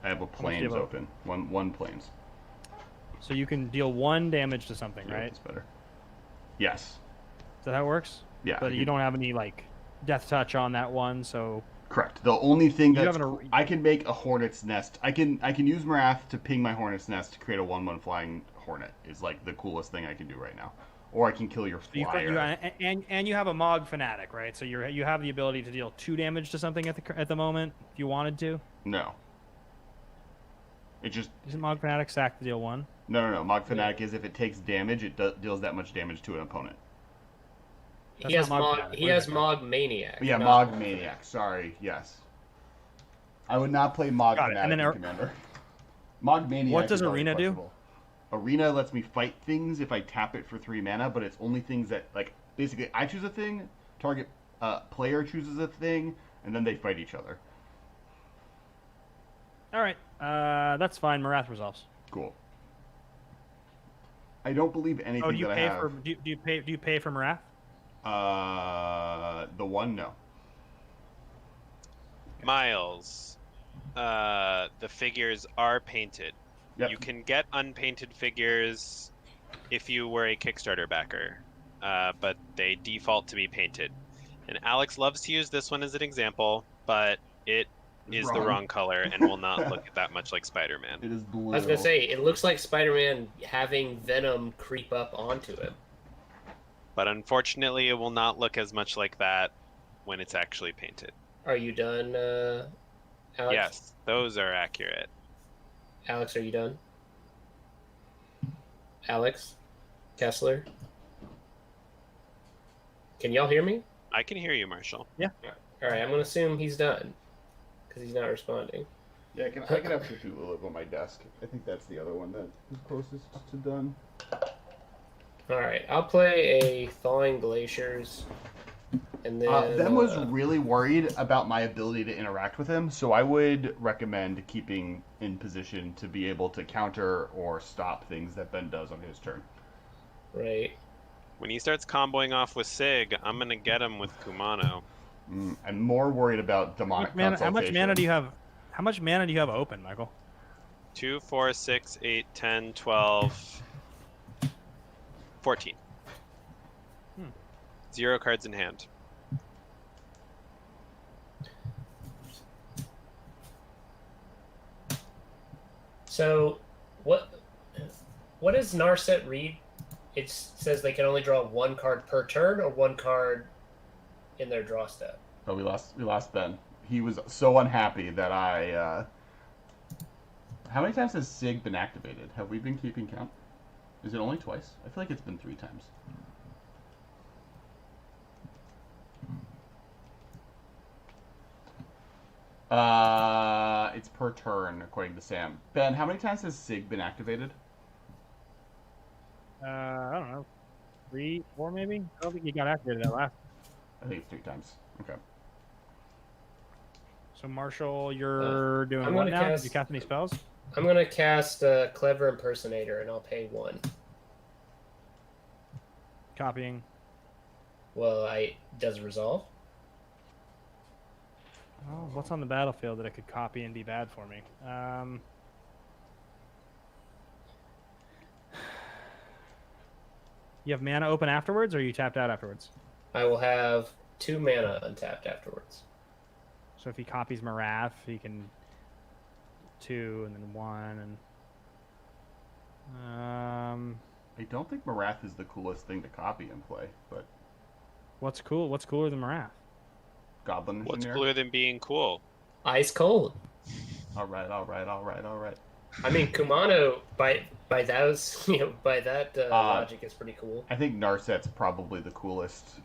I have a plains open. One plains. So you can deal 1 damage to something, Yeah, right? that's better. Yes. Is that how it works? Yeah. But you don't have any like death touch on that one, so. Correct. The only thing You that's haven't I can make a Hornet's Nest. I can use Marath to ping my Hornet's Nest to create a 1/1 flying Hornet. Is like the coolest thing I can do right now. Or I can kill your flyer. And you have a Mog Fanatic, right? So you have the ability to deal 2 damage to something at the moment if you wanted to. No. It just Isn't Mog Fanatic sack to deal 1? no. Mog Fanatic is if it takes damage, it deals that much damage to an opponent. That's He has not Mog Mog. Fanatic. He What is has that? Mog Maniac. Yeah, not Mog Maniac. Sorry. Yes. I would not play Mog Got it. Fanatic And then in Commander. Mog Maniac. What does is already Arena do? flexible. Arena lets me fight things if I tap it for 3 mana, but it's only things that, like, basically I choose a thing, target player chooses a thing, and then they fight each other. All right, that's fine. Marath resolves. Cool. I don't believe anything Oh, do you that pay I have. for do you pay for Marath? The 1, no. Miles, the figures are painted. Yep. You can get unpainted figures if you were a Kickstarter backer, but they default to be painted. And Alex loves to use this one as an example, but it is the wrong color and will not look that much like Spider-Man. It is blue. I was gonna say it looks like Spider-Man having Venom creep up onto him. But unfortunately, it will not look as much like that when it's actually painted. Are you done, Alex? Yes, those are accurate. Alex, are you done? Alex? Kessler? Can y'all hear me? I can hear you, Marshall. Yeah. Alright, I'm gonna assume he's done. Because he's not responding. Yeah, I can have Cthulhu live on my desk. I think that's the other one that is closest to done. Alright, I'll play a Thawing Glaciers. And then Them was really worried about my ability to interact with him, so I would recommend keeping in position to be able to counter or stop things that Ben does on his turn. Right. When he starts comboing off with Sig, I'm gonna get him with Kumano. I'm more worried about demonic How much mana do you have? How much mana do you have open, Michael? 2, 4, 6, 8, 10, 12, 14. 0 cards in hand. So, what does Narset read? It says they can only draw one card per turn, or one card in their draw step. Oh, we lost Ben. He was so unhappy that I. How many times has Sig been activated? Have we been keeping count? Is it only twice? I feel like it's been 3 times. It's per turn, according to Sam. Ben, how many times has Sig been activated? I don't know. 3, 4 maybe? I don't think he got activated that last. I think it's 3 times. Okay. So Marshall, you're doing I'm what gonna now? cast- Did you cast any spells? I'm going to cast Clever Impersonator, and I'll pay 1. Copying. Well, does it resolve? Oh, what's on the battlefield that I could copy and be bad for me? You have mana open afterwards, or are you tapped out afterwards? I will have 2 mana untapped afterwards. So if he copies Marath, he can 2 and then 1 and I don't think Marath is the coolest thing to copy and play, but what's cool? What's cooler than Marath? Goblin What's Engineer. cooler than being cool? Ice cold. All right. I mean, Kumano by those by that logic is pretty cool. I think Narset's probably the coolest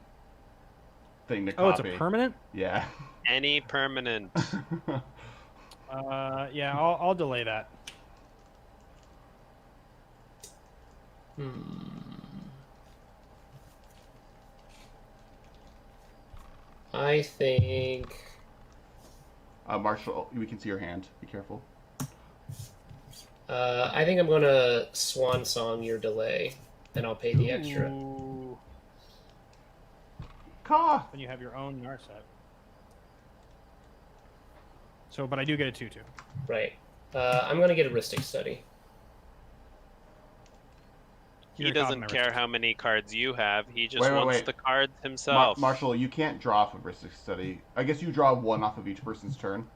thing to Oh, it's copy. a permanent? Yeah. Any permanent. Yeah, I'll delay that. I think Marshall, we can see your hand. Be careful. I think I'm gonna Swan Song your delay, and I'll pay the extra. Ooh. Caw! Then you have your own Narset. So, but I do get a 2/2. Right. I'm gonna get a Ristic Study. He doesn't care how many cards you have. He just Wait. wants the cards himself. Marshall, you can't draw off of Ristic Study. I guess you draw 1 off of each person's turn.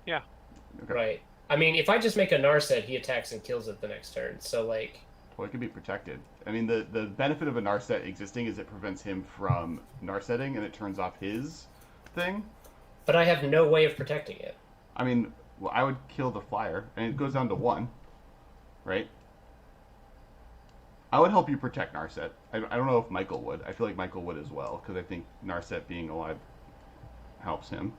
Yeah. Okay. Right. I mean, if I just make a Narset, he attacks and kills it the next turn. So, like... Well, it can be protected. I mean, the benefit of a Narset existing is it prevents him from Narsetting, and it turns off his thing. But I have no way of protecting it. I mean, well, I would kill the flyer, and it goes down to 1, right? I would help you protect Narset. I don't know if Michael would. I feel like Michael would as well, because I think Narset being alive helps him.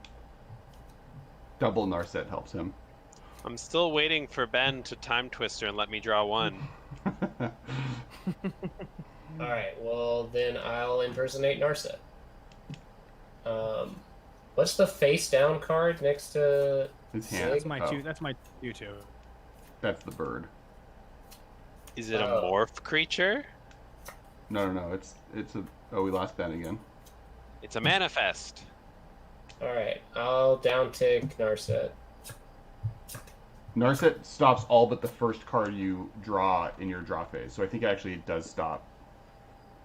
Double Narset helps him. I'm still waiting for Ben to time twister and let me draw 1. Alright, well, then I'll impersonate Narset. What's the face down card next to His hand. That's my Oh, 2. That's my 2/2. That's the bird. Is it a Oh. morph creature? No. It's a. Oh, we lost Ben again. It's a manifest. Alright, I'll downtick Narset. Narset stops all but the first card you draw in your draw phase, so I think actually it does stop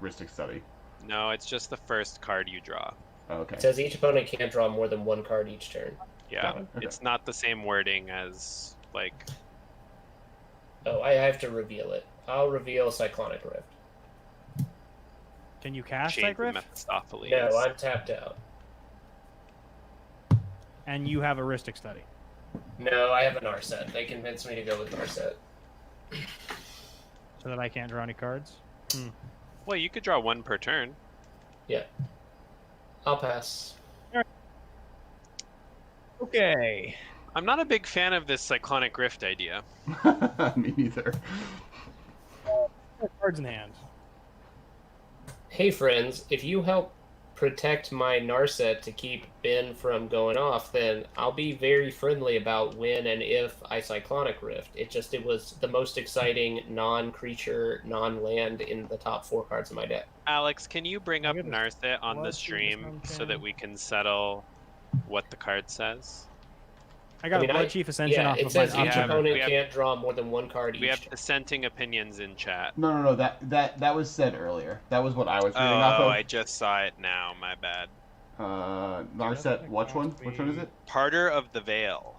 Ristic Study. No, it's just the first card you draw. Oh, okay. It says each opponent can't draw more than 1 card each turn. Yeah, Got it. Okay. it's not the same wording as, like... Oh, I have to reveal it. I'll reveal Cyclonic Rift. Can you cast Shades Psych of Rift? Mephistopheles. No, I'm tapped out. And you have a Ristic Study. No, I have a Narset. They convinced me to go with Narset. So that I can't draw any cards? Well, you could draw 1 per turn. Yeah. I'll pass. Okay. I'm not a big fan of this Cyclonic Rift idea. Me neither. Cards in hand. Hey friends, if you help protect my Narset to keep Ben from going off, then I'll be very friendly about when and if I Cyclonic Rift. It was the most exciting non-creature, non-land in the top 4 cards of my deck. Alex, can you bring up Look at this Narset on the blood stream through this so one, that we can settle what the card says? I got a Blood Chief Ascension Yeah, off it of says my each have- opponent we have- can't draw more than 1 card We each have turn. dissenting opinions in chat. No. That was said earlier. That was what I was reading off Oh, of. I just saw it now. My bad. Narset, which one? Which one is it? Parter of the Veil.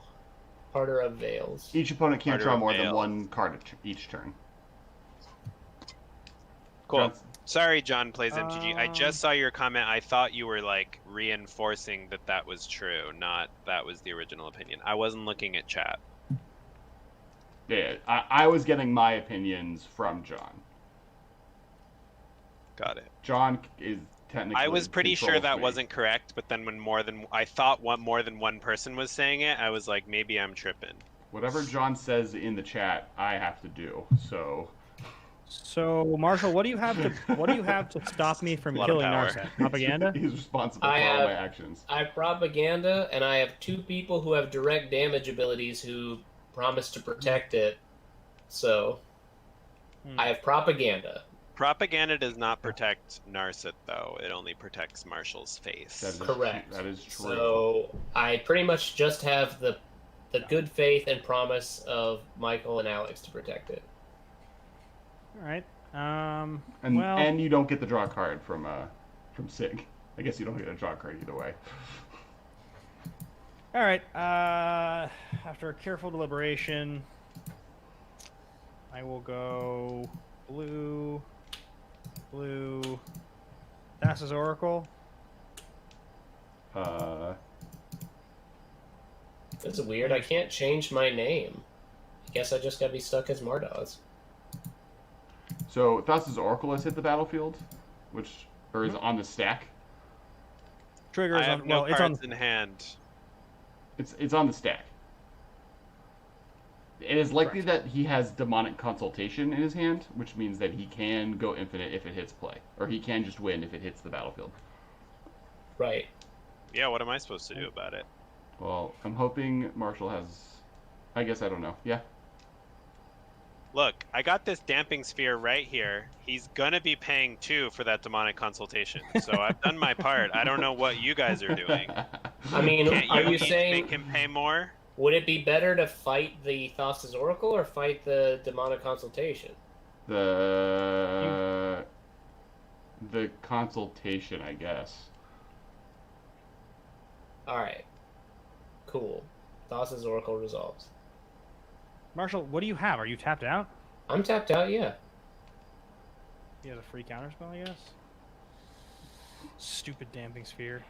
Harder of Veils. Each opponent can't Harder draw of more than Veils. one card each turn. Cool. That's- Sorry, John plays MTG. I just saw your comment. I thought you were like reinforcing that was true, not that was the original opinion. I wasn't looking at chat. Yeah, I was getting my opinions from John. Got it. John is technically. I was pretty sure controls that me. wasn't correct, but then when more than one person was saying it, I was like, maybe I'm tripping. Whatever John says in the chat, I have to do. So, Marshall, what do you have to stop me from A lot of killing power. Narset? Propaganda? He's responsible for I all have- my actions. I have Propaganda, and I have 2 people who have direct damage abilities who promise to protect it. So, I have Propaganda. Propaganda does not protect Narset, though. It only protects Marshall's face. That is Correct. That is true. So, I pretty much just have the good faith and promise of Michael and Alex to protect it. All right. And you don't get the draw card from Sig. I guess you don't get a draw card either way. All right. After a careful deliberation, I will go blue. Thassa's Oracle. That's weird. I can't change my name. I guess I just gotta be stuck as Mardaz. So Thassa's Oracle has hit the battlefield, is on the stack. Trigger I is have on. no Well, it's on. cards in hand. It's on the stack. It is likely that he has Demonic Consultation in his hand, which means that he can go infinite if it hits play, or he can just win if it hits the battlefield. Right. Yeah, what am I supposed to do about it? Well, I'm hoping Marshall has. I guess I don't know. Yeah. Look, I got this damping sphere right here. He's gonna be paying 2 for that demonic consultation. So I've done my part. I don't know what you guys are doing. I mean, Can't are you each saying make him pay more? would it be better to fight the Thassa's Oracle or fight the Demonic Consultation? The consultation, I guess. Alright. Cool. Thassa's Oracle resolves. Marshall, what do you have? Are you tapped out? I'm tapped out, yeah. He has a free counterspell, I guess. Stupid damping sphere.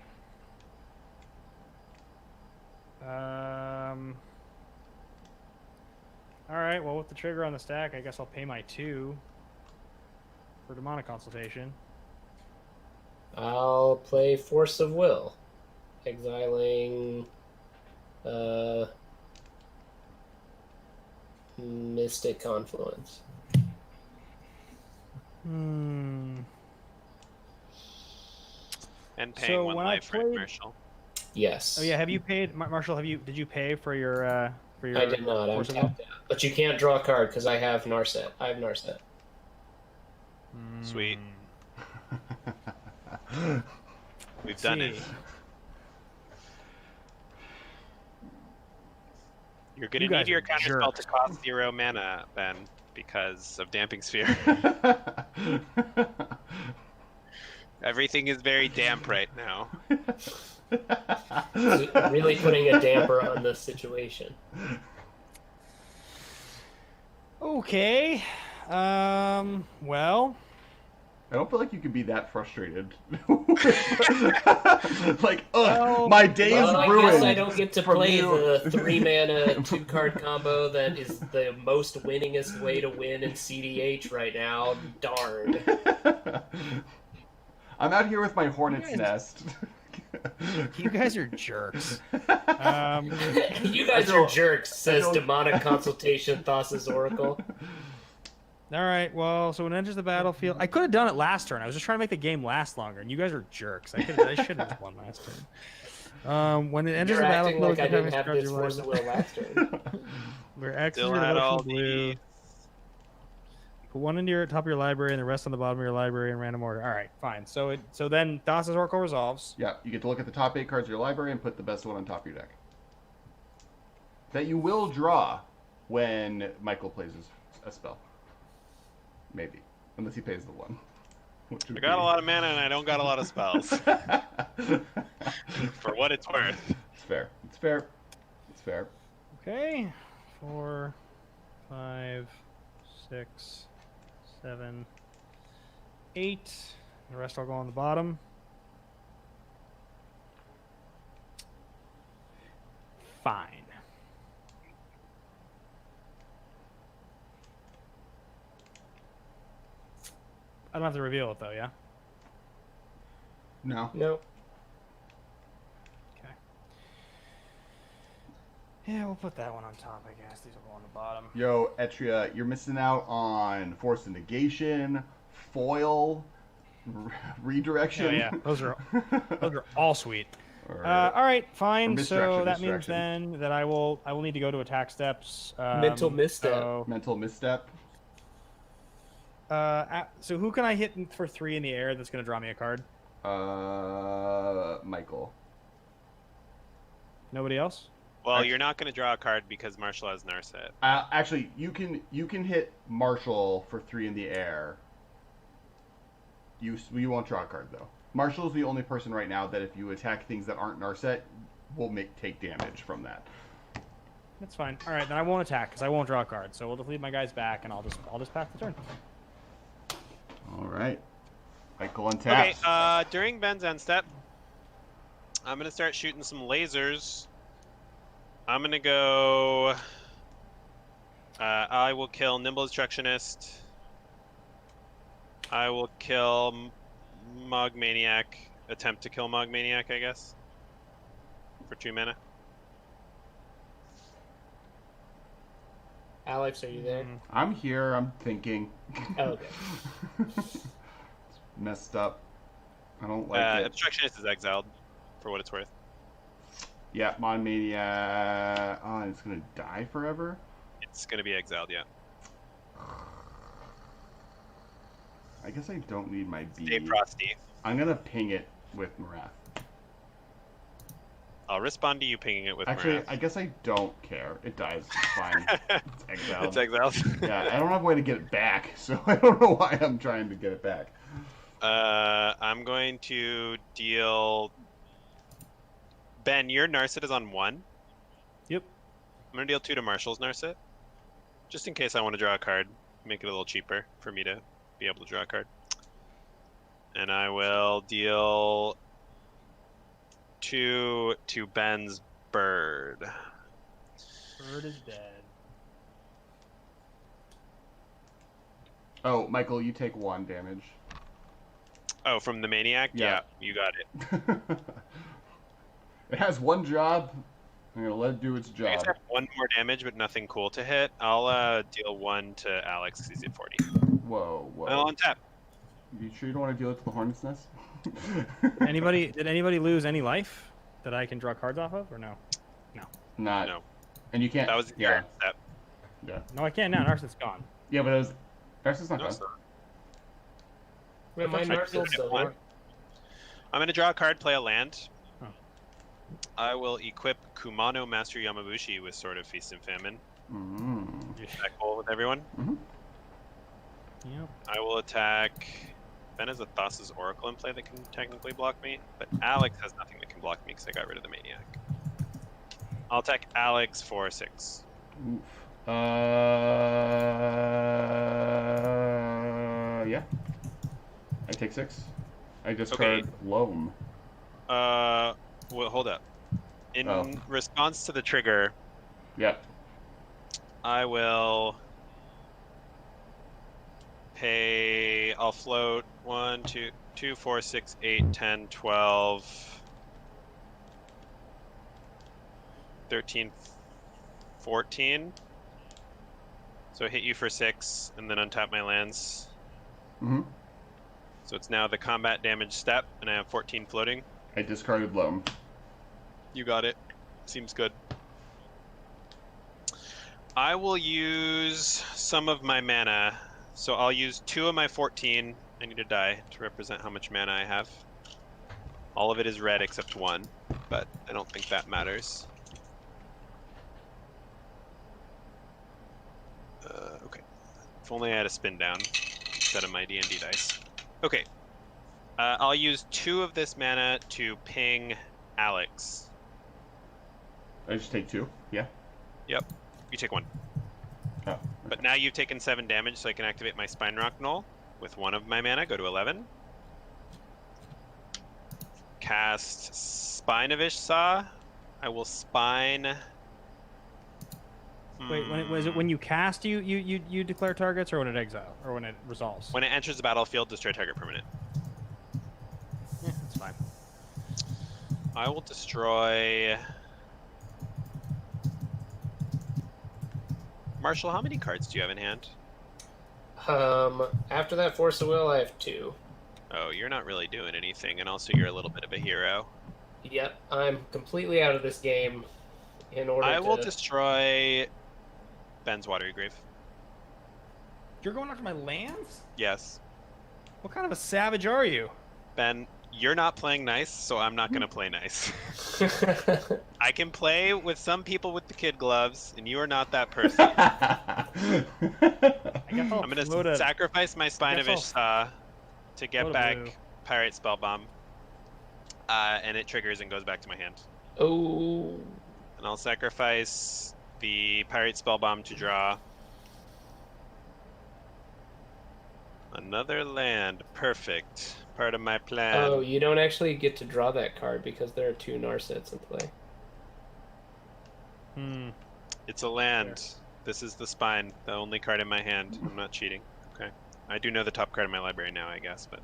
Alright, well, with the trigger on the stack, I guess I'll pay my 2 for Demonic Consultation. I'll play Force of Will. Exiling Mystic Confluence. Hmm. And paying So 1 when I life, right, played- Marshall? Yes. Oh yeah, have you paid, Marshall? Did you pay for your for your? I did not. I'm Force of Will? tapped out. But you can't draw a card because I have Narset. I have Narset. Sweet. Hmm. We've done it. See. You're gonna You guys need your are counterspell to jerks. cost 0 mana, Ben, because of Damping Sphere. Everything is very damp right now. Really putting a damper on the situation. Okay. Well. I don't feel like you can be that frustrated. Like, Well, my day is Well, I ruined. guess I don't get to from play you. the 3-mana 2-card combo that is the most winningest way to win in CDH right now. Darn. I'm out here with my hornet's guys- nest. You guys are jerks. You guys are jerks, says Demonic Consultation, Thassa's Oracle. All right. Well, so when it enters the battlefield, I could have done it last turn. I was just trying to make the game last longer, and you guys are jerks. I should have won last turn. When it enters You're the acting battlefield, like I didn't you have can this Force of Will last turn. We're X Still is your had all devotional blue. these. Put 1 into your top of your library, and the rest on the bottom of your library in random order. All right, fine. So then Thassa's Oracle resolves. Yeah, you get to look at the top 8 cards of your library and put the best one on top of your deck. That you will draw when Michael plays a spell. Maybe. Unless he pays the 1. I got a lot of mana and I don't got a lot of spells. For what it's worth. It's fair. It's fair. It's fair. Okay. 4, 5, 6, 7, 8. The rest all go on the bottom. Fine. I don't have to reveal it though, yeah? No. No. Okay. Yeah, we'll put that one on top, I guess. These will go on the bottom. Yo, Etria, you're missing out on Force of Negation, Foil, Redirection. Oh yeah, those are all sweet. Or All right, fine. So misdirection, that means misdirection. then that I will need to go to attack steps. Mental misstep. Mental misstep. So who can I hit for 3 in the air that's going to draw me a card? Michael. Nobody else? Well, you're not going to draw a card because Marshall has Narset. Actually, you can hit Marshall for 3 in the air. You won't draw a card though. Marshall's the only person right now that if you attack things that aren't Narset, will take damage from that. That's fine. All right, then I won't attack because I won't draw a card. So we'll just leave my guys back, and I'll just pass the turn. All right. Michael untaps. Okay. During Ben's end step, I'm gonna start shooting some lasers. I'm gonna go. I will kill Nimble Destructionist. I will kill Mog Maniac. Attempt to kill Mog Maniac, I guess. For 2 mana. Alex, are you there? I'm here. I'm thinking. Oh, okay. It's messed up. I don't like it. Obstructionist is exiled, for what it's worth. Yeah, Mon Mania. Oh, it's gonna die forever. It's gonna be exiled, yeah. I guess I don't need my B. Stay frosty. I'm gonna ping it with Marath. I'll respond to you pinging it with Actually, Marath. I guess I don't care. It dies. It's fine. It's exiled. It's exiled. Yeah, I don't have a way to get it back, so I don't know why I'm trying to get it back. I'm going to deal... Ben, your Narset is on 1. Yep. I'm going to deal 2 to Marshall's Narset. Just in case I want to draw a card. Make it a little cheaper for me to be able to draw a card. And I will deal 2 to Ben's Bird. Bird is dead. Oh, Michael, you take 1 damage. Oh, from the Maniac? Yeah. You got it. It has 1 job. I'm gonna let it do its I guess job. I have 1 more damage, but nothing cool to hit. I'll deal 1 to Alex because he's at 40. Whoa, whoa. I'll untap. You sure you don't want to deal it to the Hornet's Nest? Did anybody lose any life that I can draw cards off of, or no? Not. No. And you can't. That was yeah. your step. Yeah. No, I can't now. Narset's gone. Yeah, but it was. Narcissus not No, gone. it's not. Wait, my I thought Narset's still one. there. I'm going to draw a card, play a land. Oh. I will equip Kumano Master Yamabushi with Sword of Feast and Famine. Mm. Is that cool with everyone? Mm-hmm. Yep. I will attack... Ben has a Thassa's Oracle in play that can technically block me, but Alex has nothing that can block me because I got rid of the Maniac. I'll attack Alex for 6. Oof. Yeah. I take 6. I discard Loam. Well, hold up. In response to the trigger, Yep. I will pay. I'll float 1, 2, 4, 6, 8, 10, 12, 13, 14. So hit you for 6 and then untap my lands. Mm-hmm. So it's now the combat damage step, and I have 14 floating. I discarded Loam. You got it. Seems good. I will use some of my mana. So I'll use 2 of my 14. I need to die to represent how much mana I have. All of it is red except 1, but I don't think that matters. Okay. If only I had a spin down instead of my D&D dice. Okay. I'll use 2 of this mana to ping Alex. I just take 2. Yeah. Yep. You take 1. Oh, okay. But now you've taken 7 damage, so I can activate my Spine Rock Knoll with 1 of my mana, go to 11. Cast Spine of Ishsaw. I will spine. Wait, was it when you cast you declare targets, or when it exile, or when it resolves? When it enters the battlefield, destroy target permanent. Yeah, that's fine. I will destroy. Marshall, how many cards do you have in hand? After that Force of Will, I have 2. Oh, you're not really doing anything, and also you're a little bit of a hero. Yep, I'm completely out of this game. In order I will to... destroy Ben's Watery Grave. You're going after my lands? Yes. What kind of a savage are you? Ben, you're not playing nice, so I'm not going to play nice. I can play with some people with the kid gloves, and you are not that person. I'm going to sacrifice my Spine of Ishsaw to get back Pirate Spellbomb. And it triggers and goes back to my hand. Oh. And I'll sacrifice the Pirate Spellbomb to draw another land. Perfect. Part of my plan. Oh, you don't actually get to draw that card because there are 2 Narsets in play. It's a land. This is the Spine, the only card in my hand. I'm not cheating. Okay. I do know the top card in my library now, I guess, but...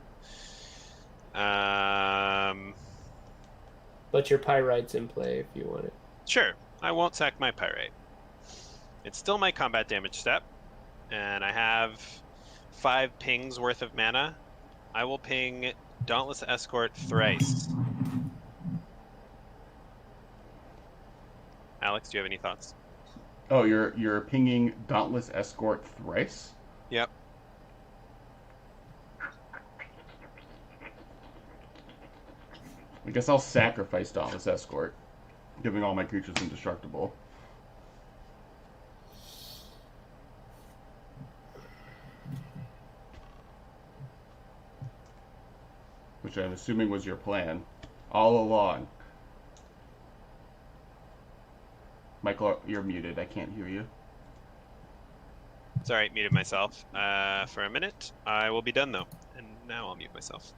But your Pyrite's in play if you want it. Sure. I won't sack my Pyrite. It's still my combat damage step, and I have 5 pings worth of mana. I will ping Dauntless Escort thrice. Alex, do you have any thoughts? Oh, you're pinging Dauntless Escort thrice? Yep. I guess I'll sacrifice Dauntless Escort, giving all my creatures indestructible. Which I'm assuming was your plan all along. Michael, you're muted. I can't hear you. Sorry, muted myself for a minute. I will be done though, and now I'll mute myself.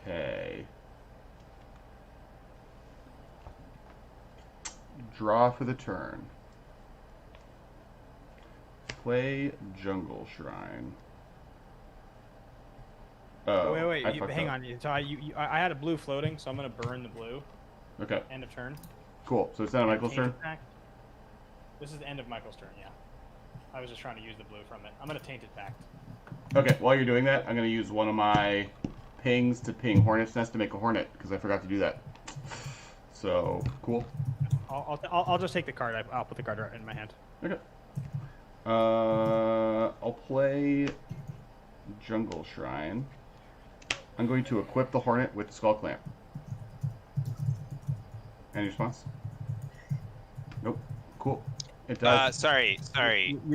Okay. Draw for the turn. Play Jungle Shrine. Oh, wait, hang on. So I had a blue floating, so I'm gonna burn the blue. Okay. End of turn. Cool. So it's not Michael's turn? This is the end of Michael's turn, yeah. I was just trying to use the blue from it. I'm gonna Tainted Pact. Okay, while you're doing that, I'm gonna use one of my pings to ping Hornet's Nest to make a Hornet, because I forgot to do that. So, cool. I'll just take the card. I'll put the card right in my hand. Okay. I'll play Jungle Shrine. I'm going to equip the Hornet with Skull Clamp. Any response? Nope. Cool. It does. Sorry.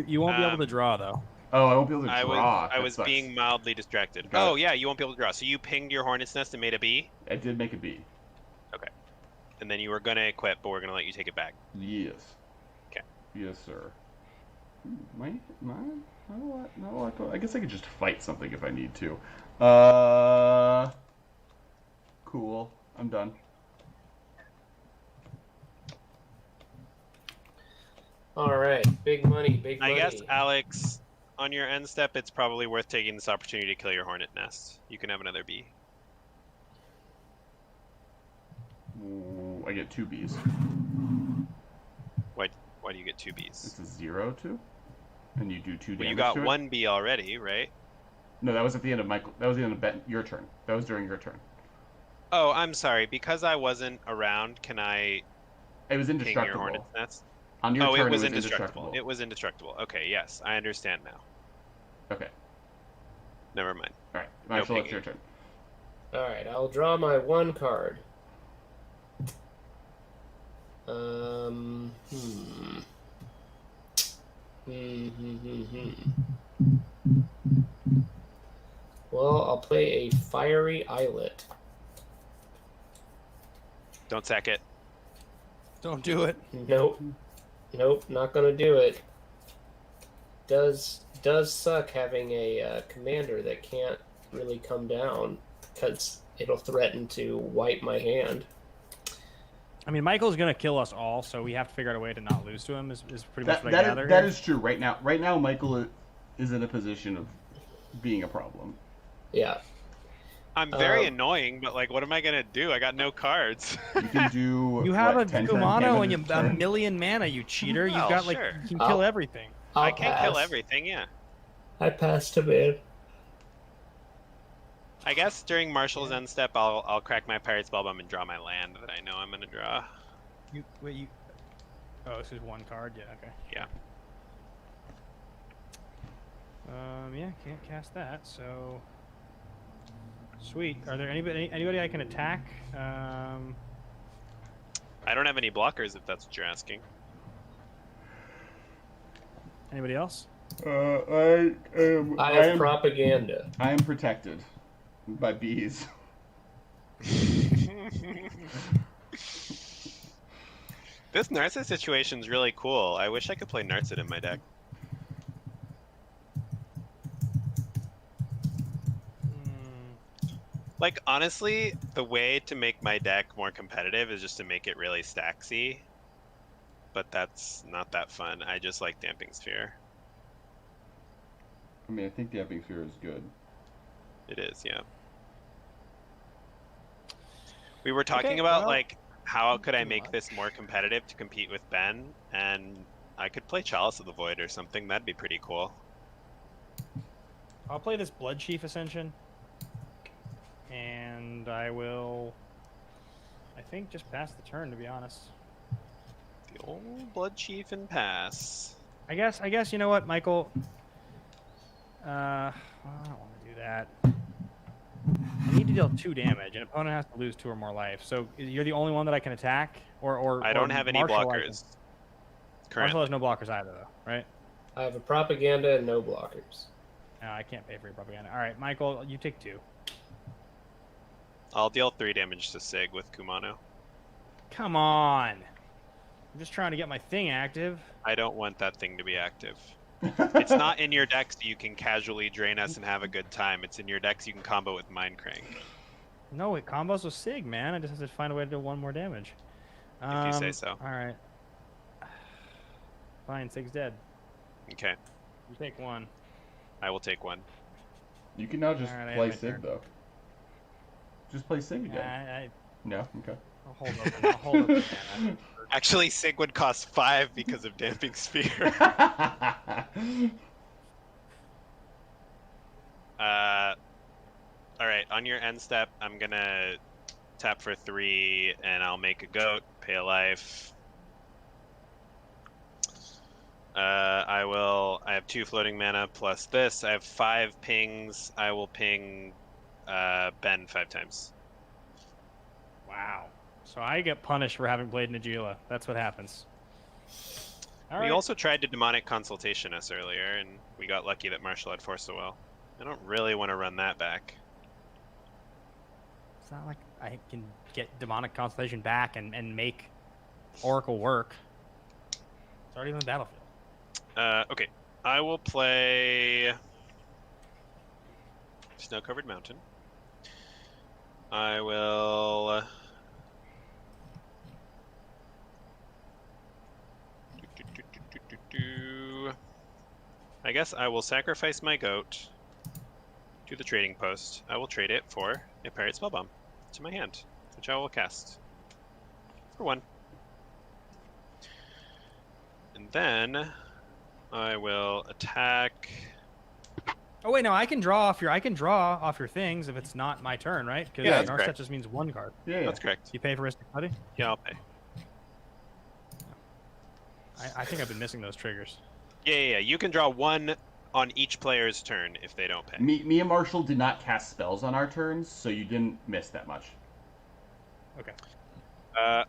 You won't be able to draw, though. Oh, I won't be able to draw. I was being mildly distracted. Got oh, it. Yeah, you won't be able to draw. So you pinged your Hornet's Nest and made a B? I did make a B. Okay. And then you were going to equip, but we're going to let you take it back. Yes. Okay. Yes, sir. I guess I could just fight something if I need to. Cool. I'm done. All right, big money. I guess, Alex, on your end step, it's probably worth taking this opportunity to kill your Hornet Nest. You can have another B. Ooh, I get 2 Bs. Why do you get 2 Bs? It's a 0-2, and you do 2 damage. Well, you got to it? 1 B already, right? No, that was at the end of Michael. That was the end of your turn. That was during your turn. Oh, I'm sorry. Because I wasn't around, can I It was ping indestructible. your Hornet's Nest? On your turn, it was indestructible. It was indestructible. Okay, yes, I understand now. Okay. Never mind. All right, Marshall, it's your turn. All right, I'll draw my 1 card. Well, I'll play a Fiery Islet. Don't sack it. Don't do it. Nope. Nope, not gonna do it. Does suck having a commander that can't really come down because it'll threaten to wipe my hand. I mean, Michael's gonna kill us all, so we have to figure out a way to not lose to him. Is pretty much what I gather. That is true. Right now, Michael is in a position of being a problem. Yeah. I'm very annoying, but like, what am I gonna do? I got no cards. You can do. You have what, a 10 Kumano and damage a a turn? million mana, you cheater. You've got like sure. you can kill everything. I can't kill everything. Yeah. I passed him in. I guess during Marshall's end step, I'll crack my Pirate Spellbomb and draw my land that I know I'm gonna draw. Wait. Oh, this is one card. Yeah. Okay. Yeah. Yeah, can't cast that. So. Sweet. Are there anybody I can attack? I don't have any blockers, if that's what you're asking. Anybody else? I have propaganda. I am protected by bees. This Narset situation's really cool. I wish I could play Narset in my deck. Like, honestly, the way to make my deck more competitive is just to make it really stacksy. But that's not that fun. I just like Damping Sphere. I mean, I think Damping Sphere is good. It is, yeah. We were talking about, like, how could I make this more competitive to compete with Ben? And I could play Chalice of the Void or something. That'd be pretty cool. I'll play this Blood Chief Ascension. And I will, I think, just pass the turn, to be honest. The old Blood Chief and pass. I guess you know what, Michael? I don't want to do that. I need to deal 2 damage. An opponent has to lose 2 or more life. So you're the only one that I can attack, or I don't have any Marshall blockers. Marshall has no blockers either, though, right? I have a propaganda and no blockers. No, I can't pay for your propaganda. All right, Michael, you take 2. I'll deal 3 damage to Sig with Kumano. Come on. I'm just trying to get my thing active. I don't want that thing to be active. It's not in your deck so you can casually drain us and have a good time. It's in your deck so you can combo with Mindcrank. No, it combos with Sig, man. I just have to find a way to do 1 more damage. If you say so. Alright. Fine, Sig's dead. Okay. You take 1. I will take 1. You can now just play Sig, turn. though. Just play Sig again. No? Okay. I'll hold up the mana. Actually, Sig would cost 5 because of Damping Sphere. Alright, on your end step, I'm gonna tap for 3, and I'll make a goat, pay a life. I have 2 floating mana plus this. I have 5 pings. I will ping Ben 5 times. Wow. So I get punished for having played Najeela. That's what happens. All We right. also tried to Demonic Consultation us earlier, and we got lucky that Marshall had Force of Will. I don't really want to run that back. It's not like I can get Demonic Constellation back and make Oracle work. It's already in the battlefield. Okay, I will play Snow-Covered Mountain. I will I guess I will sacrifice my goat to the trading post. I will trade it for a Pirate Spellbomb to my hand, which I will cast for 1. And then I will attack. Oh wait, no, I can draw off your things if it's not my turn, right? Because Yeah, that's Narset correct. just means 1 card. Yeah, That's correct. You pay for Mystic Buddy? Yeah, I'll pay. I think I've been missing those triggers. Yeah. You can draw 1 on each player's turn if they don't pay. Me and Marshall did not cast spells on our turns, so you didn't miss that much. Okay.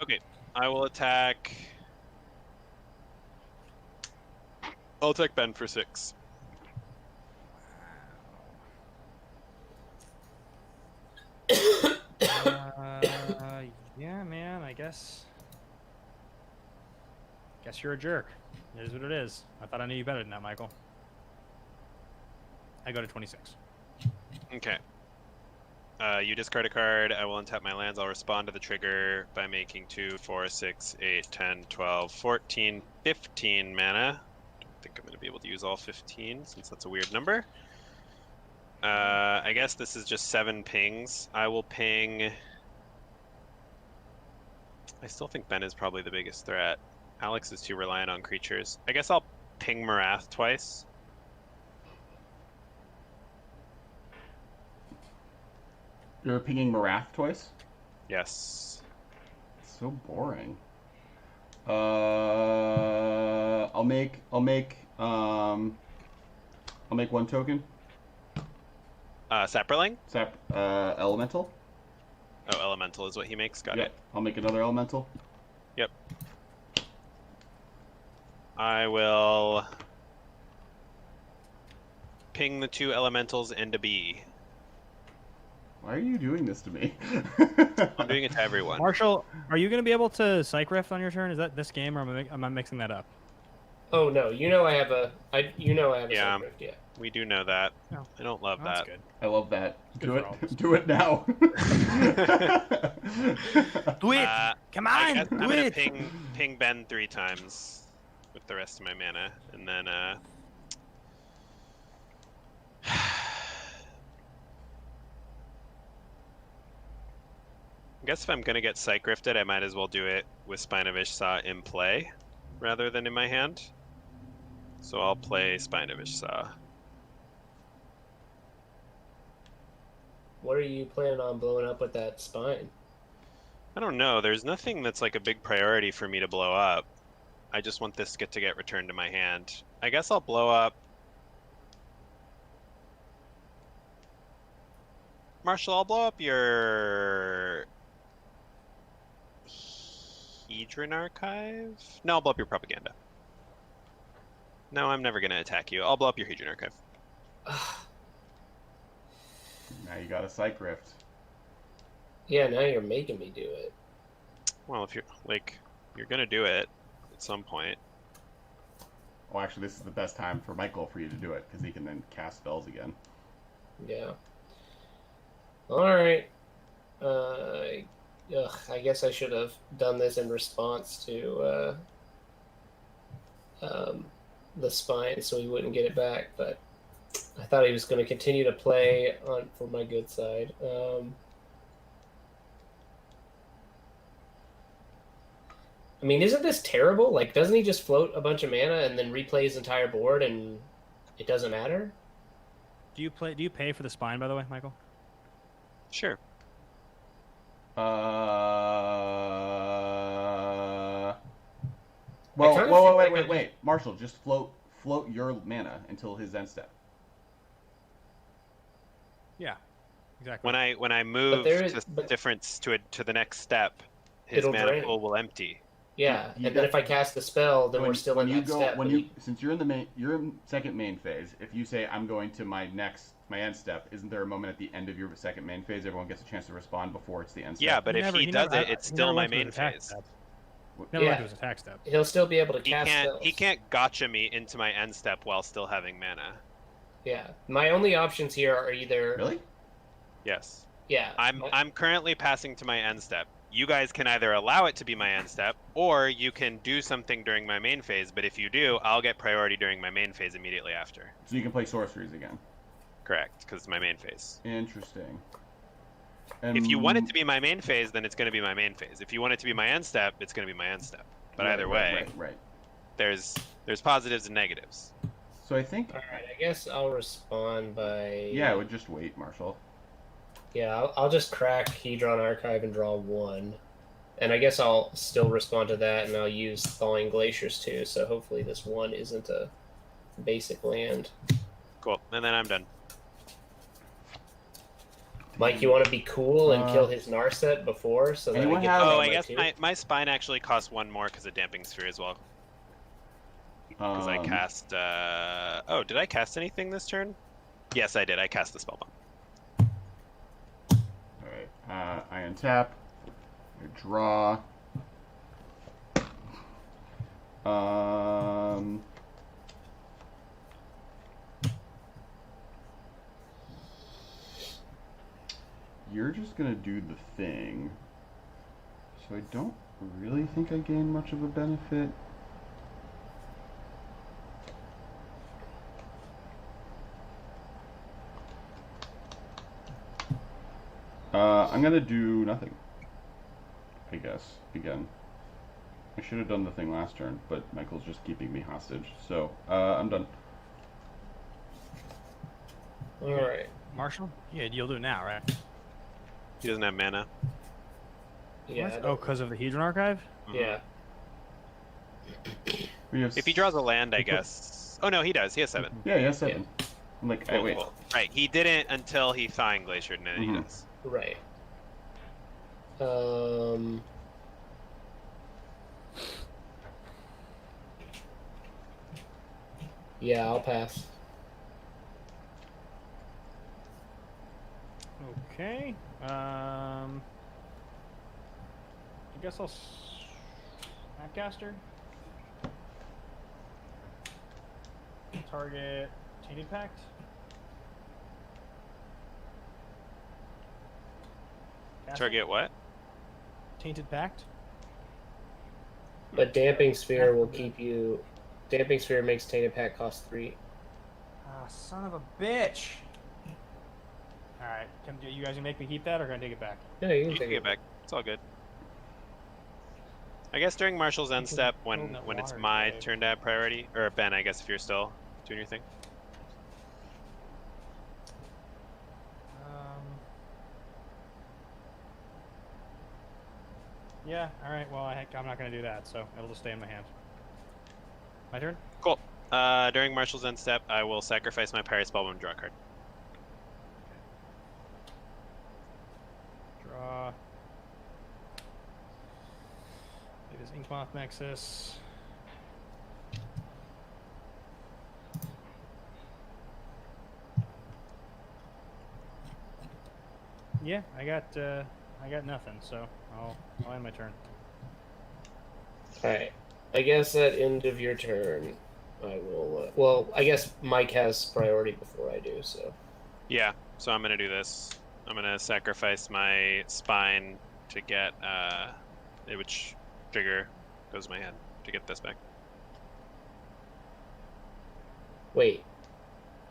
Okay, I will attack. I'll attack Ben for 6. Yeah, man, I Guess you're a jerk. It is what it is. I thought I knew you better than that, Michael. I go to 26. Okay. You discard a card. I will untap my lands. I'll respond to the trigger by making 2, 4, 6, 8, 10, 12, 14, 15 mana. Don't think I'm going to be able to use all 15 since that's a weird number. I guess this is just 7 pings. I will ping... I still think Ben is probably the biggest threat. Alex is too reliant on creatures. I guess I'll ping Marath twice. You're pinging Marath twice? Yes. It's so boring. I'll make 1 token. Saproling? Elemental. Oh, elemental is what he makes. Got it. I'll make another elemental. Yep. I will ping the 2 elementals into B. Why are you doing this to me? I'm doing it to everyone. Marshall, are you going to be able to Psych Rift on your turn? Is that this game, or am I mixing that up? Oh no, I have a Yeah. Psych Rift, yeah. We do know that. Oh. I don't love That's that. good. I love that. Good Do for it. all of us. Do it now. Do it! Come I on, guess I'm do gonna it! ping Ben 3 times with the rest of my mana, and then I guess if I'm gonna get Psych Rifted, I might as well do it with Spine of Ishsaw in play rather than in my hand. So I'll play Spine of Ishsaw. What are you planning on blowing up with that spine? I don't know. There's nothing that's like a big priority for me to blow up. I just want this to get returned to my hand. I guess I'll blow up. Marshall, I'll blow up your Hedron Archive? No, I'll blow up your Propaganda. No, I'm never going to attack you. I'll blow up your Hedron Archive. Now you got a Psych Rift. Yeah, now you're making me do it. Well, if you're going to do it at some point. Oh, actually, this is the best time for Michael for you to do it, because he can then cast spells again. Yeah. Alright. I guess I should have done this in response to the spine so he wouldn't get it back, but I thought he was going to continue to play for my good side. I mean, isn't this terrible? Like, doesn't he just float a bunch of mana and then replay his entire board and it doesn't matter? Do you pay for the spine, by the way, Michael? Sure. Well, wait. Marshall, just float your mana until his end step. Yeah, exactly. When I move difference to the next step, his mana pool will empty. Yeah, and then if I cast the spell, then we're still in that step. Since you're in second main phase, if you say I'm going to my end step, isn't there a moment at the end of your second main phase everyone gets a chance to respond before it's the end step? Yeah, but if he does it, it's still my main phase. Never went to his attack step. He'll still be able to cast spells. He can't gotcha me into my end step while still having mana. Yeah, my only options here are either... Really? Yes. Yeah. I'm currently passing to my end step. You guys can either allow it to be my end step, or you can do something during my main phase, but if you do, I'll get priority during my main phase immediately after. So you can play sorceries again? Correct, because it's my main phase. Interesting. If you want it to be my main phase, then it's going to be my main phase. If you want it to be my end step, it's going to be my end step. But either way, right. There's positives and negatives. So I think... Alright, I guess I'll respond by... Yeah, I would just wait, Marshall. Yeah, I'll just crack Hedron Archive and draw 1. And I guess I'll still respond to that, and I'll use Thawing Glaciers too, so hopefully this 1 isn't a basic land. Cool, and then I'm done. Mike, you want to be cool and kill his Narset before, so that I get... I guess my spine actually costs 1 more because of Damping Sphere as well. Because I cast... Oh, did I cast anything this turn? Yes, I did. I cast the Spellbomb. Alright, I untap. I draw. You're just gonna do the thing, so I don't really think I gain much of a benefit. I'm gonna do nothing, I guess, again. I should have done the thing last turn, but Michael's just keeping me hostage, so I'm done. Alright. Marshall? Yeah, you'll do it now, right? He doesn't have mana. Yeah. Oh, because of the Hedron Archive? Yeah. If he draws a land, I guess. Oh no, he does. He has 7. Yeah, he has 7. Yeah. I'm like, Cool, wait. cool. Right, he didn't until he Thawing Glaciered, and then he does. Right. Yeah, I'll pass. Okay. I guess I'll Snapcaster. Target Tainted Pact. Target what? Tainted Pact. But Damping Sphere will keep you. Damping Sphere makes Tainted Pact cost 3. Ah, son of a bitch. Alright, you guys gonna make me keep that, or can I take it back? No, you can You take can get back. It's all good. I guess during Marshall's end step, when it's my turn to have priority, or Ben, I guess if you're still doing your thing. Yeah, alright, well, I'm not going to do that, so it'll just stay in my hand. My turn? Cool. During Marshall's end step, I will sacrifice my Pirate Spellbound and draw a card. Draw. It is Inkmoth Nexus. Yeah, I got nothing, so I'll end my turn. Alright. I guess at end of your turn, I will. Well, I guess Mike has priority before I do, so. Yeah, so I'm gonna do this. I'm gonna sacrifice my Spine to get which trigger goes in my hand to get this back. Wait.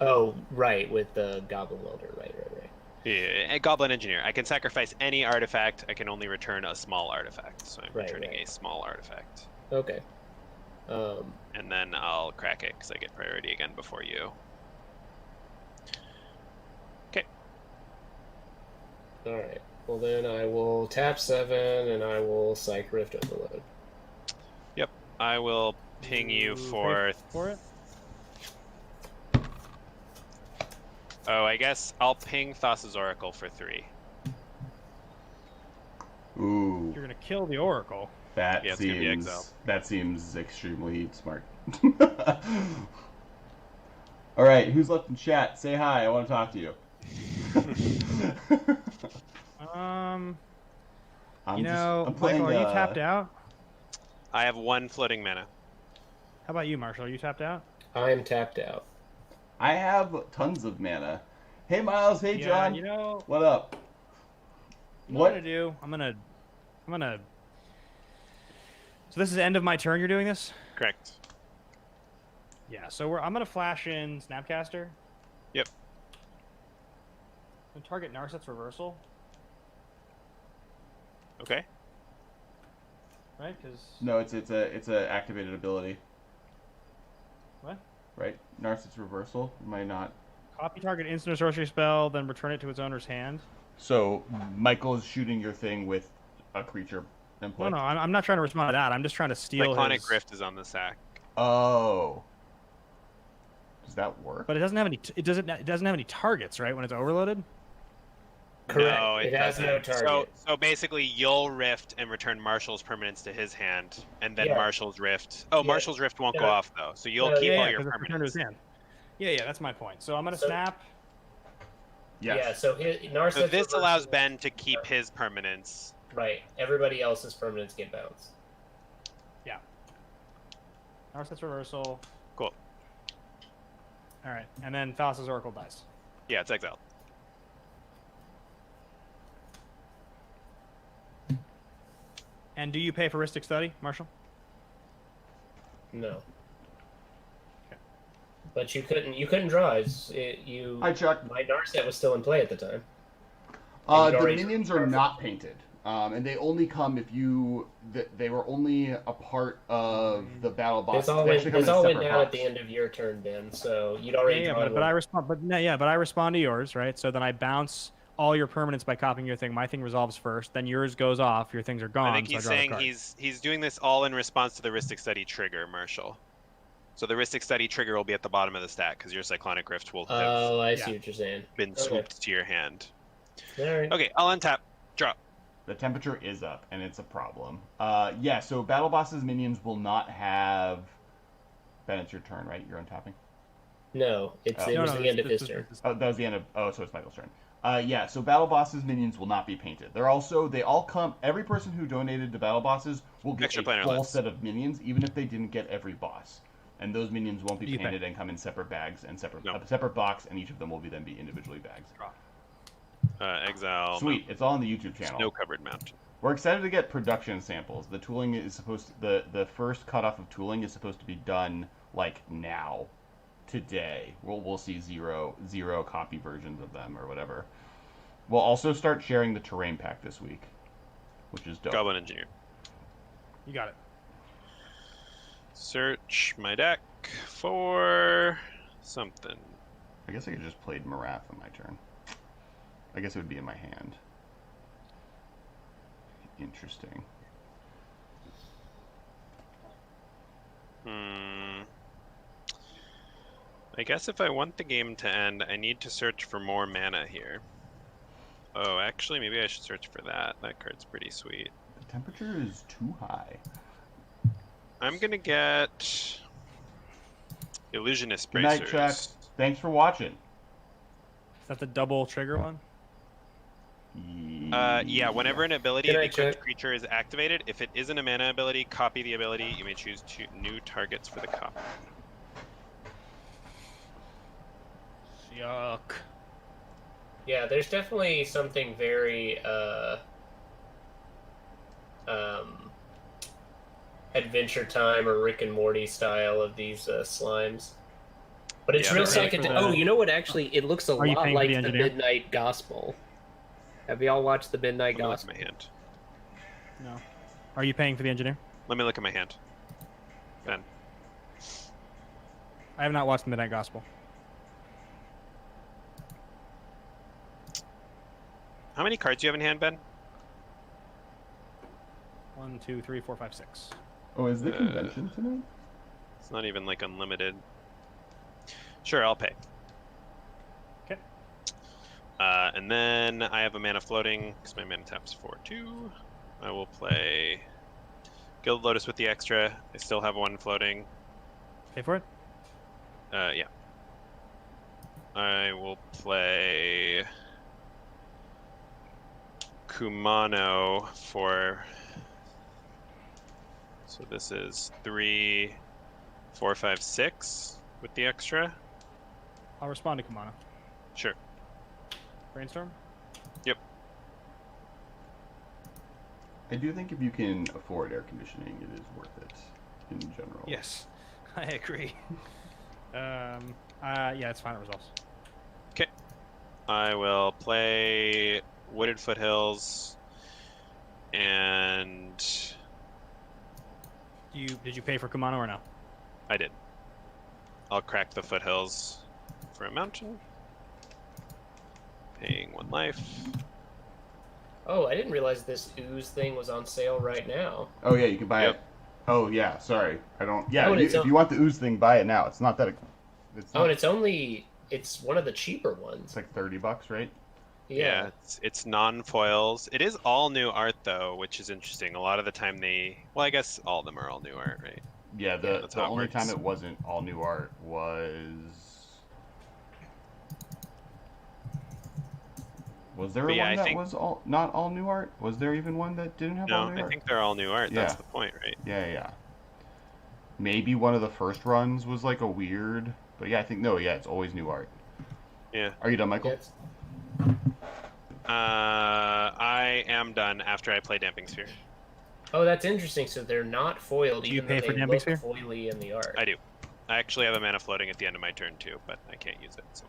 Oh, right, with the Goblin Welder. Right. Yeah, a Goblin Engineer. I can sacrifice any artifact. I can only return a small artifact, so I'm returning a small artifact. Okay. And then I'll crack it because I get priority again before you. Okay. All right. Well, then I will tap 7 and I will Psych Rift Overload. Yep. I will ping you for it. Oh, I guess I'll ping Thassa's Oracle for 3. Ooh. You're gonna kill the Oracle. That seems extremely smart. All right, who's left in chat? Say hi. I want to talk to you. Michael, are you tapped out? I have 1 floating mana. How about you, Marshall? Are you tapped out? I am tapped out. I have tons of mana. Hey, Miles. Hey, John. What up? What I'm gonna do? I'm gonna. So this is the end of my turn. You're doing this? Correct. Yeah. So I'm gonna flash in Snapcaster. Yep. And target Narset's Reversal. Okay. Right? Because no, it's a activated ability. What? Right? Narset's Reversal. Am I not? Copy target instant or sorcery spell, then return it to its owner's hand. So Michael is shooting your thing with a creature input. No, I'm not trying to respond to that. I'm just trying to steal Cyclonic Rift is on the sack. Oh. Does that work? But it doesn't have any. It doesn't have any targets, right? When it's overloaded. Correct. No, it has no target. So basically, you'll Rift and return Marshall's permanents to his hand, and then Marshall's Rift. Oh, Marshall's Rift won't go off though, so you'll keep all your permanents. To his hand. Yeah, that's my point. So I'm gonna snap. Yes. Yeah. So So this allows Ben to keep his permanents. Right. Everybody else's permanents get bounced. Yeah. Narset's Reversal. Cool. All right, and then Faustus Oracle dies. Yeah, it's exiled. And do you pay for Rhystic Study, Marshall? No. Okay. But you couldn't draw. Hi, Chuck. My Narset was still in play at the time. The minions are not painted, and they only come if you. They were only a part of the battle boss. This all went down at the end of your turn, Ben. So you'd already drawn but I respond. But I respond to yours, right? So then I bounce all your permanents by copying your thing. My thing resolves first, then yours goes off. Your things are gone. I think he's saying he's doing this all in response to the Rhystic Study trigger, Marshall. So the Rhystic Study trigger will be at the bottom of the stack because your Cyclonic Rift will have I see what you're saying. been swooped to your hand. All right. Okay, I'll untap. Drop. The temperature is up, and it's a problem. Yeah, so Battle Boss's minions will not have... Ben, it's your turn, right? You're untapping? No, it was the end of his turn. Oh, that was the end of... Oh, so it's Michael's turn. Yeah, so Battle Boss's minions will not be painted. They all come... Every person who donated to Battle Bosses will get a full set of minions, even if they didn't get every boss. And those minions won't be painted and come in separate bags and a separate box, and each of them will then be individually bagged. Exile. Sweet, it's all on the YouTube channel. Snow-covered mountain. We're excited to get production samples. The tooling is supposed to, the first cutoff of tooling is supposed to be done like now, today. We'll see zero copy versions of them or whatever. We'll also start sharing the terrain pack this week, which is dope. Goblin Engineer. You got it. Search my deck for something. I guess I could just play Marath on my turn. I guess it would be in my hand. Interesting. I guess if I want the game to end, I need to search for more mana here. Oh, actually, maybe I should search for that. That card's pretty sweet. The temperature is too high. I'm gonna get Illusionist Good Bracers. night, Chuck. Thanks for watching. Is that the double trigger one? Yeah, whenever an ability of the equipped creature is activated, if it isn't a mana ability, copy the ability. You may choose 2 new targets for the copy. Yuck. Yeah, there's definitely something very Adventure Time or Rick and Morty style of these slimes. But it's real psychedelic. Oh, you know what? Actually, it looks a lot like the Midnight Gospel. Have y'all watched the Midnight Gospel? Look at my hand. No. Are you paying for the engineer? Let me look at my hand. Ben. I have not watched Midnight Gospel. How many cards do you have in hand, Ben? 1, 2, 3, 4, 5, 6. Oh, is the convention tonight? It's not even like unlimited. Sure, I'll pay. Okay. And then I have a mana floating because my mana tap's 4/2. I will play Guild Lotus with the extra. I still have 1 floating. Pay for it? Yeah. I will play Kumano for. So this is 3, 4, 5, 6 with the extra. I'll respond to Kumano. Sure. Brainstorm? Yep. I do think if you can afford air conditioning, it is worth it in general. Yes, I agree. Yeah, it's fine. It resolves. Okay. I will play Wooded Foothills and. Did you pay for Kumano or no? I did. I'll crack the Foothills for a mountain. Paying 1 life. Oh, I didn't realize this ooze thing was on sale right now. Oh yeah, you can buy it. Oh yeah, sorry, I don't. Yeah, Oh, if you want the ooze thing, buy it now. It's not that. It's not, and it's one of the cheaper ones. It's like $30, right? Yeah. It's non-foils. It is all new art though, which is interesting. A lot of the time I guess all of them are all new art, right? Yeah, the only time it wasn't all new art was there one that was not all new art? Was there even one that didn't have all new art? No, I think they're all new art. Yeah. That's the point, right? Yeah. Maybe one of the first runs was like a weird, but yeah, I think no, yeah, it's always new art. Yeah. Are you done, Michael? Yes. I am done after I play Damping Sphere. Oh, that's interesting. So they're not foiled, Do you even pay though for they Damping look Sphere? foily in the art. I do. I actually have a mana floating at the end of my turn too, but I can't use it. So.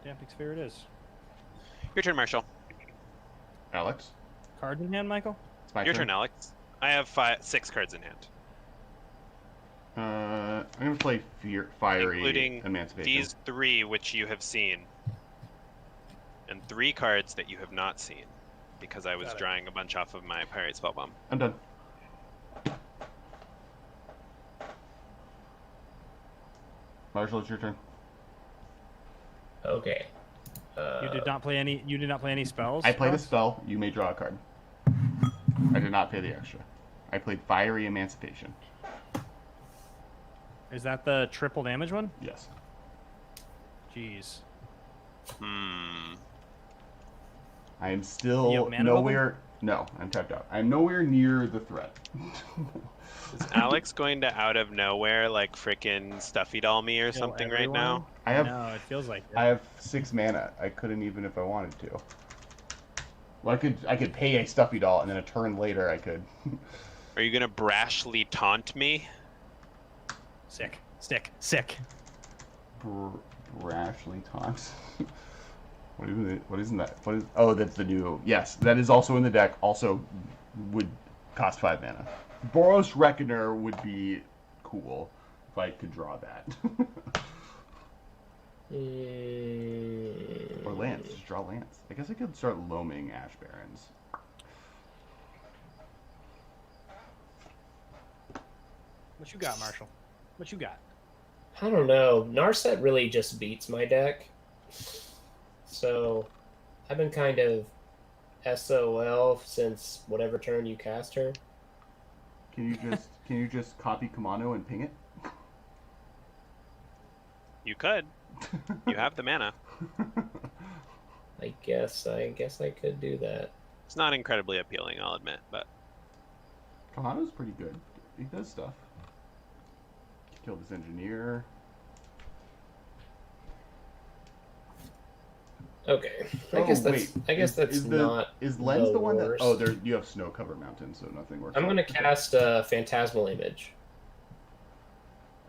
Damping Sphere it is. Your turn, Marshall. Alex? Card in hand, Michael? It's my Your turn, Alex. I have 6 cards in hand. I'm going to play Fiery Including Emancipation. these 3 which you have seen. And 3 cards that you have not seen. Because I was drawing a bunch off of my Pirate Spellbomb. I'm done. Marshall, it's your turn. Okay. You did not play any. You did not play any spells. I played a Ross? spell. You may draw a card. I did not pay the extra. I played Fiery Emancipation. Is that the triple damage one? Yes. Jeez. I am You still have mana nowhere. No, I'm tapped out. I'm nowhere near the threat. Is Alex going to out of nowhere like frickin' Stuffy Doll me or Kill something right everyone? now? I have. No, it feels like it. I have 6 mana. I couldn't even if I wanted to. Well, I could pay a Stuffy Doll, and then a turn later I could. Are you gonna brashly taunt me? Sick. Sick. Brashly taunts. What isn't that? What is? Oh, that's the new. Yes, that is also in the deck. Also, would cost 5 mana. Boros Reckoner would be cool if I could draw that. Or Lance. Just draw Lance. I guess I could start loaming Ash Barrens. What you got, Marshall? What you got? I don't know. Narset really just beats my deck. So I've been kind of SOL since whatever turn you cast her. Can you just copy coMMander and ping it? You could. You have the mana. I guess I could do that. It's not incredibly appealing, I'll admit, but coMMander's pretty good. He does stuff. Kill this engineer. Okay. I guess that's not. Is Lens the one that? worst. Oh, there you have snow covered mountains, so nothing works. I'm gonna cast a Phantasmal Image.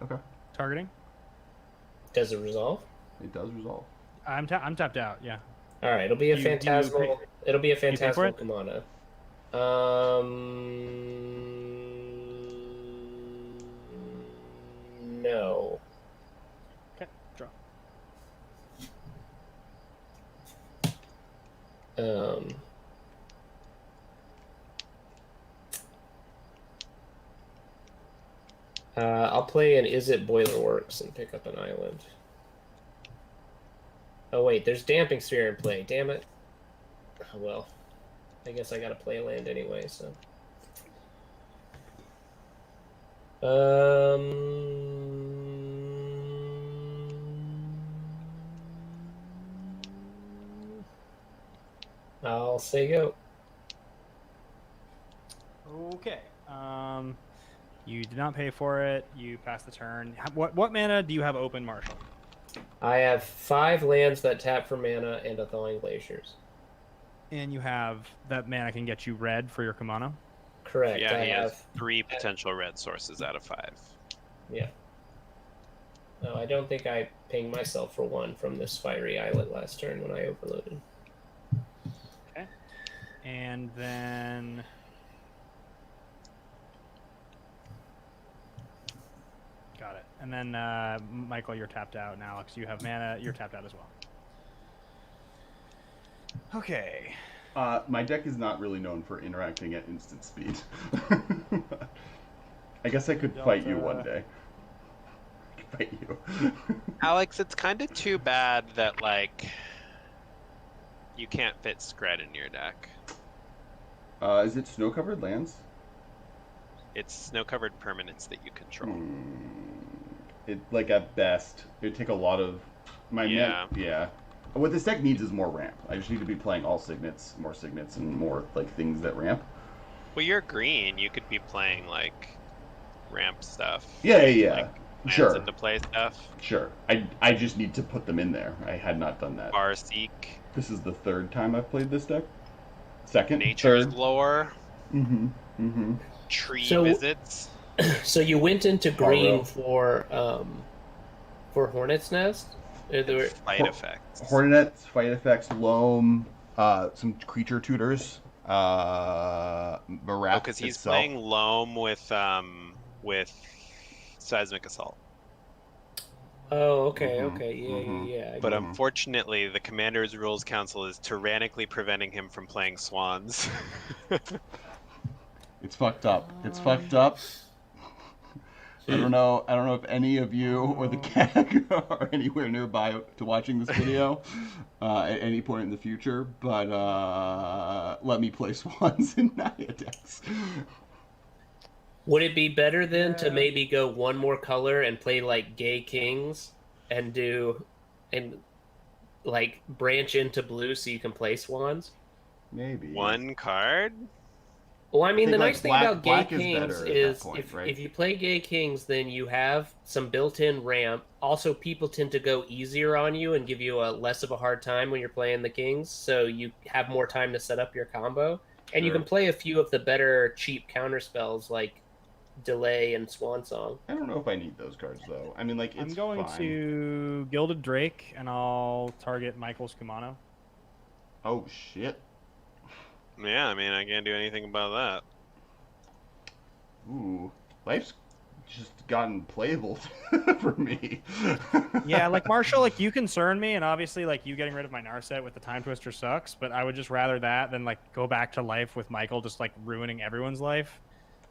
Okay. Targeting? Does it resolve? It does resolve. I'm tapped out. Yeah. All right, it'll be a Phantasmal. It'll be a pay for Phantasmal it? coMMander. No. Okay. Draw. I'll play an Is It Boiler Works and pick up an island. Oh wait, there's Damping Sphere in play. Damn it. Oh, well, I guess I gotta play a land anyway. So. I'll say go. Okay. You did not pay for it. You passed the turn. What mana do you have open, Marshall? I have 5 lands that tap for mana and a Thawing Glaciers. And you have that mana can get you red for your coMMander. Correct. yeah, I he have. has 3 potential red sources out of 5. Yeah. No, I don't think I pinged myself for 1 from this fiery islet last turn when I overloaded. Okay. And then got it. And then Michael, you're tapped out, and Alex, you have mana. You're tapped out as well. Okay. My deck is not really known for interacting at instant speed. I guess I could fight you one day. Fight you. Alex, it's kind of too bad that, like, you can't fit Skred in your deck. Is it snow-covered lands? It's snow-covered permanents that you control. It, like, at best, it would take a lot of... Yeah. What this deck needs is more ramp. I just need to be playing all signets, and more, like, things that ramp. Well, you're green. You could be playing, like, ramp stuff. Yeah. Like, Sure. Into play stuff. Sure. I just need to put them in there. I had not done that. Bar Seek. This is the third time I've played this deck. Second, Nature's third. Lore. Mm-hmm. Tree visits. So you went into green Borrow. for Hornet's Nest? Fight effects. Hornets, fight effects, loam, some creature tutors, Marath Because he's itself. playing loam with seismic assault. Oh, okay, yeah. But unfortunately, the Commander's Rules Council is tyrannically preventing him from playing swans. It's fucked up. It's fucked up. I don't know if any of you or the CAG are anywhere nearby to watching this video at any point in the future, but let me play swans in Naya decks. Would it be better then to maybe go one more color and play like Gay Kings and like branch into blue so you can play swans? Maybe. One card? Well, I mean, the like nice thing about Gay black Kings is is point, right? if you play Gay Kings, then you have some built-in ramp. Also, people tend to go easier on you and give you a less of a hard time when you're playing the Kings, so you have more time to set up your combo. And you can play a few of the better cheap counter spells like Delay and Swan Song. I don't know if I need those cards though. I mean, like, it's I'm going fine. to Gilded Drake, and I'll target Michael's Kumano. Oh shit. Yeah, I mean, I can't do anything about that. Ooh, life's just gotten playable for me. Yeah, like Marshall, like you concern me, and obviously, like you getting rid of my Narset with the Time Twister sucks. But I would just rather that than like go back to life with Michael, just like ruining everyone's life.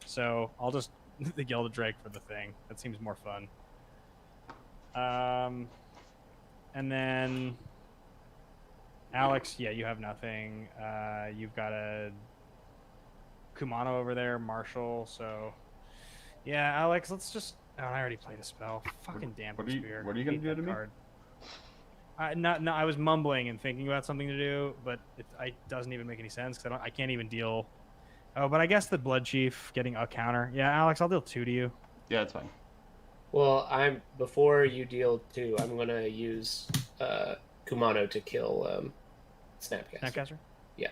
So I'll just the Gilded Drake for the thing. That seems more fun. And then Alex, yeah, you have nothing. You've got a Kumano over there, Marshall. So yeah, Alex, let's just. Oh, I already played a spell. Fucking damn Spear. What are you gonna do to me? No, I was mumbling and thinking about something to do, but it doesn't even make any sense because I can't even deal. Oh, but I guess the Blood Chief getting a counter. Yeah, Alex, I'll deal 2 to you. Yeah, it's fine. Well, before you deal 2, I'm gonna use Kumano to kill Snapcaster. Snapcaster? Yeah,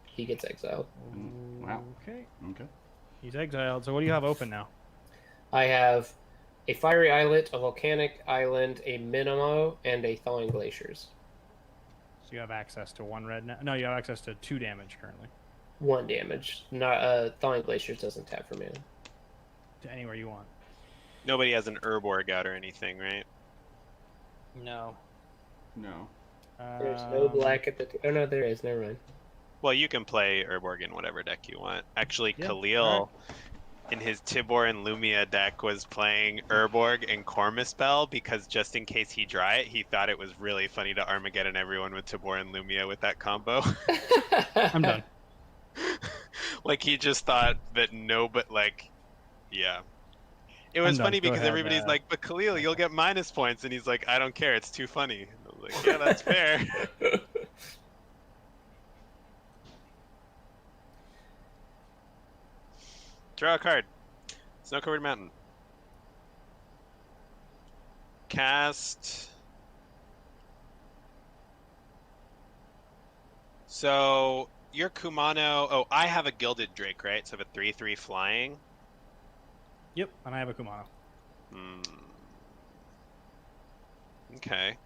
he gets exiled. Wow. Okay. Okay. He's exiled. So what do you have open now? I have a Fiery Islet, a Volcanic Island, a Minimo, and a Thawing Glaciers. So you have access to 1 red now? No, you have access to 2 damage currently. 1 damage. Not Thawing Glaciers doesn't tap for mana. To anywhere you want. Nobody has an Urborg out or anything, right? No. No. There's no black at the. Oh no, there is. Never mind. Well, you can play Urborg in whatever deck you want. Actually, Yeah, Khalil, in his Tibor and Lumia deck, was playing Urborg and Cormispell because just in case he draw it, he thought it was really funny to Armageddon everyone with Tibor and Lumia with that combo. I'm done. Like, he just thought that yeah. It was funny because everybody's like, but Khalil, you'll get minus points. And he's like, I don't care. It's too funny. And I was like, yeah, that's fair. Draw a card. Snow-covered mountain. Cast. So, your Kumano... Oh, I have a Gilded Drake, right? So I have a 3/3 flying. Yep, and I have a Kumano. Okay.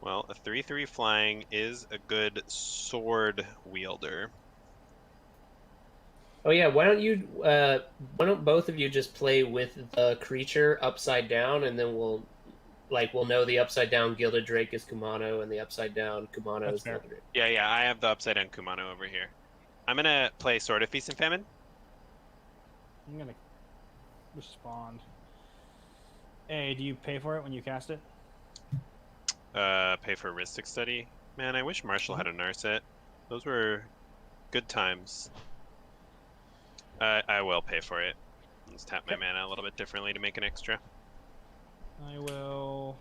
Well, a 3/3 flying is a good sword wielder. Oh yeah, why don't both of you just play with the creature upside down, and then we'll know the upside down Gilded Drake is Kumano, and the upside down Kumano is Gilded Drake. Yeah, I have the upside down Kumano over here. I'm gonna play Sword of Feast and Famine. I'm gonna respond. Hey, do you pay for it when you cast it? Pay for Ristic Study. Man, I wish Marshall had a Narset. Those were good times. I will pay for it. Let's tap my mana a little bit differently to make an extra. I will.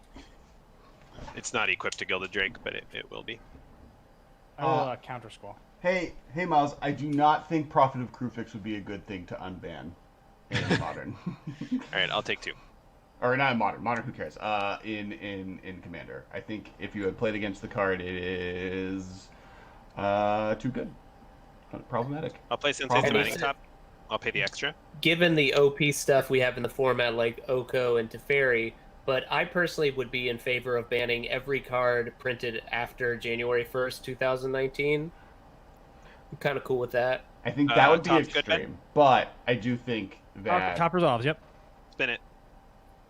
It's not equipped to Gilded Drake, but it will be. I will counter squall. Hey, Miles. I do not think Prophet of Krufix would be a good thing to unban. in Modern. All right, I'll take 2. Or not in Modern. Modern, who cares? In coMMander. I think if you had played against the card, it is too good. Problematic. I'll play Sensei's Divining Top. I'll pay the extra. Given the OP stuff we have in the format like Oko and Teferi, but I personally would be in favor of banning every card printed after January 1st, 2019. I'm kind of cool with that. I think that would be Top's extreme, but I do think that... Top resolves, yep. Spin it.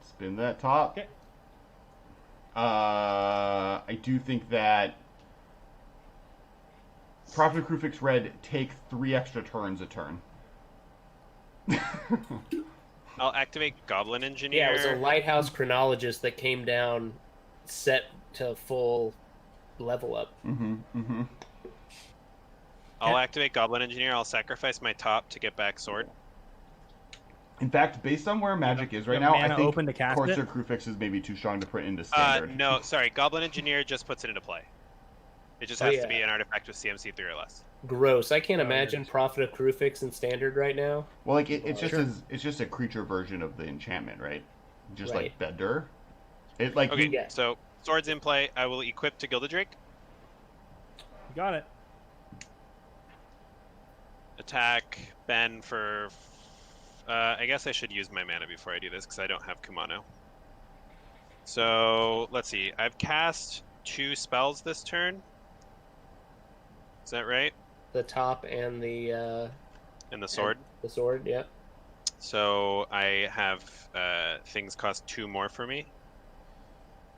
Spin that top. Okay. I do think that Prophet of Krufix Red take 3 extra turns a turn. I'll activate Goblin Engineer. Yeah, it was a Lighthouse Chronologist that came down set to full level up. I'll activate Goblin Engineer. I'll sacrifice my top to get back Sword. In fact, based on where Magic is right now, I think open to cast Courser it? Krufix is maybe too strong to print into Standard. No, sorry. Goblin Engineer just puts it into play. It just has to be an artifact with CMC 3 or less. Gross. I can't imagine Prophet of Krufix in Standard right now. Well, like it's just a creature version of the enchantment, right? Just like Bender. It like okay. So Sword's in play. I will equip to Gilded Drake. You got it. Attack Ben for. I guess I should use my mana before I do this because I don't have Kumano. So let's see. I've cast 2 spells this turn. Is that right? The top and the and the sword. The sword, yeah. So I have things cost 2 more for me.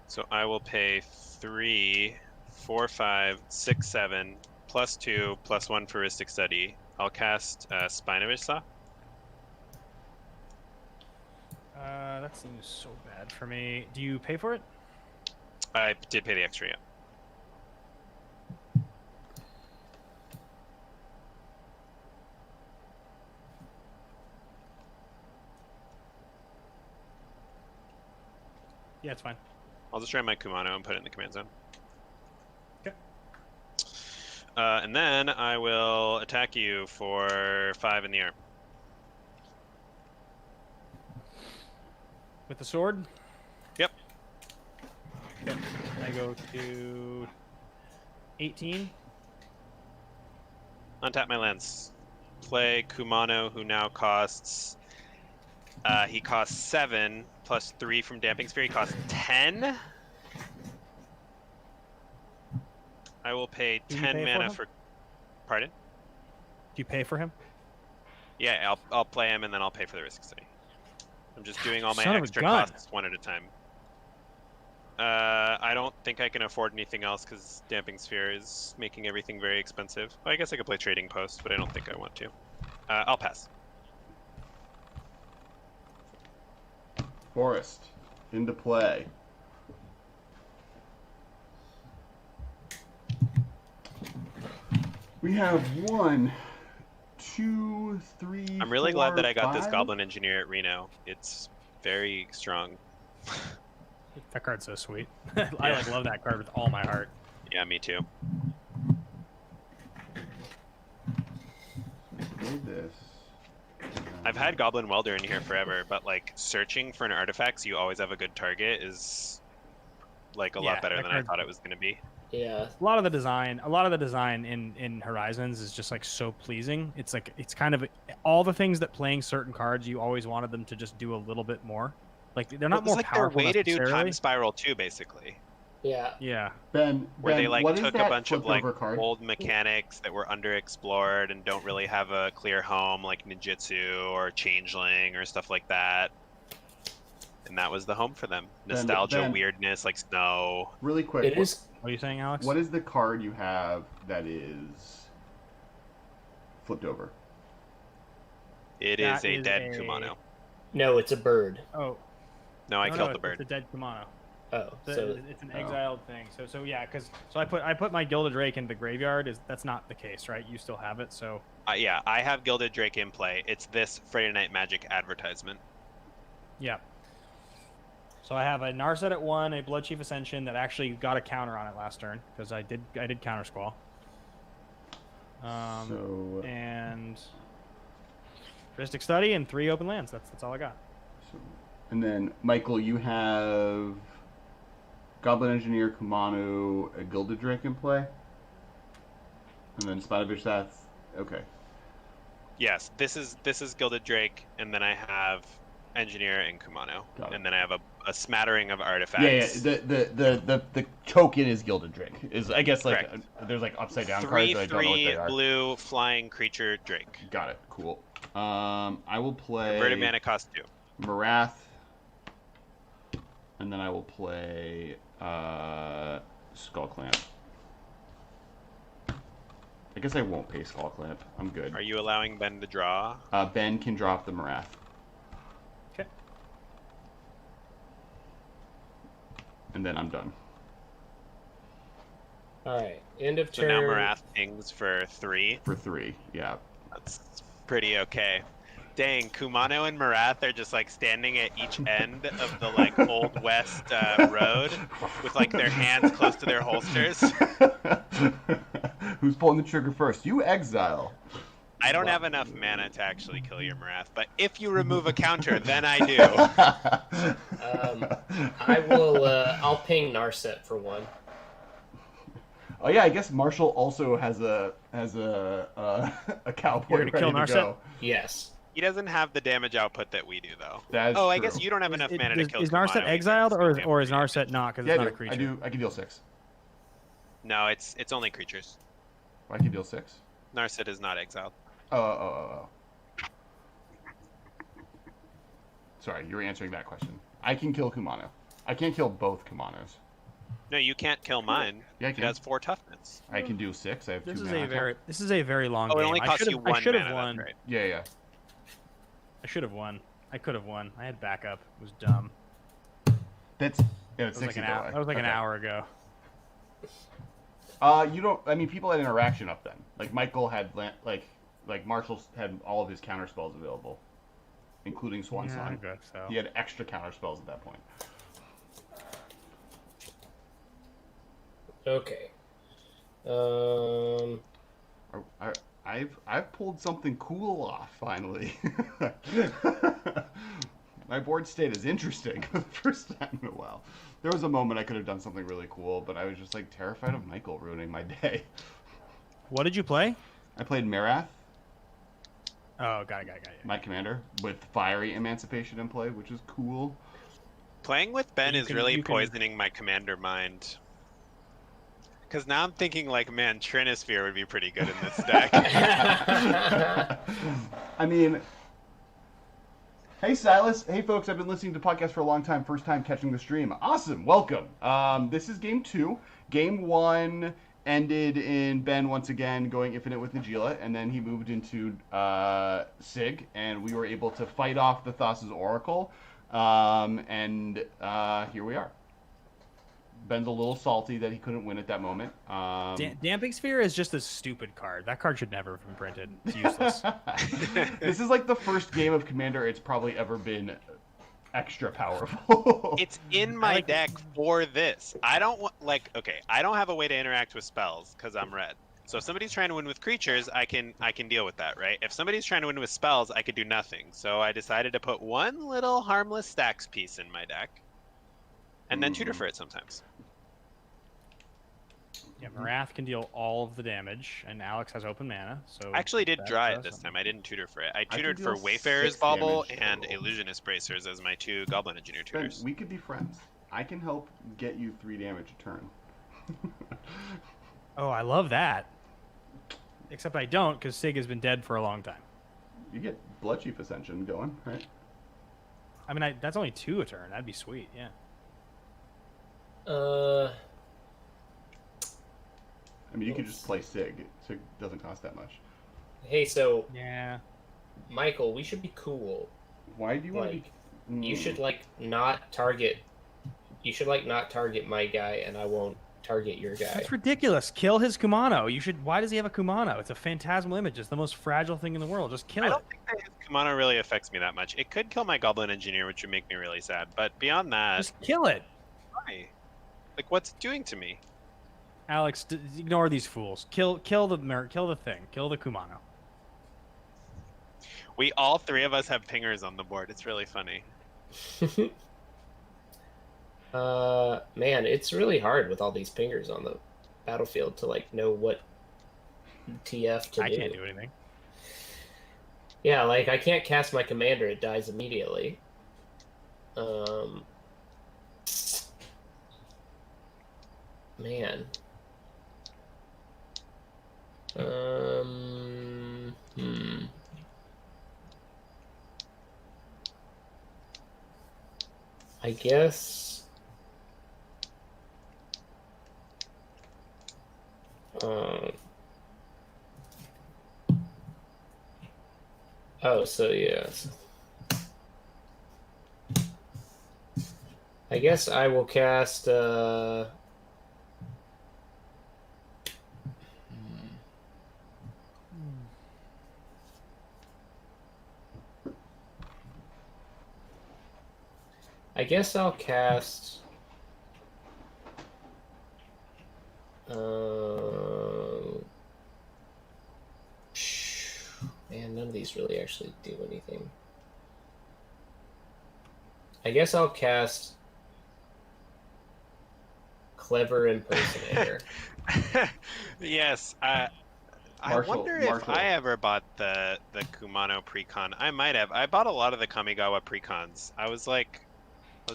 So I will pay 3, 4, 5, 6, 7 plus 2 plus 1 for Ristic Study. I'll cast Spine of Ishsa. That seems so bad for me. Do you pay for it? I did pay the extra, yeah. Yeah, it's fine. I'll destroy my Kumano and put it in the command zone. Okay. And then I will attack you for 5 in the arm. With the sword? Yep. Okay. I go to 18. Untap my lands. Play Kumano, who now costs... he costs 7, plus 3 from Damping Sphere. He costs 10. I will pay 10 mana for... Pardon? Do you pay for him? Yeah, I'll play him and then I'll pay for the Risk Study. I'm just doing all my Son of a extra gun. costs one at a time. I don't think I can afford anything else because Damping Sphere is making everything very expensive. Well, I guess I could play Trading Post, but I don't think I want to. I'll pass. Forest into play. We have 1, 2, 3. I'm really 4, glad that I got 5? this Goblin Engineer at Reno. It's very strong. That card's so sweet. I like love that card with all my heart. Yeah, me too. Made this. I've had Goblin Welder in here forever, but like searching for an artifact so you always have a good target is like a lot better than I thought it was going to be. Yeah. A lot of the design in Horizons is just like so pleasing. It's like it's kind of all the things that playing certain cards you always wanted them to just do a little bit more. Like they're not more like powerful. Their way to do Time Spiral 2, basically. Yeah. Yeah. Where they like took a bunch of like card? old mechanics that were underexplored and don't really have a clear home, like ninjutsu or changeling or stuff like that. And that was the home for them. Nostalgia, weirdness, like snow. Really quick. What are you saying, Alex? What is the card you have that is flipped over? It is a dead Kumano. No, it's a bird. Oh. No, I killed the bird. It's a dead Kumano. Oh, so it's an exiled thing. So yeah, because I put my Gilded Drake in the graveyard. That's not the case, right? You still have it. So yeah, I have Gilded Drake in play. It's this Friday Night Magic advertisement. Yeah. So I have a Narset at 1, a Bloodchief Ascension that actually got a counter on it last turn because I did counter squall. And Mystic Study and 3 open lands. That's all I got. So, and then, Michael, you have Goblin Engineer, Kumano, a Gilded Drake in play? And then Spider-Fish Stats. Okay. Yes, this is Gilded Drake, and then I have Engineer and Kumano, and then I have a smattering of artifacts. Yeah. The token is Gilded Drake. Is I guess like there's like upside down cards. That I don't know what they are. 3/3 blue flying creature Drake. Got it. Cool. I will play. Converted mana cost 2. Marath, and then I will play Skull Clamp. I guess I won't pay Skull Clamp. I'm good. Are you allowing Ben to draw? Ben can drop the Marath. Okay. And then I'm done. All right, end of So turn. now Marath pings for 3. For 3, yeah. That's pretty okay. Dang, Kumano and Marath are just like standing at each end of the like Old West road with like their hands close to their holsters. Who's pulling the trigger first? You exile. I don't have enough mana to actually kill your Marath, but if you remove a counter, then I do. I will. I'll ping Narset for 1. Oh yeah, I guess Marshall also has a cowboy You're gonna ready kill to Narset? go. Yes. He doesn't have the damage output that we do, though. That's I true. guess you don't have enough mana to kill Is Kumano Narset either, exiled, so or you is, can't or is do it. Narset not? Because Yeah, it's not a creature. I can deal 6. No, it's only creatures. I can deal 6. Narset is not exiled. Oh. Sorry, you were answering that question. I can kill Kumano. I can't kill both Kumanos. No, you can't kill mine. Yeah, I It can. has 4 toughness. I can do 6. I have 2 This is mana. this is a very long Oh, it game. only I costs should you have 1 I should have mana. won. That's right. Yeah. I should have won. I could have won. I had backup. It was dumb. It's That was 60 like that was like an hour ago. You don't. I mean, people had interaction up then. Like Michael had like Marshall had all of his counter spells available, including Swan Yeah, I Song. guess so. He had extra counter spells at that point. Okay. I've pulled something cool off finally. My board state is interesting for the first time in a while. There was a moment I could have done something really cool, but I was just like terrified of Michael ruining my day. What did you play? I played Marath, Oh, got it. my commander, with Fiery Emancipation in play, which is cool. Playing with Ben You is can- really you can- poisoning my commander mind. Because now I'm thinking, like, man, Trinisphere would be pretty good in this deck. I mean, hey Silas, hey folks, I've been listening to podcasts for a long time, first time catching the stream. Awesome, welcome. This is game 2. Game 1 ended in Ben once again going infinite with Najila, and then he moved into Sig, and we were able to fight off the Thassa's Oracle, and here we are. Ben's a little salty that he couldn't win at that moment. Damping Sphere is just a stupid card. That card should never have been printed. It's useless. This is like the first game of Commander it's probably ever been extra powerful. It's in my deck for this. I don't want, like, okay, I don't have a way to interact with spells because I'm red. So if somebody's trying to win with creatures, I can deal with that, right? If somebody's trying to win with spells, I could do nothing. So I decided to put one little harmless stacks piece in my deck, and then tutor for it sometimes. Yeah, Marath can deal all of the damage, and Alex has open mana. So I actually did that draw it does this something. time. I didn't tutor for it. I can tutored for deal Wayfarer's 6 Bauble damage and total. Illusionist Bracers as my 2 Goblin Engineer Ben, tutors. we could be friends. I can help get you 3 damage a turn. Oh, I love that. Except I don't, because Sig has been dead for a long time. You get Blood Chief Ascension going, right? I mean, that's only 2 a turn. That'd be sweet, yeah. I mean, you can just play Sig. Sig doesn't cost that much. Hey, so Yeah. Michael, we should be cool. Why do you want to Like, be... you should not target. You should not target my guy, and I won't target your guy. That's ridiculous. Kill his Kumano. You should. Why does he have a Kumano? It's a phantasmal image. It's the most fragile thing in the world. Just kill I it. don't think that his Kumano really affects me that much. It could kill my Goblin Engineer, which would make me really sad. But beyond that, Just kill it. why? Like, what's it doing to me? Alex, ignore these fools. Kill the thing. Kill the Kumano. We all three of us have pingers on the board. It's really funny. Man, it's really hard with all these pingers on the battlefield to like know what TF to do. I can't do anything. Yeah, like I can't cast my commander; it dies immediately. Man. I guess. Oh, so yes. I guess I will cast. I guess I'll cast. Man, none of these really actually do anything. I guess I'll cast Clever Impersonator. Yes, I wonder if I ever bought the Kumano precon. I might have. I bought a lot of the Kamigawa precons. I was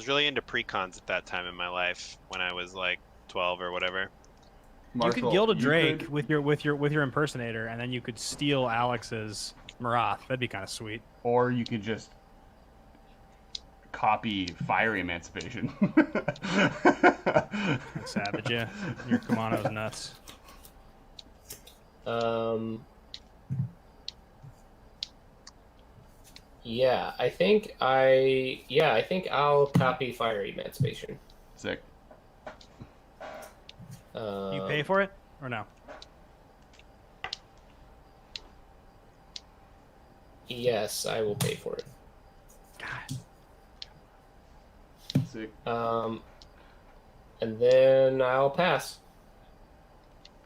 really into precons at that time in my life when I was like 12 or whatever. Marshall, you could gild a Drake with your impersonator, and then you could steal Alex's Marath. That'd be kind of sweet. Or you could just copy Fiery Emancipation. Savage, yeah. Your Kumano's nuts. Yeah, I think I'll copy Fiery Emancipation. Sick. You pay for it or no? Yes, I will pay for it. God. Sick. And then I'll pass.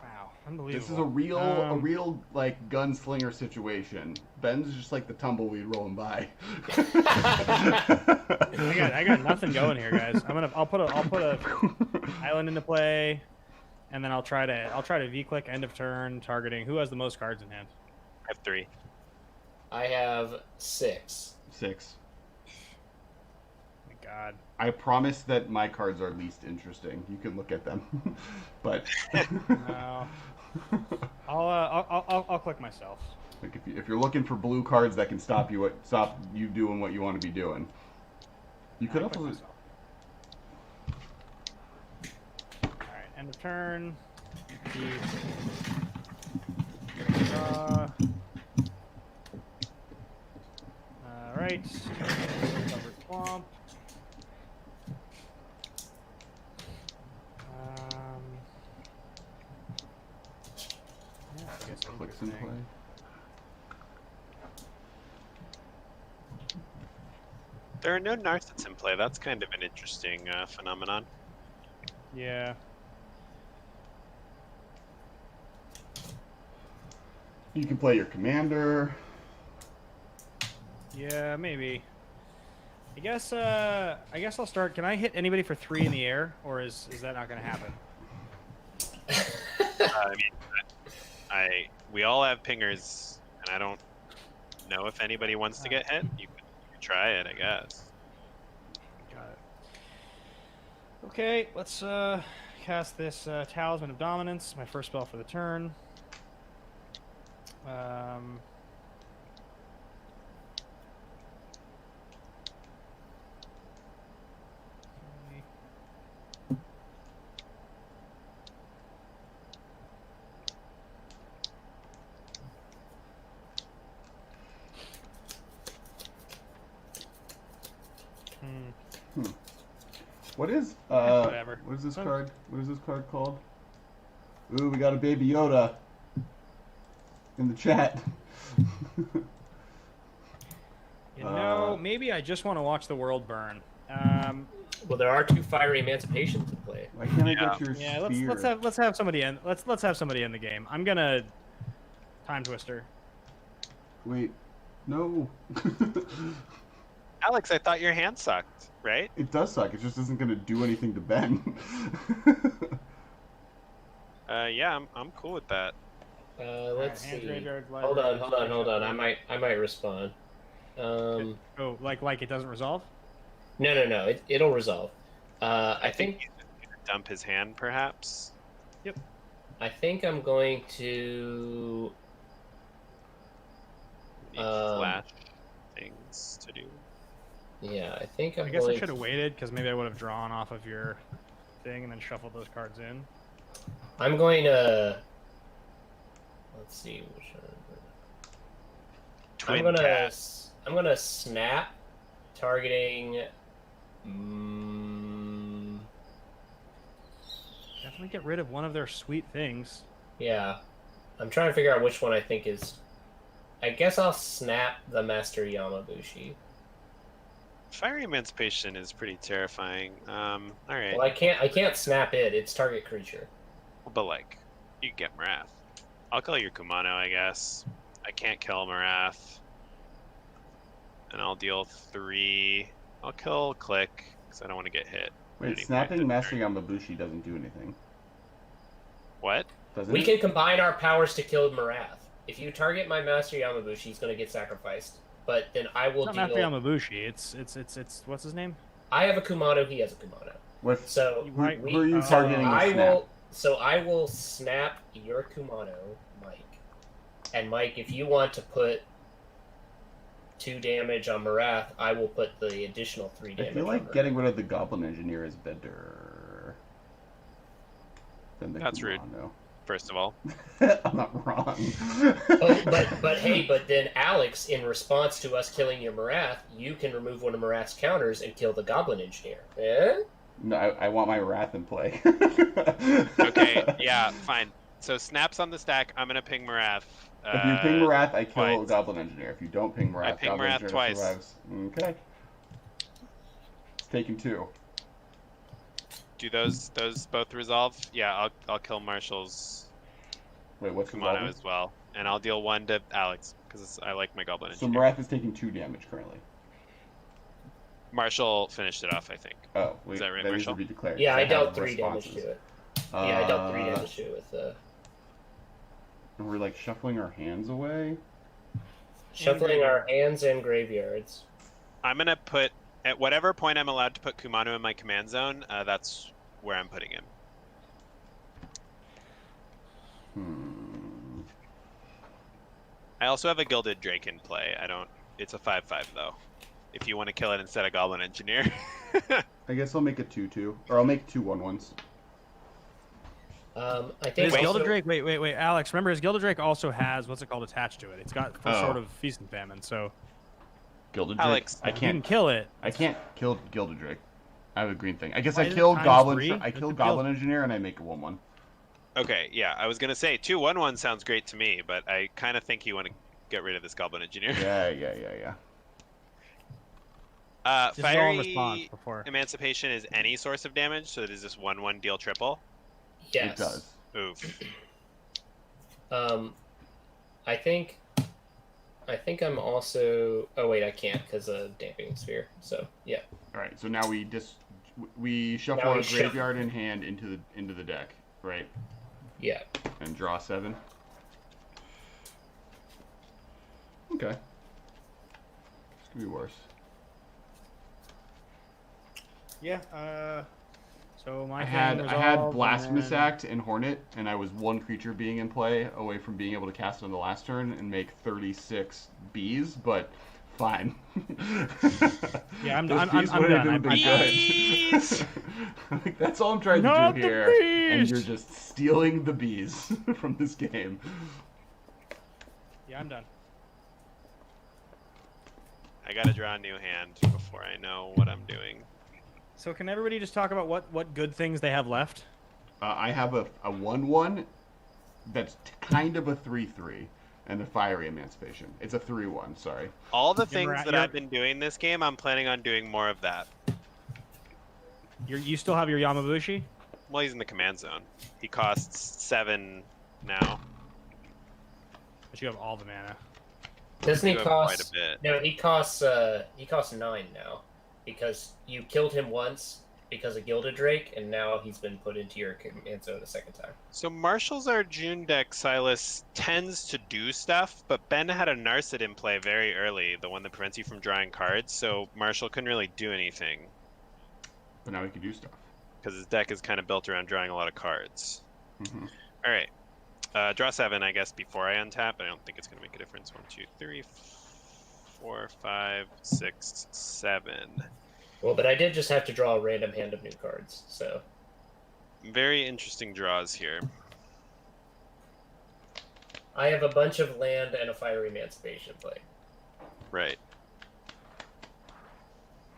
Wow, unbelievable. This is a real like gunslinger situation. Ben's just like the tumbleweed rolling by. I got nothing going here, guys. I'll put a island into play, and then I'll try to V-click end of turn targeting. Who has the most cards in hand? I have 3. I have 6. 6. My God. I promise that my cards are least interesting. You can look at them, but no. I'll click myself. Like if you're looking for blue cards that can stop you doing what you want to be doing, you could also. All right, end of turn. All right. Cover swamp. Yeah, I guess Clicks in play. There are no Narcits in play. That's kind of an interesting phenomenon. Yeah. You can play your commander. Yeah, maybe. I guess I'll start. Can I hit anybody for 3 in the air, or is that not going to happen? I mean, we all have pingers, and I don't know if anybody wants to get hit. You could try it, I guess. Got it. Okay, let's cast this Talisman of Dominance, my first spell for the turn. What is whatever. What is this card? What is this card called? Ooh, we got a Baby Yoda in the chat. You know, maybe I just want to watch the world burn. Well, there are 2 Fiery Emancipations in play. Why can't I get your spear? let's have somebody in. Let's have somebody in the game. I'm gonna Time Twister. Wait, No. Alex, I thought your hand sucked, right? It does suck. It just isn't going to do anything to Ben. Yeah, I'm cool with that. Let's hand see. graveyard, Hold on. library, I might respond. Oh, like it doesn't resolve? No. It'll resolve. I think he's gonna dump his hand, perhaps. Yep. I think I'm going to. Need flash things to do. Yeah, I think I guess I should have waited because maybe I would have drawn off of your thing and then shuffled those cards in. I'm going to. Let's see. Which one? I'm gonna snap, targeting. Definitely get rid of one of their sweet things. Yeah, I'm trying to figure out which one I think is. I guess I'll snap the Master Yamabushi. Fiery Emancipation is pretty terrifying. All right. Well, I can't snap it. It's target creature. But like, you can get Marath. I'll kill your Kumano, I guess. I can't kill Marath. And I'll deal 3. I'll kill Click, because I don't want to get hit. Wait, snapping Master Yamabushi doesn't do anything. What? Doesn't We it? can combine our powers to kill Marath. If you target my Master Yamabushi, he's going to get sacrificed. But then I will It's deal... not Master Yamabushi. It's what's his name? I have a Kumano, he has a Kumano. With, So who are you targeting with I snap? I will snap your Kumano, Mike. And Mike, if you want to put 2 damage on Marath, I will put the additional 3 damage. I feel like on getting rid of the Goblin Engineer is better than the That's rude. Kumano. First of all. I'm not wrong. But then Alex, in response to us killing your Marath, you can remove one of Marath's counters and kill the Goblin Engineer. Eh? No, I want my Wrath in play. Okay, yeah, fine. So snaps on the stack. I'm gonna ping Marath. If you ping Wrath, I kill twice. Goblin Engineer. If you don't ping Wrath, I ping Goblin Wrath Engineer twice. survives. Okay. It's taking 2. Do those both resolve? Yeah, I'll kill Marshall's Wait, what's Kumano resolving? as well, and I'll deal 1 to Alex because I like my Goblin So Engineer. Marath is taking 2 damage currently. Marshall finished it off, I think. Oh, wait, Is that right, that needs to Marshall? be declared. Yeah, I have dealt 3 damage responses. to it. Yeah, I dealt 3 damage to it with And we're like shuffling our hands away. shuffling our hands and graveyards. I'm gonna put at whatever point I'm allowed to put Kumano in my command zone. That's where I'm putting him. I also have a Gilded Drake in play. It's a 5/5 though. If you want to kill it instead of Goblin Engineer. I guess I'll make a 2/2, or I'll make 2 1/1s. I think His also, Gilded Drake. Wait, Alex. Remember, his Gilded Drake also has what's it called attached to it. It's got full sort of feast and famine. So Gilded Drake. Alex, I you can can't. kill it. I can't kill Gilded Drake. I have a green thing. I guess Why I is it kill times Goblin. 3? I kill It's a Goblin Engineer and I make a 1/1. Okay, yeah, I was gonna say 2 1/1 sounds great to me, but I kind of think you want to get rid of this Goblin Engineer. Yeah. Just go on response Fiery before. Emancipation is any source of damage, so it is this 1/1 deal triple. yes. It does. Oof. I think I'm also. Oh wait, I can't because of Damping Sphere. So yeah. All right. So now we shuffle Now we our shuffle. graveyard in hand into the deck, right? Yeah. And draw 7. Okay. This could be worse. Yeah. So my I thing had resolved, Blasphemous and then- Act and Hornet, and I was 1 creature being in play away from being able to cast it on the last turn and make 36 bees, but fine. Yeah, I'm Those done. bees wouldn't have I'm been Bees! good. Like, that's all I'm trying Not to the do here, and bees! you're just stealing the bees from this game. Yeah, I'm done. I gotta draw a new hand before I know what I'm doing. So can everybody just talk about what good things they have left? I have a 1/1 that's kind of a 3/3, and a Fiery Emancipation. It's a 3/1. Sorry. All the You're things right, that you're- I've been doing this game, I'm planning on doing more of that. You still have your Yamabushi? Well, he's in the command zone. He costs 7 now. But you have all the mana. Doesn't he You have quite cost? a bit. No, he costs 9 now, because you killed him once because of Gilded Drake, and now he's been put into your command zone a second time. So Marshall's Arjun deck, Silas, tends to do stuff, but Ben had a Narset in play very early, the one that prevents you from drawing cards, so Marshall couldn't really do anything. But now he can do stuff. Because his deck is kind of built around drawing a lot of cards. Mm-hmm. All right. Draw 7, I guess, before I untap. I don't think it's going to make a difference. 1, 2, 3, 4, 5, 6, 7. Well, but I did just have to draw a random hand of new cards, so... Very interesting draws here. I have a bunch of land and a Fire Emancipation play, Right.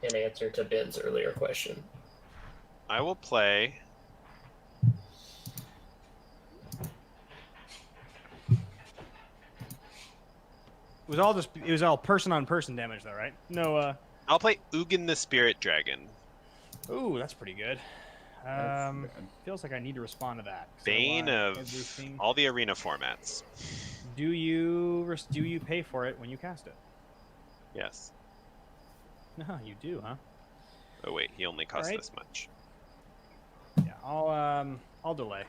in answer to Ben's earlier question. I will play... It was all person-on-person damage, though, right? No, I'll play Ugin the Spirit Dragon. Ooh, that's pretty good. That's bad. Feels like I need to respond to that. So, Bane of everything- all the arena formats. Do you pay for it when you cast it? Yes. No, you do, huh? Oh wait, he only costs Alright. this much. Yeah, I'll delay.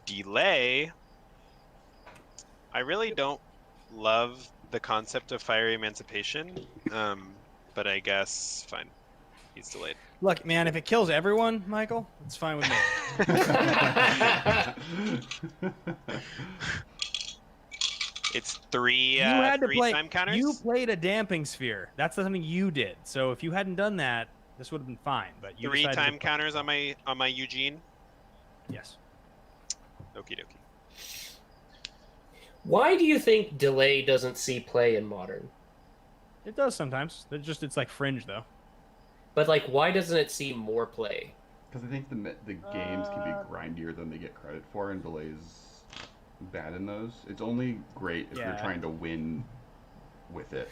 Delay. I really don't love the concept of Fire Emancipation, but I guess fine. He's delayed. Look, man, if it kills everyone, Michael, it's fine with me. It's three time counters. You played a damping sphere. That's something you did. So if you hadn't done that, this would have been fine. But you Three decided time to- counters on my Eugene. Yes. Okie dokie. Why do you think delay doesn't see play in modern? It does sometimes. It's like fringe though. But like, why doesn't it see more play? Because I think the games can be grindier than they get credit for, and delays bad in those. It's only great if you're Yeah. trying to win with it.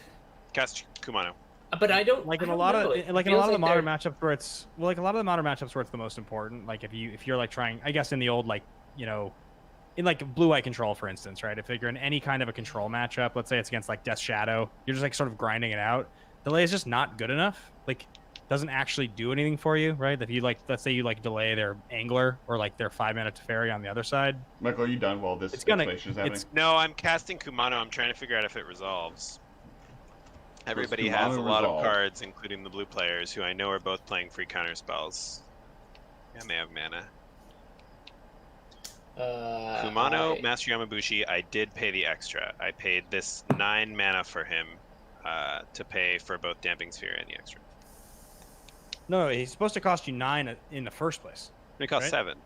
Cast Kumano. But I don't Like in I a don't lot know. of It like in a feels lot of the modern they're- matchups where it's like a lot of the modern matchups where it's the most important. Like if you're like trying, I guess in the old in like blue eye control for instance, right? If you're in any kind of a control matchup, let's say it's against like Death Shadow, you're just like sort of grinding it out. Delay is just not good enough. Like doesn't actually do anything for you, right? If you let's say you delay their angler or like their 5-mana Teferi on the other side. Michael, are you done while this It's gonna- explanation is happening? No, I'm casting Kumano. I'm trying to figure out if it resolves. Everybody has Kumano a lot resolve? of cards, including the blue players, who I know are both playing free counter spells. And they have mana. Kumano, Master Yamabushi, I did pay the extra. I paid this 9 mana for him to pay for both Damping Sphere and the extra. No, he's supposed to cost you 9 in the first place. It cost Right? 7.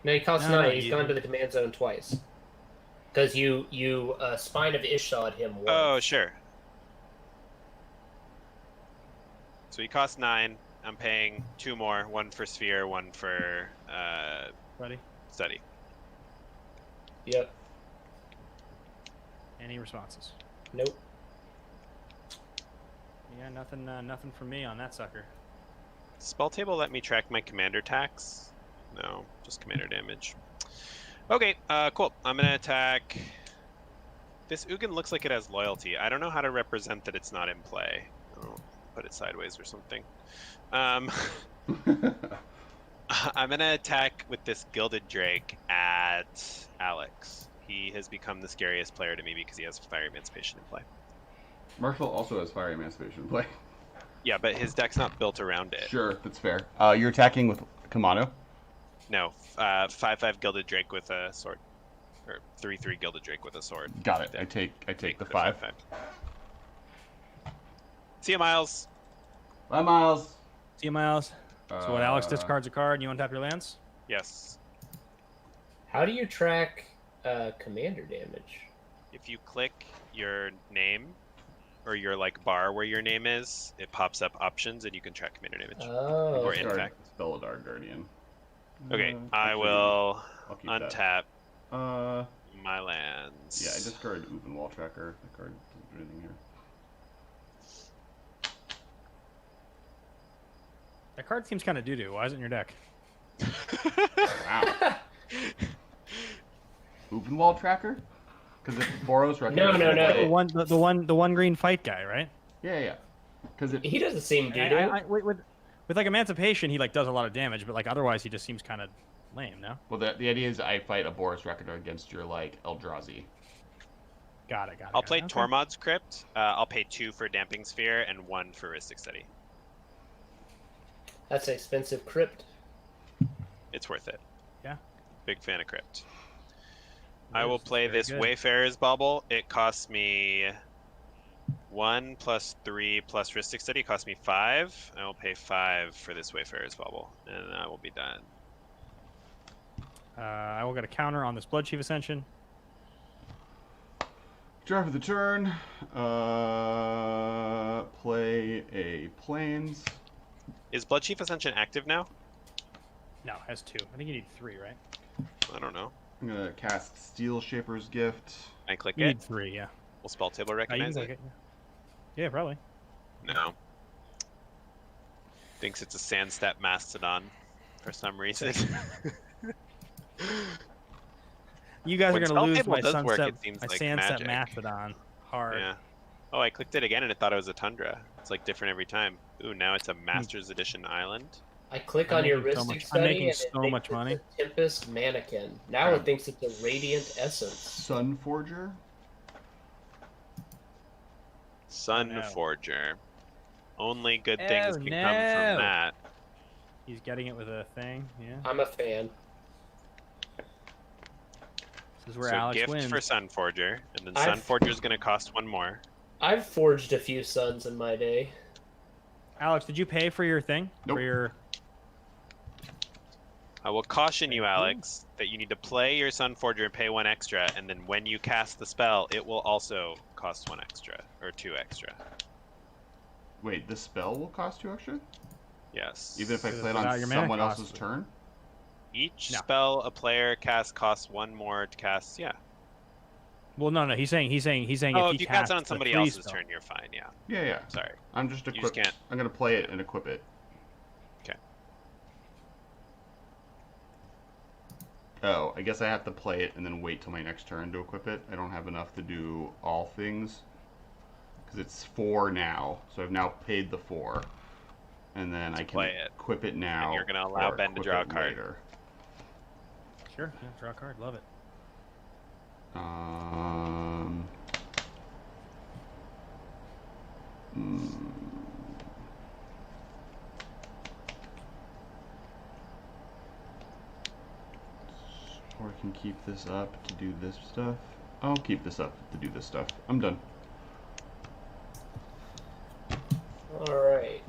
No, he costs No, 9. He's you- gone to the command zone twice. Because you Spine of Ishod him once. Oh, sure. So he costs 9. I'm paying 2 more. 1 for Sphere, 1 for Ready? Study. Yep. Any responses? Nope. Yeah, nothing from me on that sucker. Spell table let me track my commander tax? No, just commander damage. Okay, cool. I'm gonna attack. This Ugin looks like it has loyalty. I don't know how to represent that it's not in play. I'll put it sideways or something. I'm gonna attack with this Gilded Drake at Alex. He has become the scariest player to me because he has Fire Emancipation in play. Marshall also has Fire Emancipation in play. Yeah, but his deck's not built around it. Sure, that's fair. You're attacking with Kumano? No, 5/5 Gilded Drake with a sword, or 3/3 Gilded Drake with a sword. Got it. I take the 5. See you, Miles. Bye, Miles. See you, Miles. So what? Alex discards a card, and you untap your lands. Yes. How do you track commander damage? If you click your name, or your bar where your name is, it pops up options, and you can track commander damage. Oh. Or in Discard fact. Spelladar Guardian. Okay, I actually, will I'll keep that. untap Uh, my lands. yeah, I discarded Uvin Wall Tracker. The card doesn't do anything here. That card seems kind of doo-doo. Why is it in your deck? Wow. Uvin Wall Tracker? Because if Boros No. The one green fight guy, right? Yeah. Because He doesn't seem doo-doo. With like Emancipation, he like does a lot of damage, but like otherwise, he just seems kind of lame. No. Well, the idea is I fight a Boros Reckoner against your like Eldrazi. Got it. I'll play Tormod's Crypt. I'll pay 2 for Damping Sphere and 1 for Rhystic Study. That's an expensive crypt. It's worth it. Yeah. Big fan of Crypt. I will play this Wayfarer's Bauble. It costs me 1 plus 3 plus Rhystic Study. Costs me 5. I will pay 5 for this Wayfarer's Bauble, and I will be done. I will get a counter on this Bloodchief Ascension. Draw for the turn. Play a Plains. Is Bloodchief Ascension active now? No, it has 2. I think you need 3, right? I don't know. I'm gonna cast Steel Shaper's Gift. I click You it. need 3, yeah. Will Spell Table recognize it? Yeah, probably. No. Thinks it's a Sandstep Mastodon for some reason. You guys When are gonna lose Spell my Table does work, Sunset, it seems my like Sandstep magic. Mastodon hard. Yeah. Oh, I clicked it again and it thought it was a Tundra. It's like different every time. Ooh, now it's a Master's Edition island. I click I'm on your making so Rhystic much- I'm Study making and it so thinks much it's money. a Tempest Mannequin. Now it thinks it's a Radiant Essence. Sunforger. Sunforger. Only good things can come from that. He's getting it with a thing, yeah. I'm a fan. This is where So Alex gift wins. for Sunforger, and then I've- Sunforger's gonna cost 1 more. I've forged a few suns in my day. Alex, did you pay for your thing? Nope. For your... I will caution you, Alex, that you need to play your Sunforger and pay 1 extra, and then when you cast the spell, it will also cost 1 extra, or 2 extra. Wait, the spell will cost 2 extra? Yes. Even if I Because play it without on your mana someone cost. else's turn? Each No. spell a player casts costs 1 more to cast, yeah. Well, no. He's saying Oh, if if he you cast it on casts a somebody 3 else's spell. turn, you're fine, yeah. Yeah. Sorry. I'm just You just equipped. can't. I'm gonna play it and equip it. Okay. Oh, I guess I have to play it and then wait till my next turn to equip it. I don't have enough to do all things. Because it's 4 now. So I've now paid the 4. And then I can play it. equip it now. And you're gonna allow or Ben to equip draw a it card. later. Sure, yeah, draw a card. Love it. Or I can keep this up to do this stuff. I'll keep this up to do this stuff. I'm done. Alright.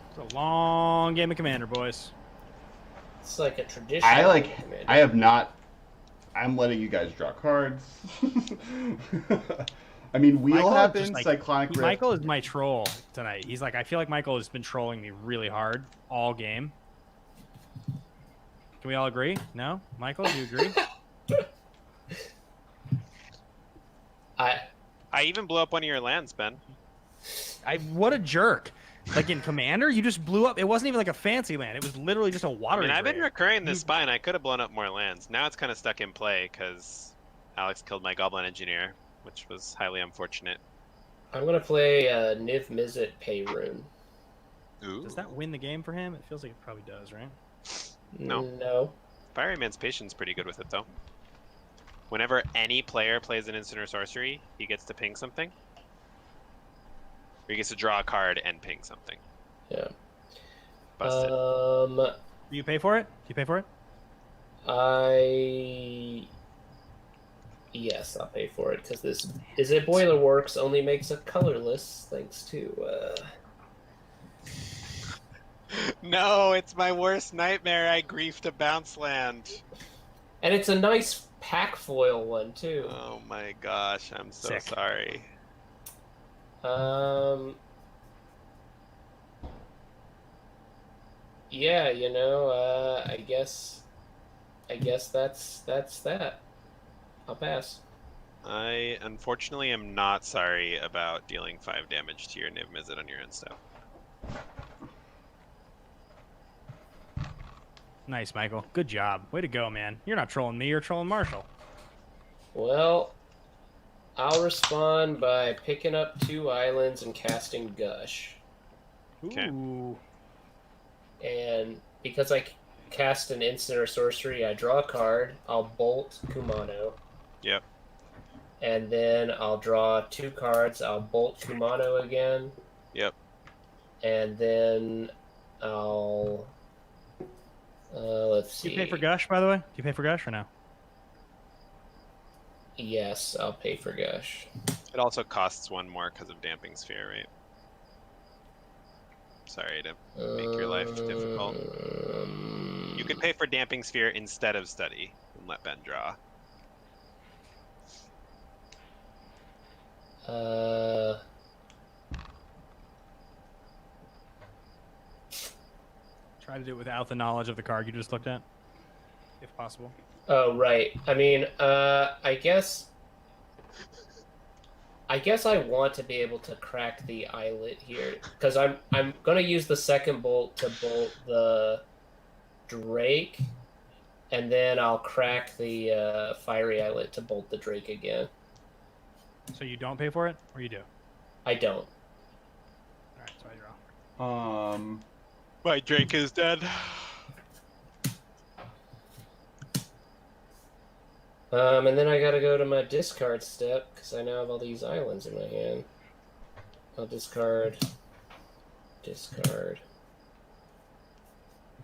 It's a long game of Commander, boys. It's like a tradition. I have not. I'm letting you guys draw cards. I mean, wheel Michael is happens, just, like, Cyclonic Rift. Michael is my troll tonight. He's like, I feel like Michael has been trolling me really hard all game. Can we all agree? No? Michael, do you agree? I even blew up one of your lands, Ben. What a jerk. Like in Commander, you just blew up. It wasn't even like a fancy land. It was literally just a water. I mean, I've been recurring this spine. I could have blown up more lands. Now it's kind of stuck in play because Alex killed my Goblin Engineer, which was highly unfortunate. I'm gonna play Niv Mizzet Pay Rune. Ooh. Does that win the game for him? It feels like it probably does, right? No. No. Fire Emancipation's pretty good with it, though. Whenever any player plays an instant or sorcery, he gets to ping something. Or he gets to draw a card and ping something. Yeah. Busted. Do you pay for it? Do you pay for it? Yes, I'll pay for it because this is it. Boiler Works only makes it colorless thanks to. No, it's my worst nightmare. I griefed a bounce land. And it's a nice pack foil one too. Oh my gosh, I'm so Sick. sorry. Yeah, you know, I guess that's that. I'll pass. I unfortunately am not sorry about dealing 5 damage to your Niv Mizzet on your end stuff. Nice, Michael. Good job. Way to go, man. You're not trolling me. You're trolling Marshall. Well, I'll respond by picking up 2 islands and casting Gush. Okay. Ooh. And because I cast an instant or sorcery, I draw a card. I'll bolt Kumano. Yep. And then I'll draw 2 cards. I'll bolt Kumano again. Yep. And then I'll... let's see. Do you pay for Gush, by the way? Do you pay for Gush or no? Yes, I'll pay for Gush. It also costs 1 more because of Damping Sphere, right? Sorry to make your life difficult. You could pay for Damping Sphere instead of Study and let Ben draw. Try to do it without the knowledge of the card you just looked at, if possible. Oh, right. I mean, I guess I want to be able to crack the eyelet here, because I'm gonna use the second bolt to bolt the Drake, and then I'll crack the fiery eyelet to bolt the Drake again. So you don't pay for it, or you do? I don't. All right, so I draw. My Drake is dead. And then I gotta go to my discard step, because I now have all these islands in my hand. I'll discard, discard,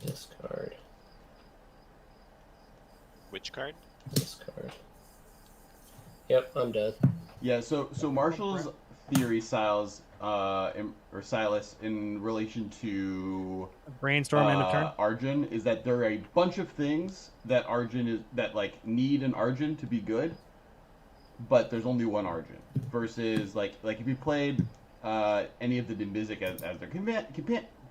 discard, Which card? discard. Yep, I'm done. Yeah, so Marshall's theory, Silas, in relation to Brainstorm end of turn. Arjun, is that there are a bunch of things that need an Arjun to be good, but there's only one Arjun. Versus like if you played any of the Nimbizic as their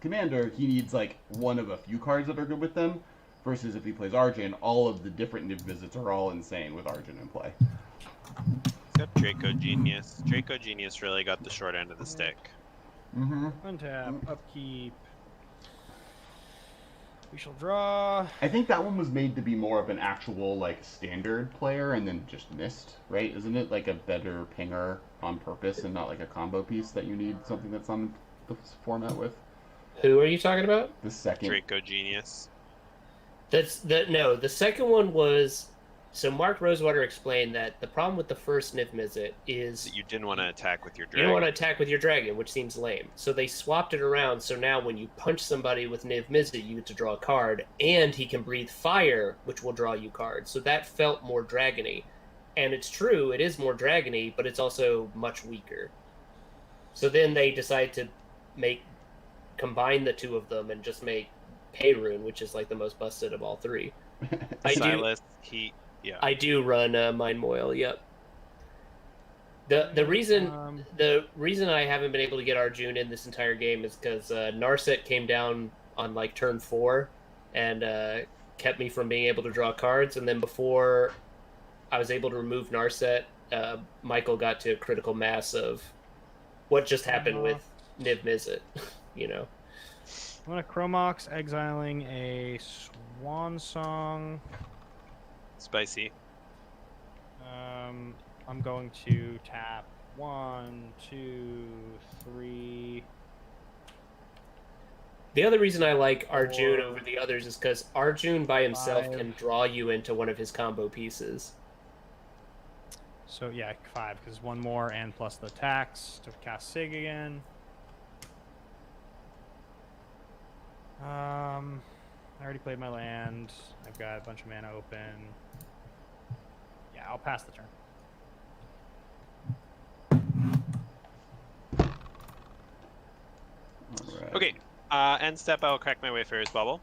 commander, he needs like one of a few cards that are good with them. Versus if he plays Arjun, all of the different Nimbizics are all insane with Arjun in play. Except Draco Genius. Draco Genius really got the short end of the stick. Mm-hmm. Untap, upkeep. We shall draw. I think that one was made to be more of an actual like standard player and then just missed, right? Isn't it like a better pinger on purpose and not like a combo piece that you need something that's on the format with? Who are you talking about? The second. Draco Genius. No, the second one was... So Mark Rosewater explained that the problem with the first Niv Mizzet is... You didn't want to attack with your You dragon. don't want to attack with your dragon, which seems lame. So they swapped it around, so now when you punch somebody with Niv Mizzet, you get to draw a card, and he can breathe fire, which will draw you cards. So that felt more dragony. And it's true, it is more dragony, but it's also much weaker. So then they decide to combine the two of them and just make Peyrune, which is like the most busted of all three. Silas, yeah. I do run Mind Moil. Yep. The reason I haven't been able to get Arjun in this entire game is because Narset came down on like turn 4 and kept me from being able to draw cards, and then before I was able to remove Narset, Michael got to a critical mass of what just happened with Niv Mizzet. You know. I'm gonna Chromox, exiling a Swan Song. Spicy. I'm going to tap 1, 2, 3. The other reason I like Arjun over the others is because Arjun by himself 5. can draw you into one of his combo pieces. So yeah, 5 because one more and plus the tax to cast Sig again. I already played my land. I've got a bunch of mana open. Yeah, I'll pass the turn. All right. Okay. End step, I'll crack my way for his bubble.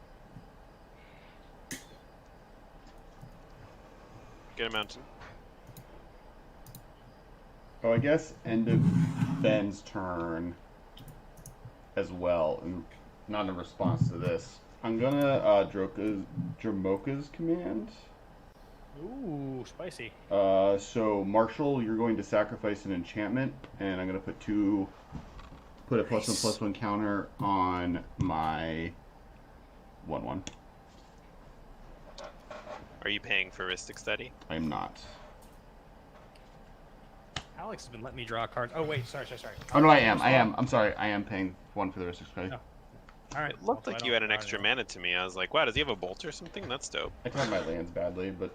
Get a mountain. Oh, I guess end of Ben's turn as well, and not in response to this. I'm gonna Dromoka's command. Ooh, spicy. So Marshall, you're going to sacrifice an enchantment, and I'm gonna put a +1/+1 counter on my 1/1. Are you paying for Ristic Study? I'm not. Alex has been letting me draw cards. Oh wait, sorry. Oh no, I am. I'm sorry. I am paying 1 for the Ristic Study. Oh. All right. It looked like you had an extra mana to me. I was like, wow, does he have a bolt or something? That's dope. I tried my lands badly, but...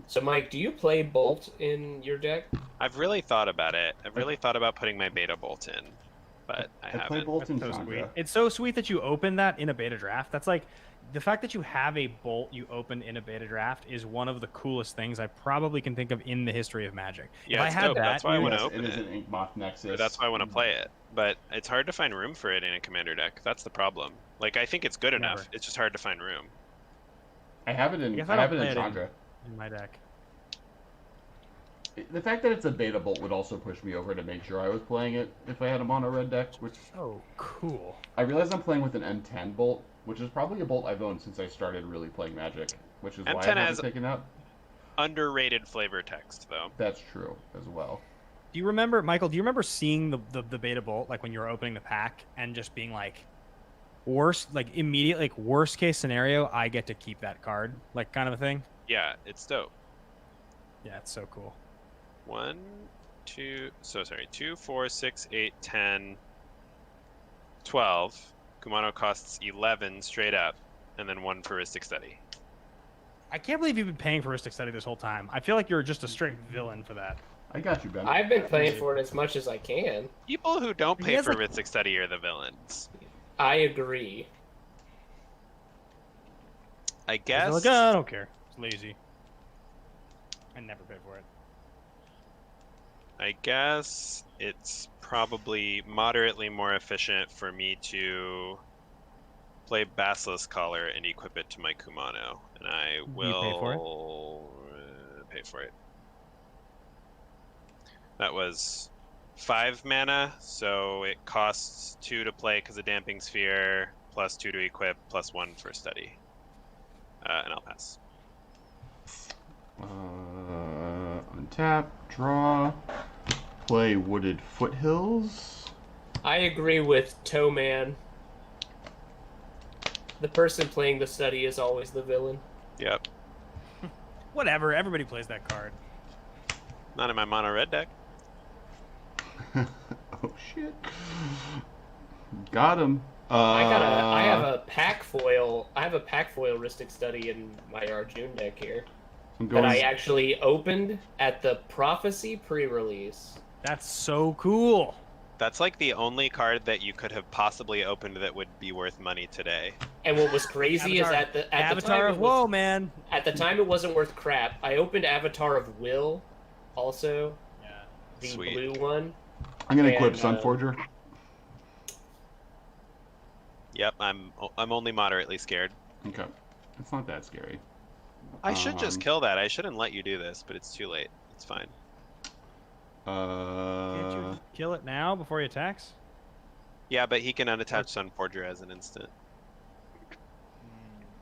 So, Mike, do you play Bolt in your deck? I've really thought about it. I've really thought about putting my beta bolt in, but I play haven't. Bolt in So sweet. Chandra. It's so sweet that you open that in a beta draft. That's like the fact that you have a bolt you open in a beta draft is one of the coolest things I probably can think of in the history of Magic. Yeah, if I it's had dope. that, That's why I want to Yes, open it is it. an Inkmoth Nexus. Or that's why I want to play it. But it's hard to find room for it in a commander deck. That's the problem. Like, I think it's good enough. Never. It's just hard to find room. I have it in. guess I I have don't it in play it Chandra. in my deck. The fact that it's a beta bolt would also push me over to make sure I was playing it if I had a mono red deck, which Oh, cool. I realize I'm playing with an M10 bolt, which is probably a bolt I've owned since I started really playing Magic, which is why I M10 haven't has- taken out. Underrated flavor text, though. That's true as well. Do you remember, Michael? Do you remember seeing the beta bolt like when you were opening the pack and just being like, worst, like immediate, like worst case scenario, I get to keep that card, like kind of a thing. Yeah, it's dope. Yeah, it's so cool. 1, 2, 2, 4, 6, 8, 10, 12. Kumano costs 11 straight up, and then 1 for Ristic Study. I can't believe you've been paying for Ristic Study this whole time. I feel like you're just a straight villain for that. I got you, Ben. I've been playing for it as much as I can. People who don't He pay has, for like- Ristic Study are the villains. I agree. I guess. Like, I don't care. It's lazy. I never pay for it. I guess it's probably moderately more efficient for me to play Basilisk Collar and equip it to my Kumano, and I will pay for it? Pay for it. That was 5 mana, so it costs 2 to play because of Damping Sphere, plus 2 to equip, plus 1 for study. And I'll pass. Untap, draw, play Wooded Foothills. I agree with Toe Man. The person playing the study is always the villain. Yep. Whatever. Everybody plays that card. Not in my mono red deck. Oh shit! Got him. I have a pack foil. I have a pack foil Ristic Study in my Arjun deck here I'm that going. I actually opened at the Prophecy pre-release. That's so cool. That's like the only card that you could have possibly opened that would be worth money today. And what was crazy is Avatar- at the Avatar time of it was, Woe, man. at the time it wasn't worth crap. I opened Avatar of Will, also Yeah. the Sweet. blue one. I'm gonna equip and, Sunforger. Yep, I'm only moderately scared. Okay, it's not that scary. I should just Um, kill that. I shouldn't let you do this, but it's too late. It's fine. Can't you kill it now before he attacks? Yeah, but he can unattach Sunforger as an instant.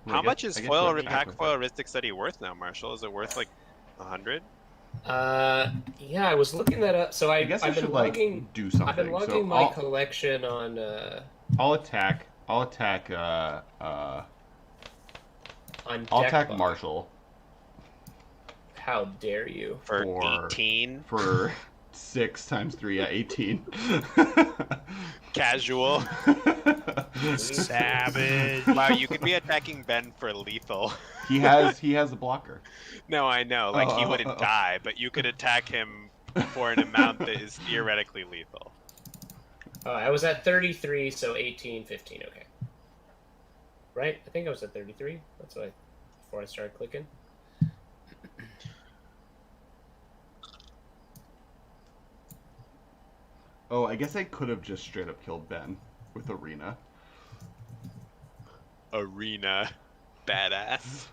Well, How I much guess- is I guess foil we'll check pack with foil it. Ristic Study worth now, Marshall? Is it worth like 100? Yeah, I was looking that up. So I guess I I've should been like logging. do something. I've been logging so my collection on. I'll attack. I'll attack. on I'll deck attack log. Marshall How dare you? For For- 18? for 6 times 3, yeah, 18. Casual. Savage. Wow, you could be attacking Ben for lethal. he has a blocker. No, I know. Like, he Oh. wouldn't die, but you could attack him for an amount that is theoretically lethal. I was at 33, so 18, 15. Okay. Right? I think I was at 33. That's what before I started clicking. Oh, I guess I could have just straight up killed Ben with Arena. Arena. Badass.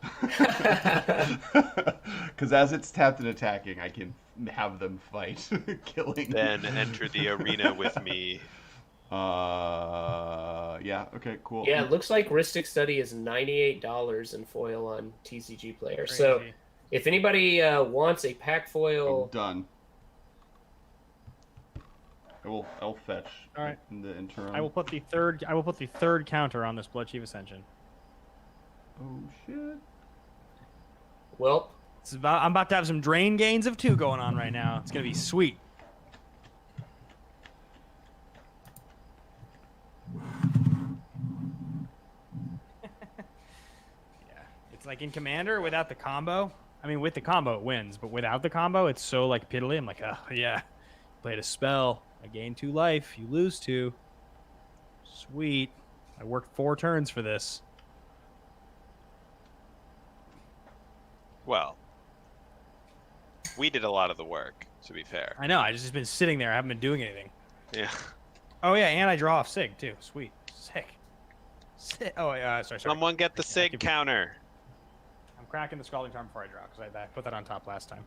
Because as it's tapped and attacking, I can have them fight, killing. Then enter the arena with me. Yeah, okay, cool. Yeah, it looks like Ristic Study is $98 in foil on TCG Player. So Crazy. if anybody wants a pack I'm foil, done. I'll fetch. All right. In the interim. I will put the third. I will put the third counter on this Blood Chief Ascension. Oh shit. Well, I'm about to have some drain gains of 2 going on right now. It's gonna be sweet. It's like in coMMander without the combo. I mean, with the combo it wins, but without the combo, it's so like piddly. I'm like, oh yeah, played a spell. I gain 2 life. You lose 2. Sweet. I worked 4 turns for this. Well, we did a lot of the work, to be fair. I know. I just been sitting there. I haven't been doing anything. Yeah. Oh yeah, and I draw off Sig too. Sweet. Sick. Oh yeah. Sorry. Someone get the Sig counter. I'm cracking the Scalding Tarn before I draw because I put that on top last time.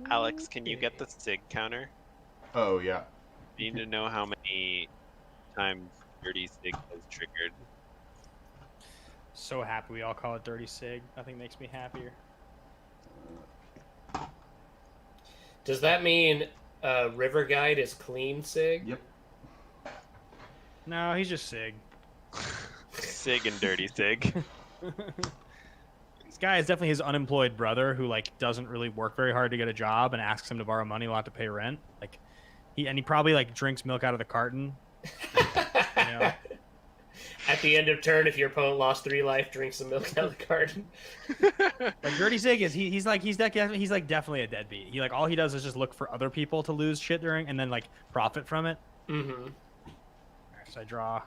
Alex, can you get the Sig counter? Oh, yeah. You need to know how many times Dirty Sig has triggered. So happy we all call it Dirty Sig. Nothing makes me happier. does that mean River Guide is clean Sig? Yep. No, he's just Sig. Sig and Dirty Sig. This guy is definitely his unemployed brother who like doesn't really work very hard to get a job and asks him to borrow money a lot to pay rent. Like he probably like drinks milk out of the carton. You know? At the end of turn, if your opponent lost 3 life, drink some milk out of the carton. Like Dirty Sig is he's definitely a deadbeat. He like all he does is just look for other people to lose shit during and then like profit from it. Mm-hmm. All right, so I draw.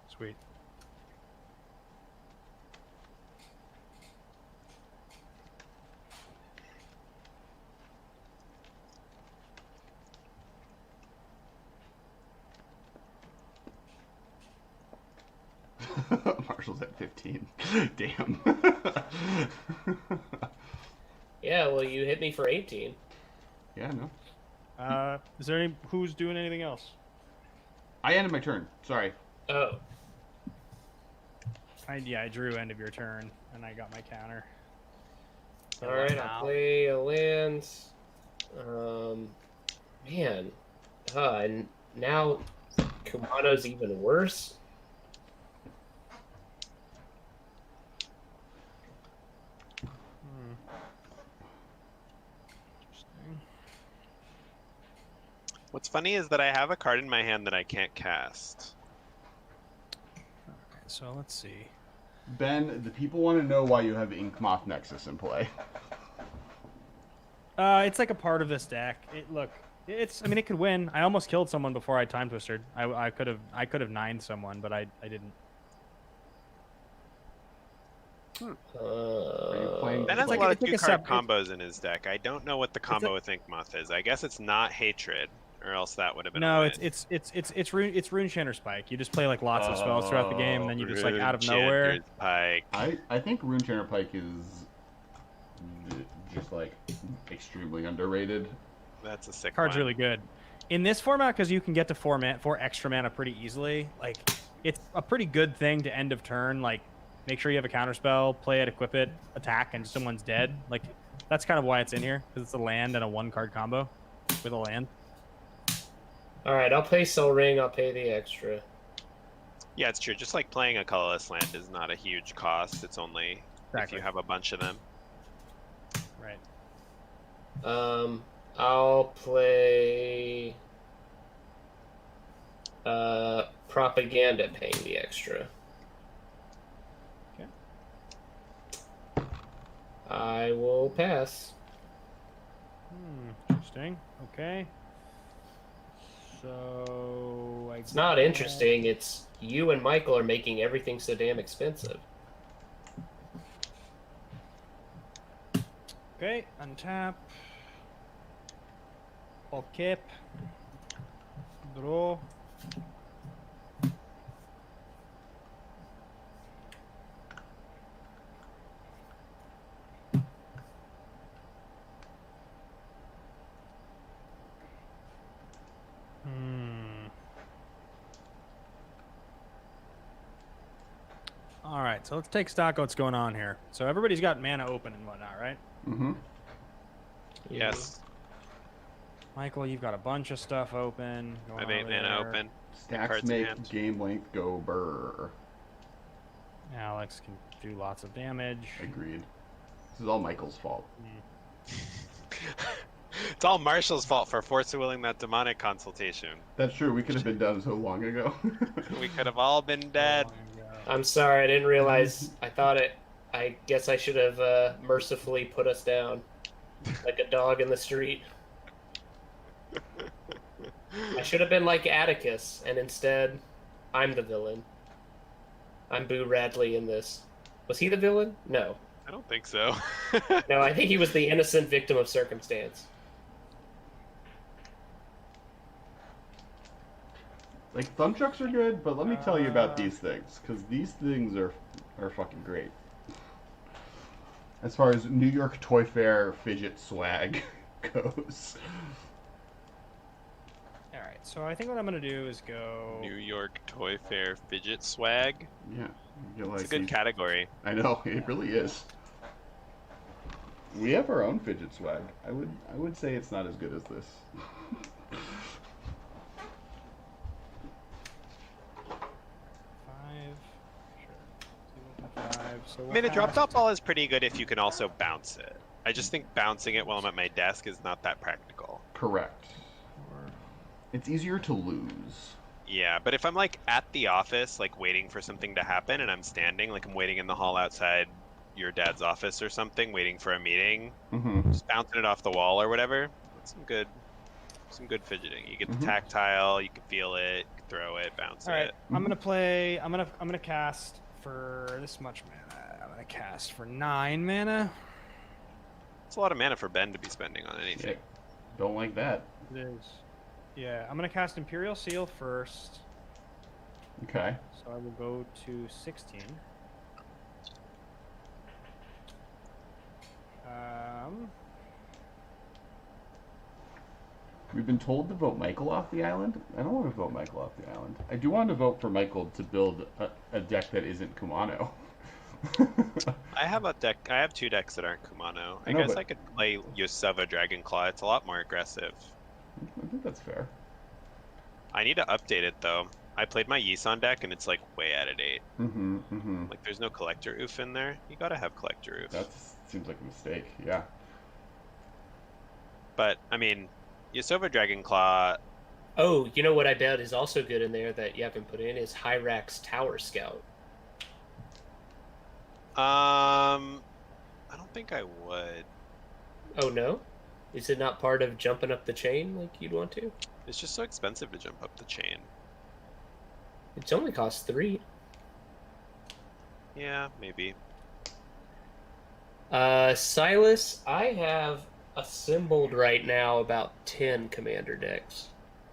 Sweet. Marshall's at 15. Damn. Yeah, well, you hit me for 18. Yeah, no. Is there who's doing anything else? I ended my turn. Sorry. Oh. I drew end of your turn and I got my counter. All right, I'll play a land. Man. And now Kumano's even worse. What's funny is that I have a card in my hand that I can't cast. Okay, so let's see. Ben, the people want to know why you have Inkmoth Nexus in play. It's like a part of this deck. I mean, it could win. I almost killed someone before I time twisted. I could have 9'd someone, but I didn't. Are you playing? Ben has like- a lot of it's like a 2-card separate- combos in his deck. I don't know what the combo with Inkmoth is. I guess it's not Hatred, or else that would have been. No, a win. it's Rune Chanter Spike. You just play like lots of spells throughout the game, and then you just like out of nowhere. Chanter's Pike. I think Rune Chanter Pike is just like extremely underrated. That's a sick Card's one. really good. In this format, because you can get to 4 extra mana pretty easily. Like it's a pretty good thing to end of turn. Like make sure you have a counter spell, play it, equip it, attack, and someone's dead. Like that's kind of why it's in here because it's a land and a 1-card combo with a land. All right, I'll play Soul Ring. I'll pay the extra. Yeah, it's true. Just like playing a colorless land is not a huge cost. It's only if you have a bunch of them. Right. I'll play Propaganda, paying the extra. Okay. I will pass. Interesting. Okay. So It's not interesting. It's you and Michael are making everything so damn expensive. Okay, untap. Okay. Draw. right, so let's take stock of what's going on here. So everybody's got mana open and whatnot, right? Mm-hmm. Yes. Michael, you've got a bunch of stuff open. I have 8 mana open. Stacks cards in make hand. game length go burr. Alex can do lots of damage. Agreed. This is all Michael's fault. It's all Marshall's fault for force-willing that demonic consultation. That's true. We could have been done so long ago. We could have all been dead. I'm sorry, I didn't realize. I guess I should have mercifully put us down. Like a dog in the street. I should have been like Atticus, and instead, I'm the villain. I'm Boo Radley in this. Was he the villain? No. I don't think so. No, I think he was the innocent victim of circumstance. Like, thumb trucks are good, but let me tell you about these things, because these things are fucking great. As far as New York Toy Fair fidget swag goes. Alright, so I think what I'm going to do is go... New York Toy Fair fidget swag. Yeah. It's a good category. I know, it really is. We have our own fidget swag. I would say it's not as good as this. 5. So I mean, a drop-top ball is pretty good if you can also bounce it. I just think bouncing it while I'm at my desk is not that practical. Correct. It's easier to lose. Yeah, but if I'm like at the office, like waiting for something to happen, and I'm standing, like I'm waiting in the hall outside your dad's office or something, waiting for a meeting, just bouncing it off the wall or whatever. That's some good fidgeting. You get the tactile, you can feel it, you can throw it, bounce it. I'm gonna play. I'm gonna cast for this much mana. I'm gonna cast for 9 mana. It's a lot of mana for Ben to be spending on anything. Yeah. Don't like that. It is. Yeah, I'm gonna cast Imperial Seal first. Okay. So I will go to 16. We've been told to vote Michael off the island. I don't want to vote Michael off the island. I do want to vote for Michael to build a deck that isn't Kumano. I have a deck. I have 2 decks that aren't Kumano. I guess I could play Yosova Dragonclaw. It's a lot more aggressive. I think that's fair. I need to update it though. I played my Yisan deck and it's like way out of date. Like there's no collector oof in there. You gotta have collector oof. That seems like a mistake. Yeah. But I mean, Yosova Dragonclaw. Oh, you know what I bet is also good in there that you haven't put in is Hyrax Tower Scout. I don't think I would. Oh no? Is it not part of jumping up the chain like you'd want to? It's just so expensive to jump up the chain. It only costs 3. Yeah, maybe. Silas, I have assembled right now about 10 commander decks.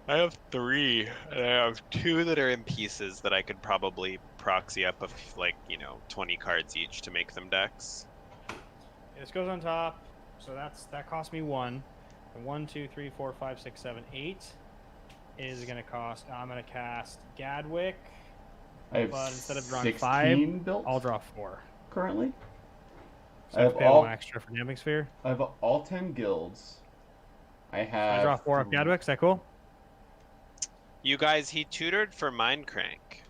I have 3, and I have 2 that are in pieces that I could probably proxy up of like, 20 cards each to make them decks. This goes on top, so that cost me 1. And 1, 2, 3, 4, 5, 6, 7, 8 is gonna cost. I'm gonna cast Gadwick, but instead of drawing 5, built I'll draw 4 currently. So I have all 1 extra for Damping Sphere. I have all 10 guilds. I draw 4 of Gadwick. Is that cool? You guys, he tutored for Mindcrank,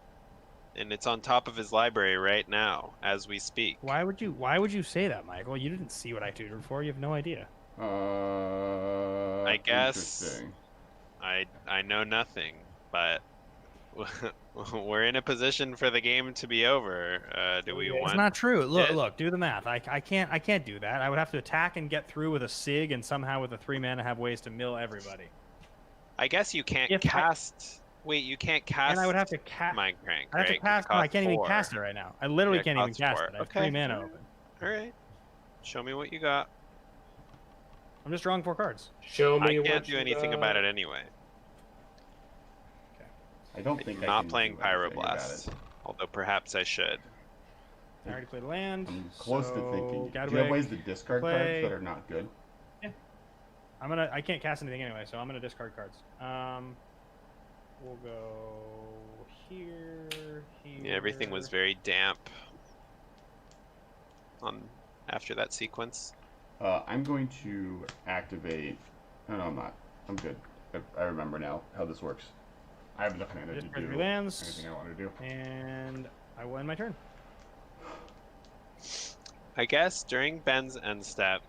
and it's on top of his library right now as we speak. Why would you say that, Michael? You didn't see what I tutored for. You have no idea. I guess I know nothing, but we're in a position for the game to be over. Do we want? It's not true. Look, do the math. I can't do that. I would have to attack and get through with a Sig, and somehow with a 3 mana have ways to mill everybody. I guess you can't cast. Wait, you can't cast. And I would have to cast Mindcrank. I have to cast. No, I can't even cast it right now. I literally can't even cast it. I have 3 mana open. All right. Show me what you got. I'm just drawing 4 cards. Show me. I can't do anything about it anyway. Okay. I don't think I'm not playing Pyroblast, although perhaps I should. I already played land. I'm close to thinking. Gadwick, do you have ways to discard cards that are not good? Yeah. I can't cast anything anyway, so I'm gonna discard cards. We'll go here. Yeah, everything was very damp. on after that sequence. I'm going to activate. No, I'm not. I'm good. I remember now how this works. I have enough mana to do anything I want to do. And I win my turn. I guess during Ben's end step,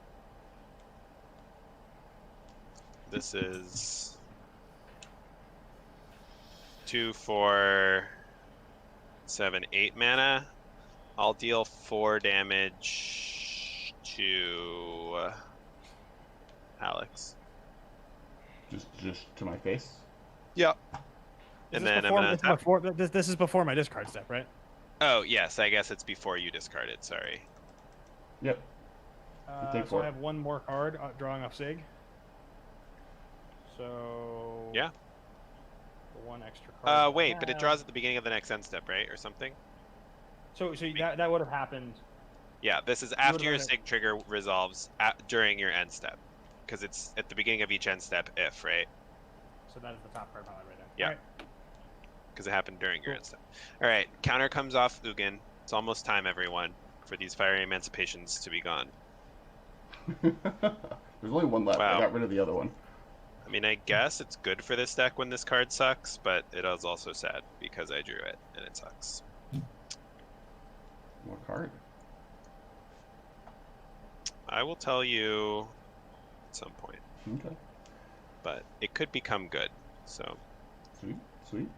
this is 2, 4, 7, 8 mana. I'll deal 4 damage to Alex. Just to my face. Yep. And then I'm gonna tap. This is before my discard step, right? Oh yes, I guess it's before you discard it. Sorry. Yep. So I have one more card drawing off Sig. So yeah. One extra card. Wait, but it draws at the beginning of the next end step, right, or something? So that would have happened. Yeah, this is after your Sig trigger resolves during your end step, because it's at the beginning of each end step. If right. So that is the top card probably right there. Yeah. Because it happened during your end step. All right, counter comes off Ugin. It's almost time, everyone, for these fiery emancipations to be gone. There's only one left. Wow. I got rid of the other one. I mean, I guess it's good for this deck when this card sucks, but it is also sad because I drew it and it sucks. What card? I will tell you at some point. Okay. But it could become good, so. Sweet.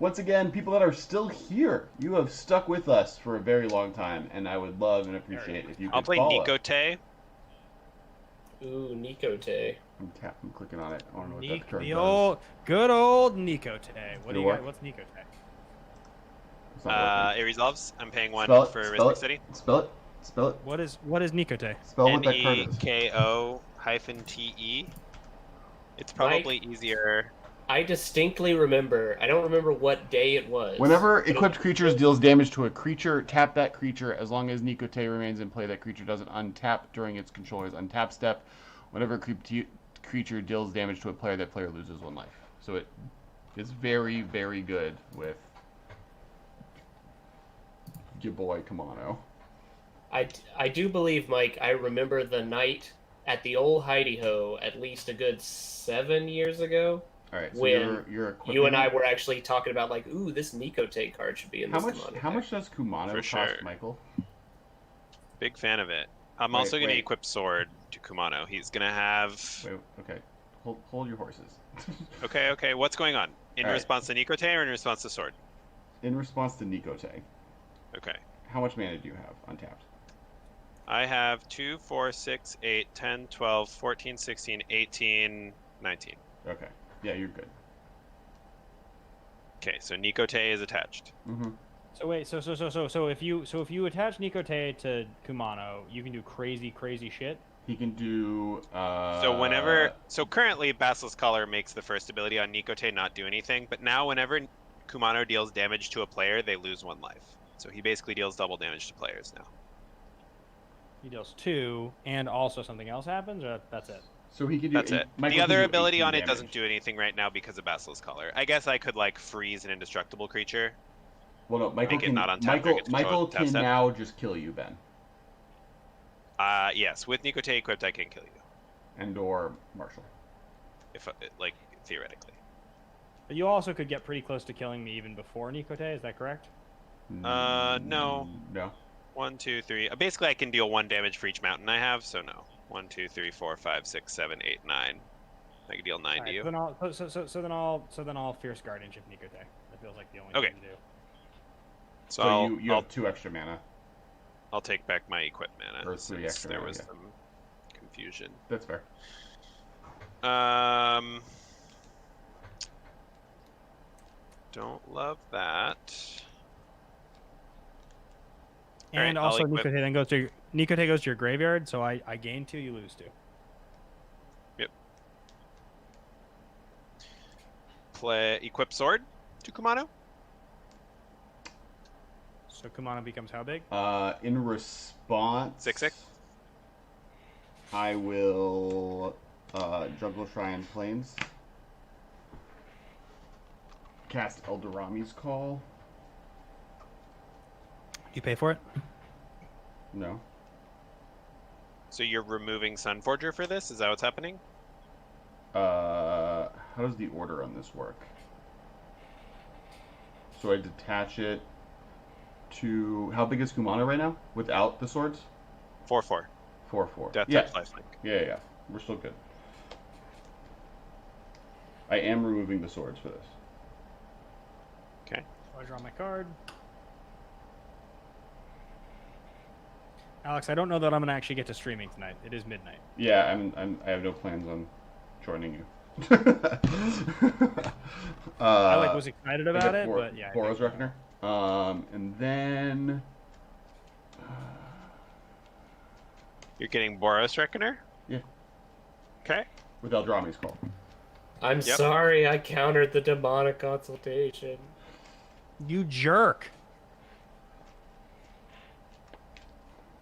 Once again, people that are still here, you have stuck with us for a very long time, and I would love and appreciate if you could I'll play follow. Nikote. Ooh, Nikote. I'm clicking on it. I don't know what that card does. Good old Nikote. What do you got? What's Nikote? It resolves. I'm paying 1 for Rhythmic City. Spell it. What is Nikote? Spell what that card is. NEKO-TE. It's probably easier. I distinctly remember. I don't remember what day it was. Whenever equipped creatures deals damage to a creature, tap that creature. As long as Nikote remains in play, that creature doesn't untap during its controller's untap step. Whenever a creature deals damage to a player, that player loses 1 life. So it is very, very good with your boy coMMander. I do believe, Mike, I remember the night at the old Hidey Ho at least a good 7 years ago. All right, so when you're you and I were actually talking about, like, ooh, this Nikote card should be in this coMMander How much does coMMander cost, Michael? Big fan of it. I'm also going to equip Sword to coMMander. He's going to have... Wait, okay. Hold your horses. Okay. What's going on? In response to Nikote or in response to Sword? In response to Nikote. Okay. How much mana do you have untapped? I have 2, 4, 6, 8, 10, 12, 14, 16, 18, 19. Okay. Yeah, you're good. Okay, so Nikote is attached. Mm-hmm. So wait, so if you attach Nikote to coMMander, you can do crazy shit. He can do. So currently, Basilisk Collar makes the first ability on Nikote not do anything, but now whenever coMMander deals damage to a player, they lose 1 life. So he basically deals double damage to players now. He deals 2, and also something else happens, or that's it? So he can do. That's it. The other ability on it doesn't do anything right now because of Basilisk Collar. I guess I could like freeze an indestructible creature. Well, no, Michael can. Michael can now just kill you, Ben. Yes, with Nikote equipped, I can kill you. And/or Marshall. If like theoretically. But you also could get pretty close to killing me even before Nikote. Is that correct? No. No. 1, 2, 3. Basically, I can deal 1 damage for each mountain I have, so no. 1, 2, 3, 4, 5, 6, 7, 8, 9. I can deal 9 to you. So then I'll Fierce Guardianship Nikote. That feels like the only thing to do. So you have 2 extra mana. I'll take back my equip mana. Or 3 extra. There was some confusion. That's fair. Don't love that. And also Nikote goes to your graveyard, so I gain 2, you lose 2. Yep. Equip Sword to coMMander. So coMMander becomes how big? In response, 6/6. I will Jungle Shrine Plains. Cast Eldorami's Call. You pay for it? No. So you're removing Sunforger for this? Is that what's happening? How does the order on this work? So I detach it to... How big is Kumano right now? Without the swords? 4/4. 4/4. Death Yeah. touch lifelink. Yeah. We're still good. I am removing the swords for this. Okay. I draw my card. Alex, I don't know that I'm gonna actually get to streaming tonight. It is midnight. Yeah, I have no plans on joining you. I was excited about it, but yeah. Boros Reckoner. And then You're getting Boros Reckoner? Yeah. Okay. With Eldrami's Call. I'm sorry, I countered the demonic consultation. You jerk.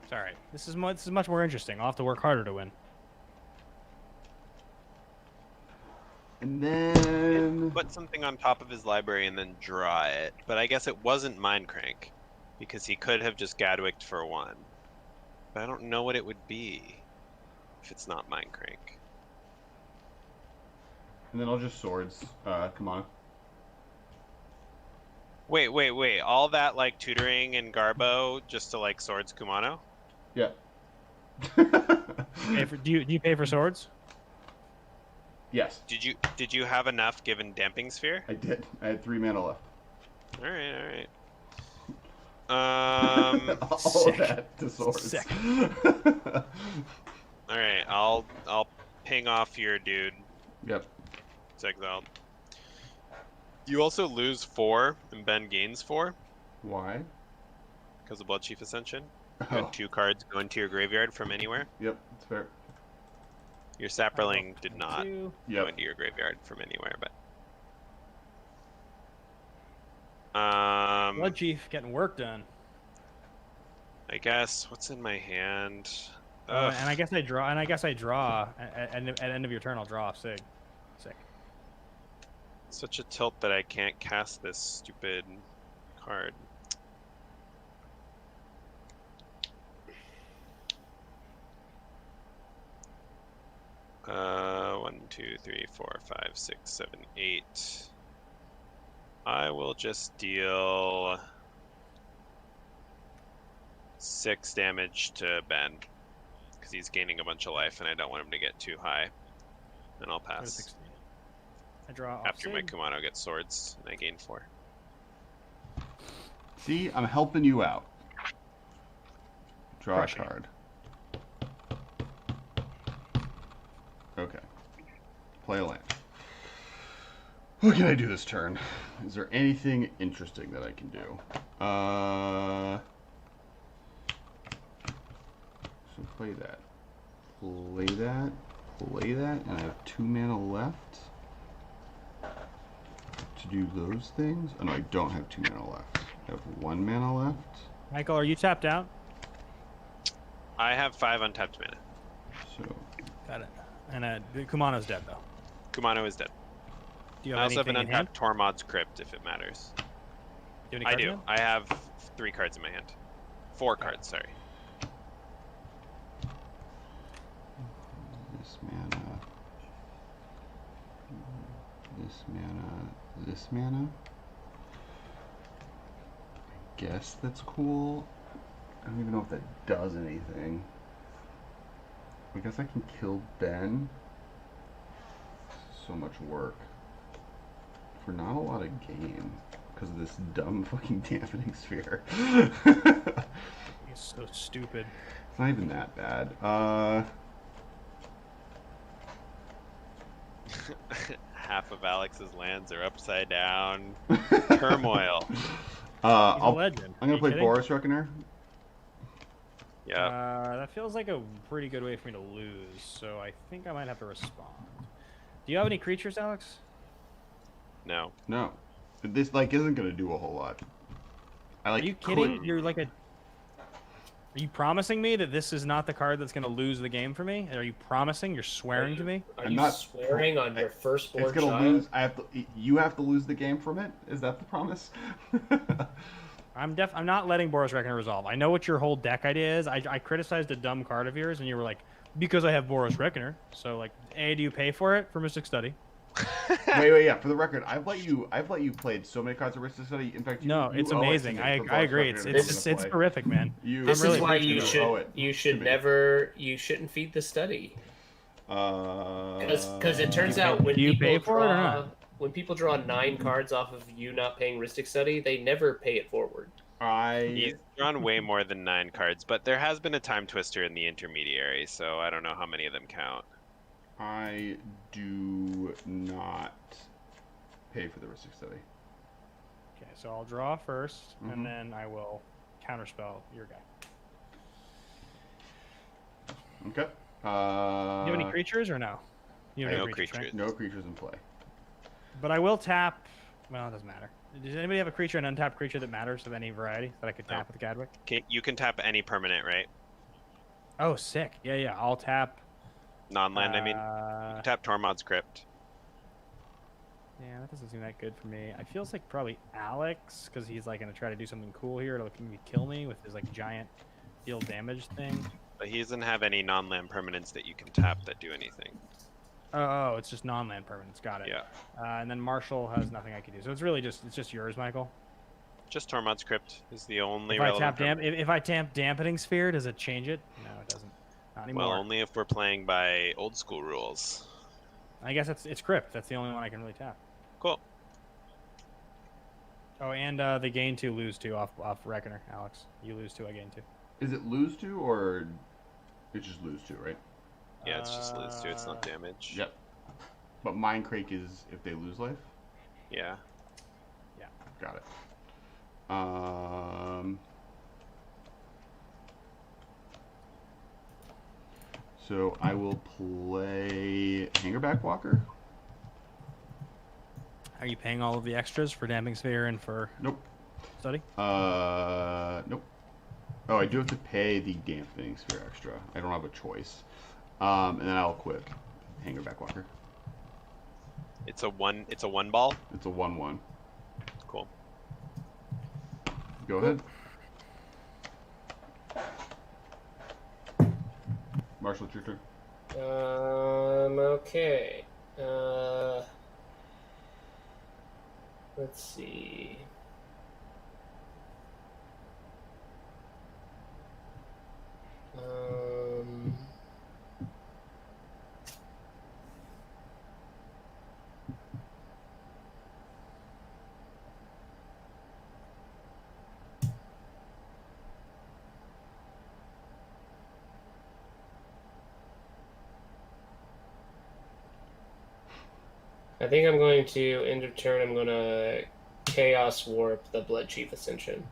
Sorry. This is much more interesting. I'll have to work harder to win. And then Put something on top of his library and then draw it. But I guess it wasn't Mindcrank, because he could have just Gadwicked for 1. But I don't know what it would be if it's not Mindcrank. And then I'll just swords. Come on. Wait. All that like tutoring and Garbo just to like swords Kumano? Yeah. Do you pay for swords? Yes. Did you have enough given Damping Sphere? I did. I had 3 mana left. Alright. All of that to swords. Sick. Alright, I'll ping off your dude. Yep. It's exiled. You also lose 4 and Ben gains 4 Why? because of Blood Chief Ascension. You Oh. had 2 cards go into your graveyard from anywhere. Yep, it's fair. Your Sapperling did not Two. go Yep. into your graveyard from anywhere, but Blood Chief getting work done. I guess what's in my hand? And I guess I draw. At end of your turn, I'll draw a Sig. Sick. Such a tilt that I can't cast this stupid card. One, 2, 3, 4, 5, 6, 7, 8. I will just deal 6 damage to Ben because he's gaining a bunch of life, and I don't want him to get too high. And I'll pass 16. I draw off after my Sig. Kumano gets swords, and I gain 4. See, I'm helping you out. Draw Crushing. a card. Okay. Play a land. What can I do this turn? Is there anything interesting that I can do? So play that. Play that. Play that. And I have 2 mana left to do those things. Oh no, I don't have 2 mana left. I have 1 mana left. Michael, are you tapped out? I have 5 untapped mana. So Got it. And Kumano's dead though. Kumano is dead. Do you I have also have an anything in hand? untapped Tormod's Crypt if it matters. Do you have any I cards do. in hand? I have 3 cards in my hand. 4 cards, sorry. this mana. This mana. This mana. I guess that's cool. I don't even know if that does anything. I guess I can kill Ben. So much work. For not a lot of game. Because of this dumb fucking dampening sphere. It's so stupid. It's not even that bad. Half of Alex's lands are upside down. Turmoil. He's a legend. I'm gonna Are play you kidding? Boros Reckoner. Yeah. That feels like a pretty good way for me to lose, so I think I might have to respond. Do you have any creatures, Alex? No. No. But this isn't gonna do a whole lot. Are you kidding? You're like a... Are you promising me that this is not the card that's going to lose the game for me? Are you promising? You're swearing to me? Are I'm you not- swearing on your firstborn It's gonna child? lose. You have to lose the game from it. Is that the promise? I'm not letting Boros Reckoner resolve. I know what your whole deck idea is. I criticized a dumb card of yours, and you were like, because I have Boros Reckoner. So like, A, do you pay for it for Mystic Study? Wait, yeah. For the record, I've let you play so many cards of Mystic Study. In fact, It's owe it to amazing. me I for Boros agree. Reckoner It's to play. terrific, man. This I'm is really why appreciative. you shouldn't feed the study. Because it turns out when people draw 9 cards off of you not paying Mystic Study, they never pay it forward. He's drawn way more than 9 cards, but there has been a Time Twister in the intermediary, so I don't know how many of them count. I do not pay for the Mystic Study. Okay, so I'll draw first, and then I will counterspell your guy. Okay. Do you have any creatures or no? You have no creatures. right? No creatures in play. But I will tap. Well, it doesn't matter. Does anybody have a creature, an untapped creature that matters of any variety that I could tap with Gadwick? Okay, you can tap any permanent, right? Oh, sick. Yeah. I'll tap. Non-land, I mean. You can tap Tormod's Crypt. Yeah, that doesn't seem that good for me. I feels like probably Alex, because he's like going to try to do something cool here to maybe kill me with his like giant deal damage thing. But he doesn't have any non-land permanents that you can tap that do anything. Oh, it's just non-land permanents. Got it. Yeah. And then Marshall has nothing I can do. So it's really just yours, Michael. Just Tormod's Crypt is the only if I relevant. tap if I tap Dampening Sphere, does it change it? No, it doesn't. Not anymore. Well, only if we're playing by old school rules. I guess it's Crypt. That's the only one I can really tap. Cool. Oh, and they gain 2, lose 2 off Reckoner, Alex. You lose 2, I gain 2. Is it lose 2 or it's just lose 2, right? Yeah, it's just lose 2. It's not damage. Yep. But Mindcrake is if they lose life? Yeah. Yeah. Got it. So I will play Hangerback Walker. Are you paying all of the extras for Damping Sphere and for Nope. Study? Nope. Oh, I do have to pay the Dampening Sphere extra. I don't have a choice. And then I'll quit Hangerback Walker. It's a one ball? It's a 1/1. Cool. Go ahead. Marshall, it's your turn. Okay. Let's see. I think I'm going to, end of turn, I'm going to Chaos Warp the Blood Chief Ascension.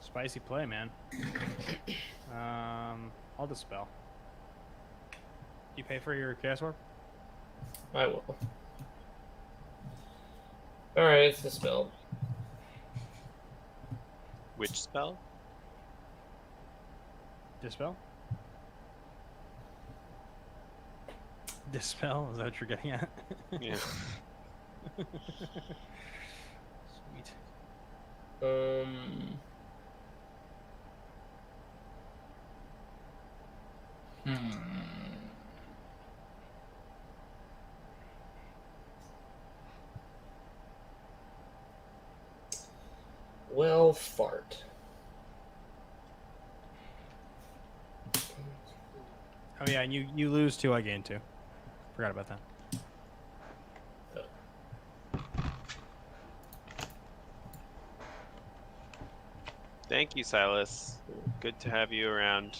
Spicy play, man. I'll dispel. You pay for your Chaos Warp? I will. Alright, it's dispelled. Which spell? Dispel? Dispel? Is that what you're getting at? Yeah. Sweet. Well, fart. Oh yeah, and you lose 2, I gain 2. Forgot about that. Thank you, Silas. Good to have you around.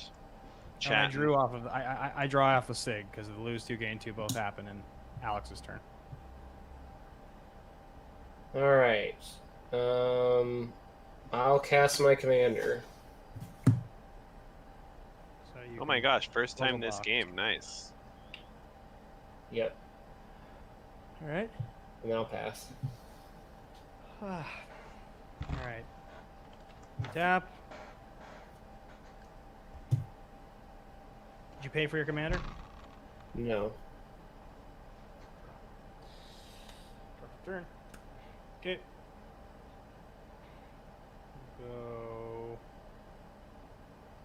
And I drew off of I draw off the Sig because the lose 2, gain 2 both happen in Alex's turn. All right. I'll cast my commander. So Oh my gosh, first time this game. Nice. Yep. All right. And then I'll pass. All right. Tap. Did you pay for your commander? No. Turn. Okay. Go.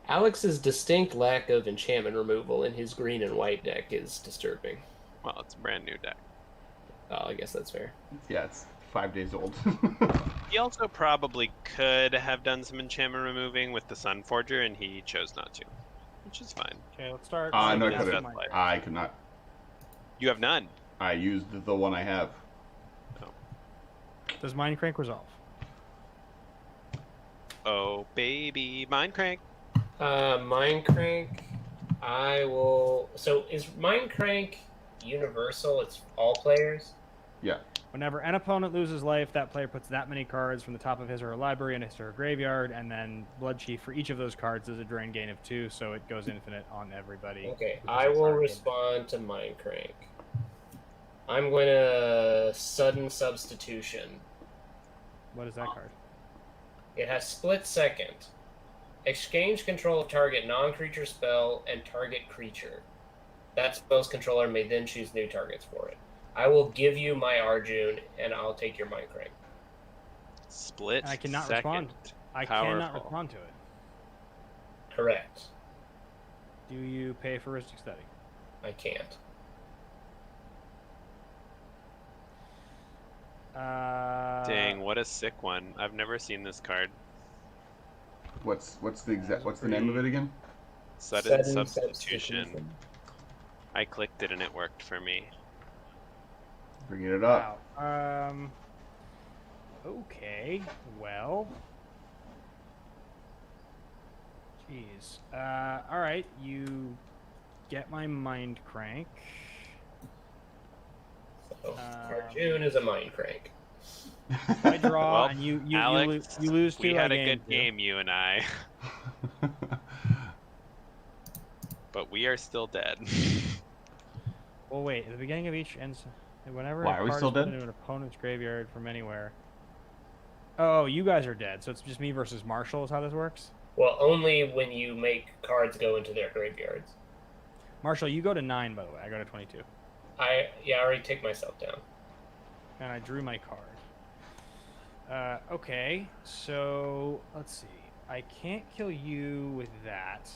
Alex's distinct lack of enchantment removal in his green and white deck is disturbing. Well, it's a brand new deck. Oh, I guess that's fair. Yeah, it's 5 days old. He also probably could have done some enchantment removing with the Sun Forger, and he chose not to, which is fine. Okay, let's start. No, I That's couldn't. just like- I could not. You have none. I used the one I have. Does Mind Crank resolve? Oh, baby. Mind Crank. Mind Crank. I will. So is Mind Crank universal? It's all players? Yeah. Whenever an opponent loses life, that player puts that many cards from the top of his or her library in his or her graveyard, and then Blood Chief for each of those cards is a drain gain of 2, so it goes infinite on everybody. Okay, I will respond to Mind Crank. I'm going to Sudden Substitution. What is that card? It has Split Second. Exchange control of target non-creature spell and target creature. That spell's controller may then choose new targets for it. I will give you my Arjun, and I'll take your Mind Crank. Split I cannot second. respond. I Powerful. cannot respond to it. Correct. Do you pay for Ristic Study? I can't. Dang, what a sick one. I've never seen this card. What's the name of it again? Sudden substitution. I clicked it and it worked for me. Bringing it up. Wow. Okay. Well. Jeez. All right. You get my Mind Crank. So, Arjun is a Mind Crank. I draw, Well, and you Alex, you lose 2. We had I a gain good 2. game, you and I. But we are still dead. Well, wait. At the beginning of each end, whenever Why, a are we card still is put dead? into an opponent's graveyard from anywhere. Oh, you guys are dead. So it's just me versus Marshall. Is how this works. Well, only when you make cards go into their graveyards. Marshall, you go to 9, by the way. I go to 22. I already take myself down. And I drew my card. Okay, so let's see. I can't kill you with that.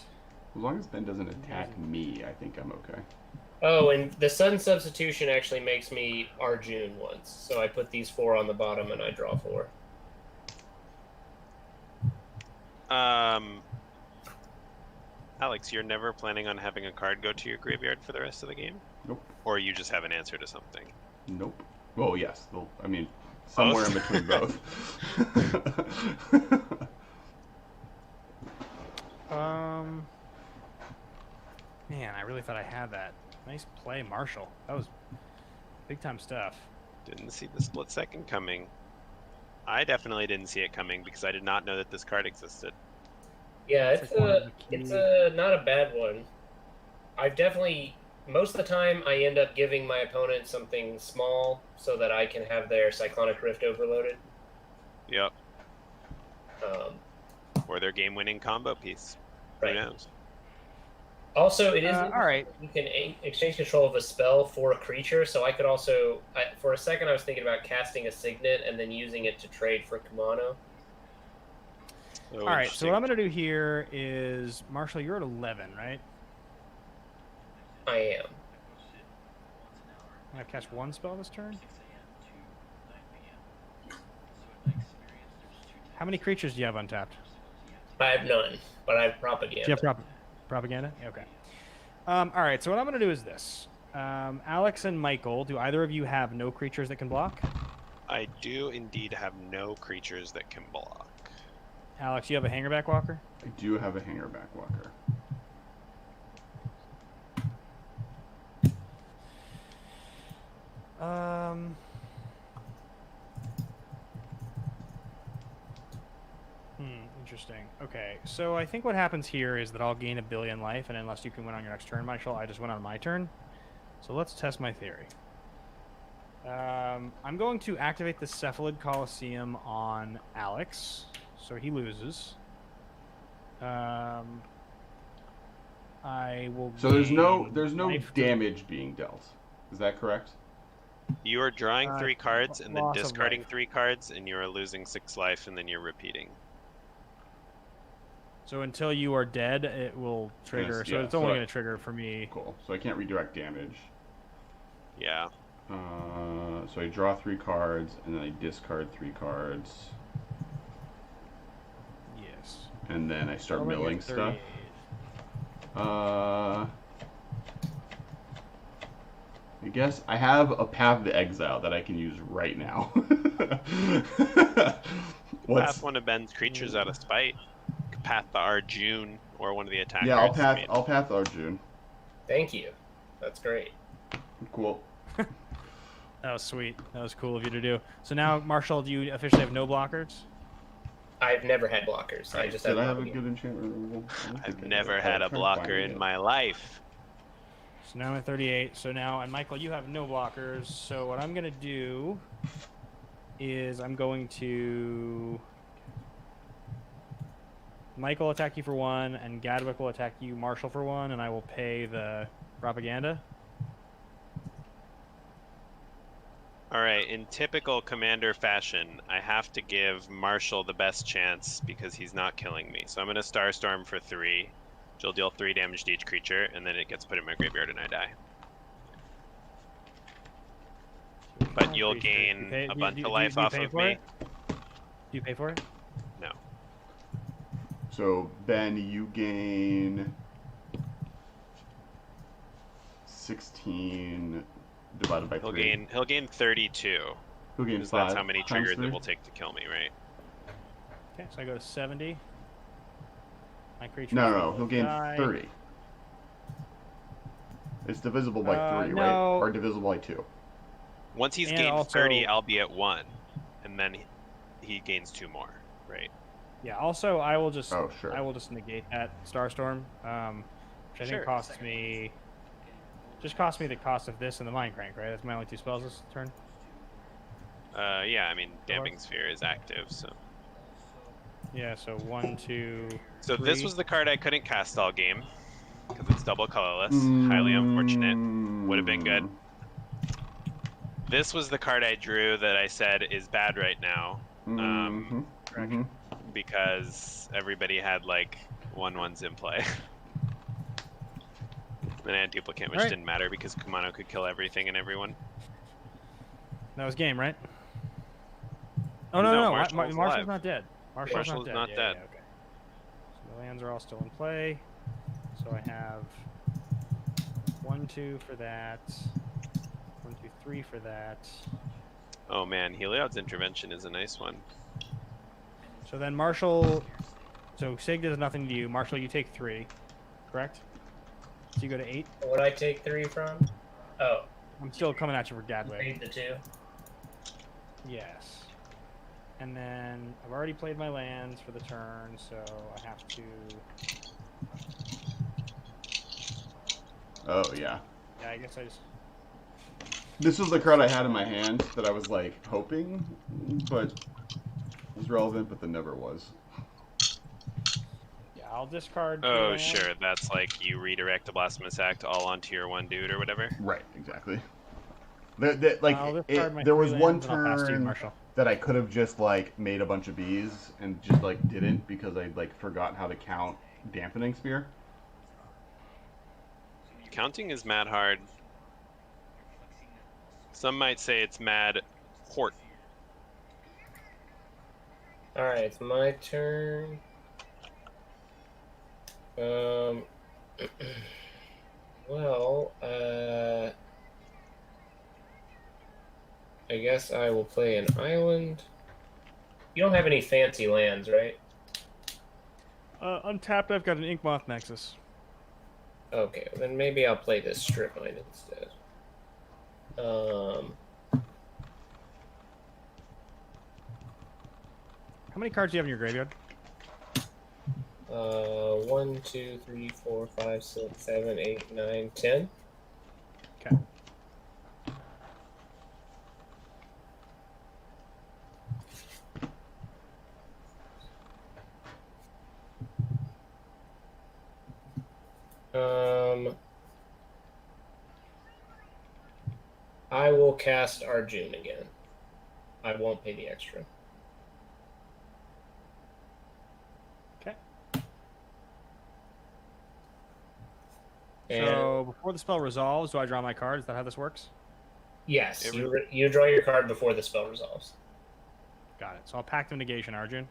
As long as Ben doesn't attack me, I think I'm okay. Oh, and the Sudden Substitution actually makes me Arjun once. So I put these 4 on the bottom and I draw 4. Alex, you're never planning on having a card go to your graveyard for the rest of the game? Nope. Or you just have an answer to something? Nope. Well, yes. I mean, somewhere in between both. Man, I really thought I had that. Nice play, Marshall. That was big time stuff. Didn't see the split second coming. I definitely didn't see it coming because I did not know that this card existed. Yeah, It's like it's not a bad one. I've definitely most of the time I end up giving my opponent something small so that I can have their Cyclonic Rift overloaded. Yep. Um, Or their game-winning combo piece. Right. Who knows? Also, it is all right. You can exchange control of a spell for a creature, so I could also, for a second, I was thinking about casting a Signet and then using it to trade for Kumano. So All right, so what I'm interesting. going to do here is, Marshall, you're at 11, right? I am. I'm going to cast 1 spell this turn. How many creatures do you have untapped? I have none, but I have Propaganda. Do you have propaganda? Yeah, okay. All right, so what I'm going to do is this. Alex and Michael, do either of you have no creatures that can block? I do indeed have no creatures that can block. Alex, you have a Hangerback Walker? I do have a Hangerback Walker. Interesting. Okay, so I think what happens here is that I'll gain 1 billion life, and unless you can win on your next turn, Michael, I just win on my turn. So let's test my theory. I'm going to activate the Cephalid Coliseum on Alex, so he loses. I will. So there's no gain life to- damage being dealt. Is that correct? You are drawing 3 cards and then loss of discarding life. 3 cards, and you are losing 6 life, and then you're repeating. So until you are dead, it will trigger. Yes, So yeah, it's only so- going to trigger for me. Cool. So I can't redirect damage. Yeah. So I draw 3 cards, and then I discard 3 cards, Yes. and then I start Rolling at milling stuff. 38. I guess I have a Path to Exile that I can use right now. Path one of Ben's creatures out of spite. Path the Arjun or one of the attackers. Yeah, I'll path Arjun. Thank you. That's great. Cool. That was sweet. That was cool of you to do. So now, Marshall, do you officially have no blockers? I've never had blockers. I just Did I have have a good enchantment removal? I've never had a blocker in my life. So now I'm at 38. So now, and Michael, you have no blockers. So what I'm going to do is I'm going to... Michael will attack you for 1, and Gadwick will attack you, Marshall, for 1, and I will pay the propaganda. Alright, in typical coMMander fashion, I have to give Marshall the best chance because he's not killing me. So I'm going to Starstorm for 3, which will deal 3 damage to each creature, and then it gets put in my graveyard and I die. But you'll gain a bunch of life off of me. Do you pay for it? No. So, Ben, you gain 16 divided by 3. He'll gain 32. He'll gain Because 5. that's how many times triggers 3. it will take to kill me, right? Okay, so I go to 70. My creature. No, he'll gain die. 30. It's divisible by 3, no. right? Or divisible by 2. Once he's And gained also- 30, I'll be at 1. And then he gains 2 more, right? Yeah. Also, I will just Oh, sure. I will just negate that Starstorm, which I Sure. think costs me the cost of this and the Mind Crank, right? That's my only 2 spells this turn. Yeah, I mean, Damping Sphere is active, so... Yeah. So 1, 2. So 3. this was the card I couldn't cast all game, because it's double colorless. Highly unfortunate. Would have been good. This was the card I drew that I said is bad right now. Because everybody had, like, 1/1s in play. Then I had Duplicate, which Alright. didn't matter because Kumano could kill everything and everyone. That was game, right? Oh no, No, no, Marshall's Marshall's alive. not dead. Marshall's Marshall's not not dead. dead. Yeah, okay. So the lands are all still in play. So I have 1, 2 for that. 1, 2, 3 for that. Oh man, Heliod's Intervention is a nice one. So then Marshall. So Sig does nothing to you. Marshall, you take 3, correct? So you go to 8. What I take 3 from? Oh, I'm still coming at you for you Gadway. paid the 2. Yes. And then I've already played my lands for the turn, so I have to. Oh, yeah. Yeah, I guess I just. This was the card I had in my hand that I was, like, hoping, but was relevant, but then never was. Yeah, I'll discard. 2 Oh lands. sure, that's like you redirect a Blasphemous Act all onto your 1 dude or whatever. Right, exactly. I'll discard my There 3 was one lands and I'll pass to you, turn Marshall. that I could have just, like, made a bunch of bees and just, like, didn't because I, like, forgot how to count Dampening Sphere. Counting is mad hard. Some might say it's mad hort. Alright, it's my turn. Well, I guess I will play an island. You don't have any fancy lands, right? Untapped, I've got an Inkmoth Nexus. Okay, then maybe I'll play this strip mine instead. How many cards do you have in your graveyard? 1, 2, 3, 4, 5, 6, 7, 8, 9, 10. Okay. I will cast Arjun again. I won't pay the extra. Okay. And So before the spell resolves, do I draw my card? Is that how this works? yes, It you draw your card before the spell resolves. Got it. So I'll Pact of Negation, Arjun.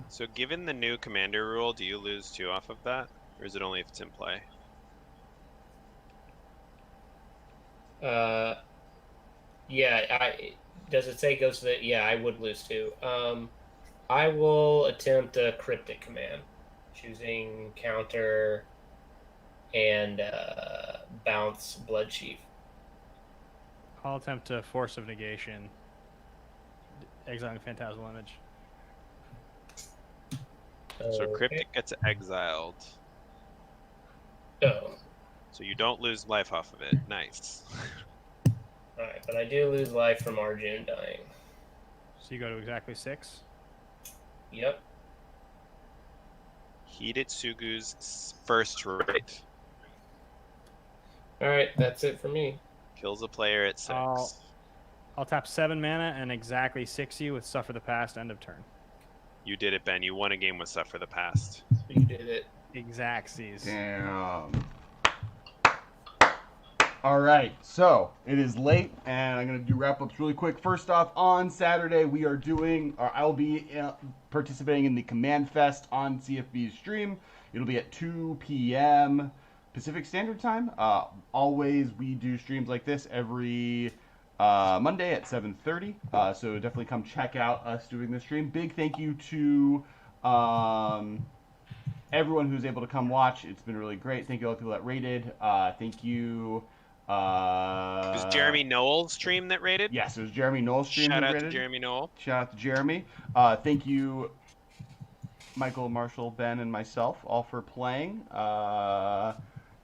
So given the new commander rule, do you lose 2 off of that? Or is it only if it's in play? Yeah, does it say it goes to the... Yeah, I would lose 2. I will attempt a Cryptic Command, choosing Counter and bounce Blood Chief. I'll attempt to Force of Negation, exiling Phantasmal Image. So Cryptic gets exiled. Oh. So you don't lose life off of it. Nice. Alright, but I do lose life from Arjun dying. So you go to exactly 6. Yep. Hidetsugu's first right. Alright, that's it for me. Kills a player at 6. I'll tap 7 mana and exactly 6 you with Suffer the Past, end of turn. You did it, Ben. You won a game with Suffer the Past. You did it. Exactsies. Damn. All right, so it is late, and I'm going to do wrap-ups really quick. First off, on Saturday, we are doing, or I'll be participating in the Command Fest on CFB's stream. It'll be at 2 p.m. Pacific Standard Time. Always, we do streams like this every Monday at 7:30. So definitely come check out us doing this stream. Big thank you to everyone who's able to come watch. It's been really great. Thank you all the people that rated. Thank you. It was Jeremy Noel's stream that rated? Yes, it was Jeremy Noel's stream Shout that out rated. to Jeremy Noel. Shout out to Jeremy. Thank you, Michael, Marshall, Ben, and myself, all for playing.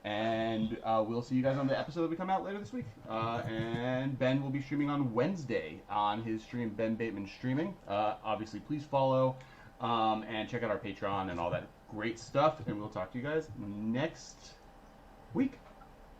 And we'll see you guys on the episode that we come out later this week. And Ben will be streaming on Wednesday on his stream, Ben Bateman Streaming. Obviously, please follow and check out our Patreon and all that great stuff. And we'll talk to you guys next week.